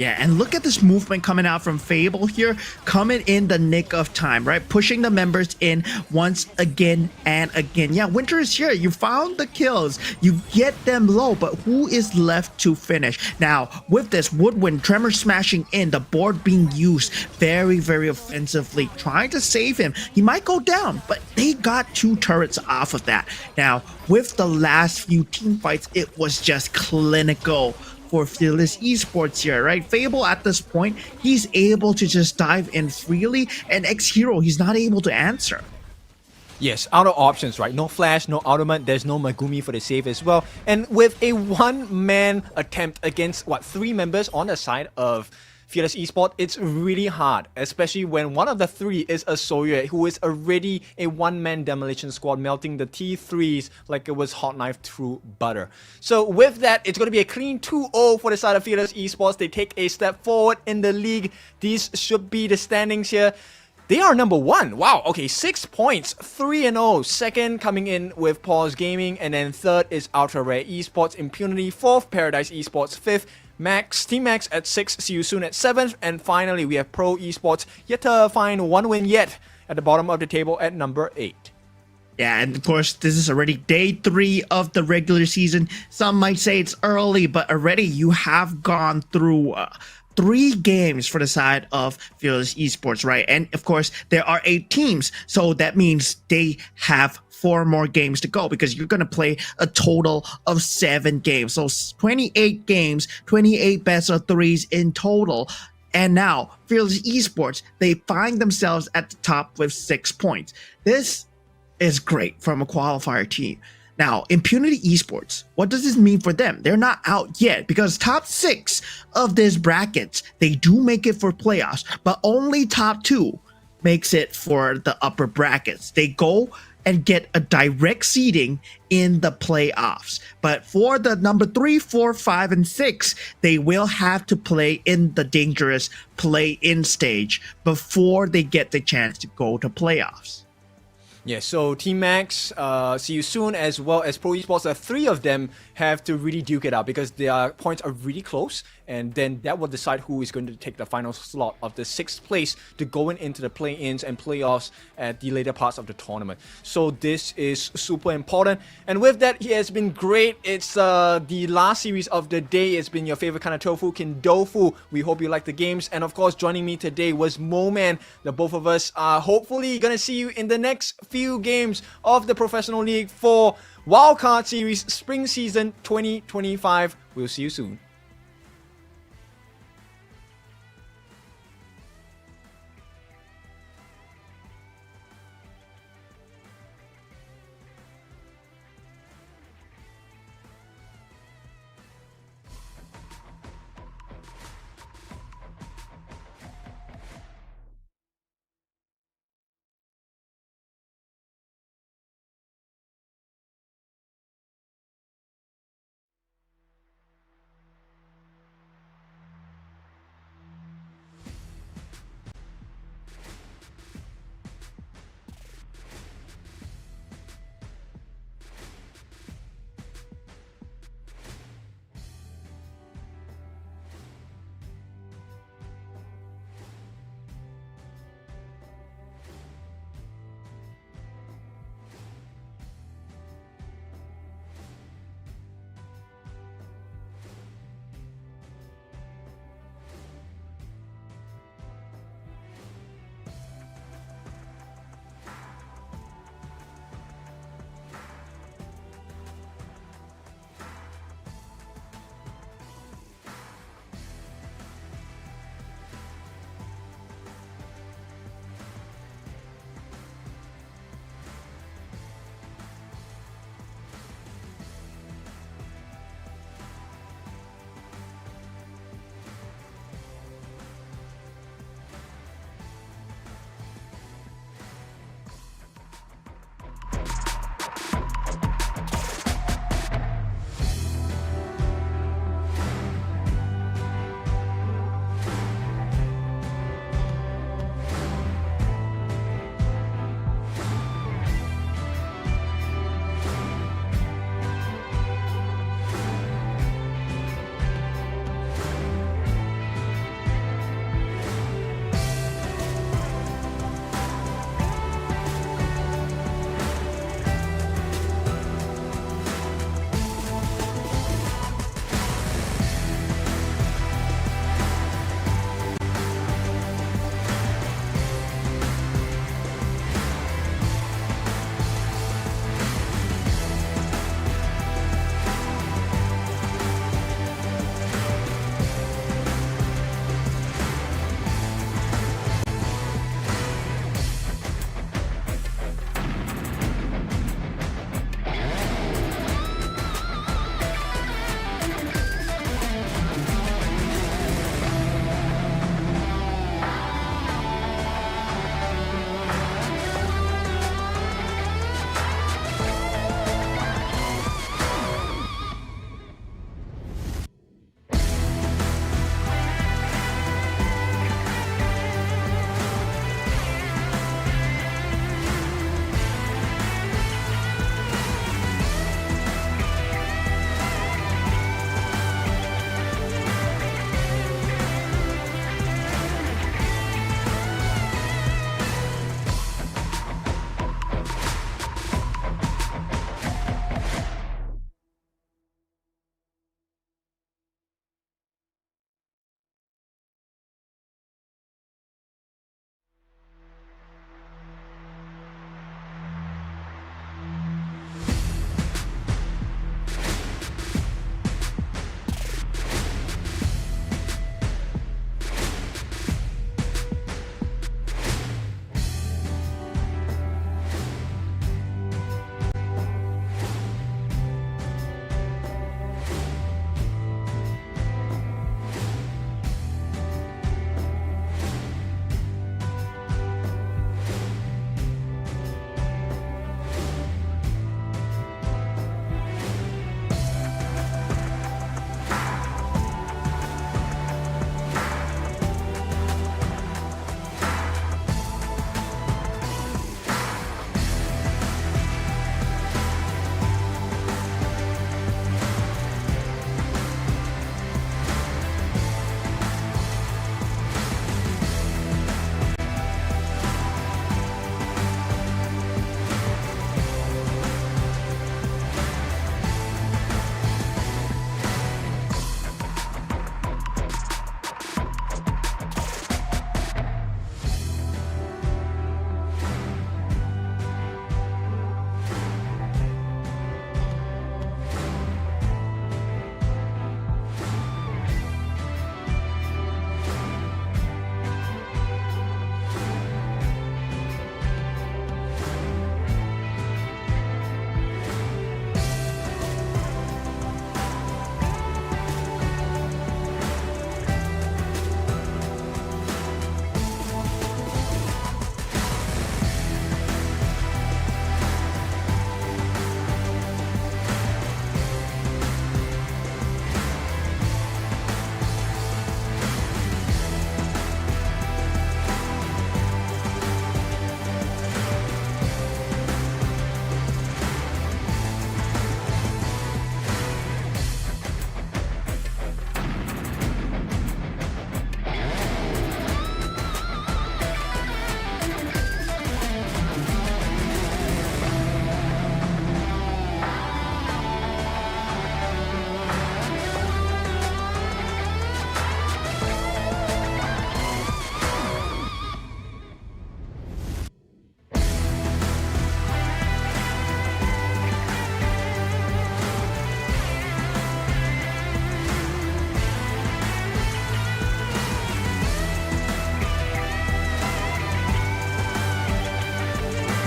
S6: Yeah, and look at this movement coming out from Fable here, coming in the nick of time, right? Pushing the members in once again and again. Yeah, Winter is here. You found the kills. You get them low, but who is left to finish? Now, with this Woodwind, Tremor smashing in, the board being used very, very offensively, trying to save him. He might go down, but they got 2 turrets off of that. Now, with the last few team fights, it was just clinical for Fearless Esports here, right? Fable at this point, he's able to just dive in freely, and X-Hero, he's not able to answer.
S5: Yes, out of options, right? No Flash, no Ultimate, there's no Megumi for the save as well. And with a one-man attempt against, 3 members on the side of Fearless Esports, it's really hard, especially when one of the 3 is a Sawyer, who is already a one-man demolition squad, melting the T3s like it was hot knife through butter. So with that, it's going to be a clean 2-0 for the side of Fearless Esports. They take a step forward in the league. These should be the standings here. They are number 1. Wow, okay, 6 points, 3-0. Second coming in with Paws Gaming, and then third is Ultra Rare Esports, Impunity, fourth Paradise Esports, fifth Max, Team Max at 6, see you soon at 7th, and finally we have Pro Esports, yet to find one win yet, at the bottom of the table at number 8.
S6: Yeah, and of course, this is already day 3 of the regular season. Some might say it's early, but already you have gone through 3 games for the side of Fearless Esports, right? And of course, there are 8 teams, so that means they have 4 more games to go, because you're going to play a total of 7 games. So 28 games, 28 best of 3s in total. And now, Fearless Esports, they find themselves at the top with 6 points. This is great from a qualifier team. Now, Impunity Esports, what does this mean for them? They're not out yet, because top 6 of this brackets, they do make it for playoffs, but only top 2 makes it for the upper brackets. They go and get a direct seeding in the playoffs. But for the number 3, 4, 5, and 6, they will have to play in the dangerous play-in stage before they get the chance to go to playoffs.
S5: Yeah, so Team Max, see you soon, as well as Pro Esports. The 3 of them have to really duke it out, because their points are really close, and then that will decide who is going to take the final slot of the 6th place to go into the play-ins and playoffs at the later parts of the tournament. So this is super important, and with that, it has been great. It's the last series of the day. It's been your favorite kind of tofu, Kindofu. We hope you like the games, and of course, joining me today was Moman. The both of us are hopefully gonna see you in the next few games of the Professional League for Wildcard Series Spring Season 2025. We'll see you soon.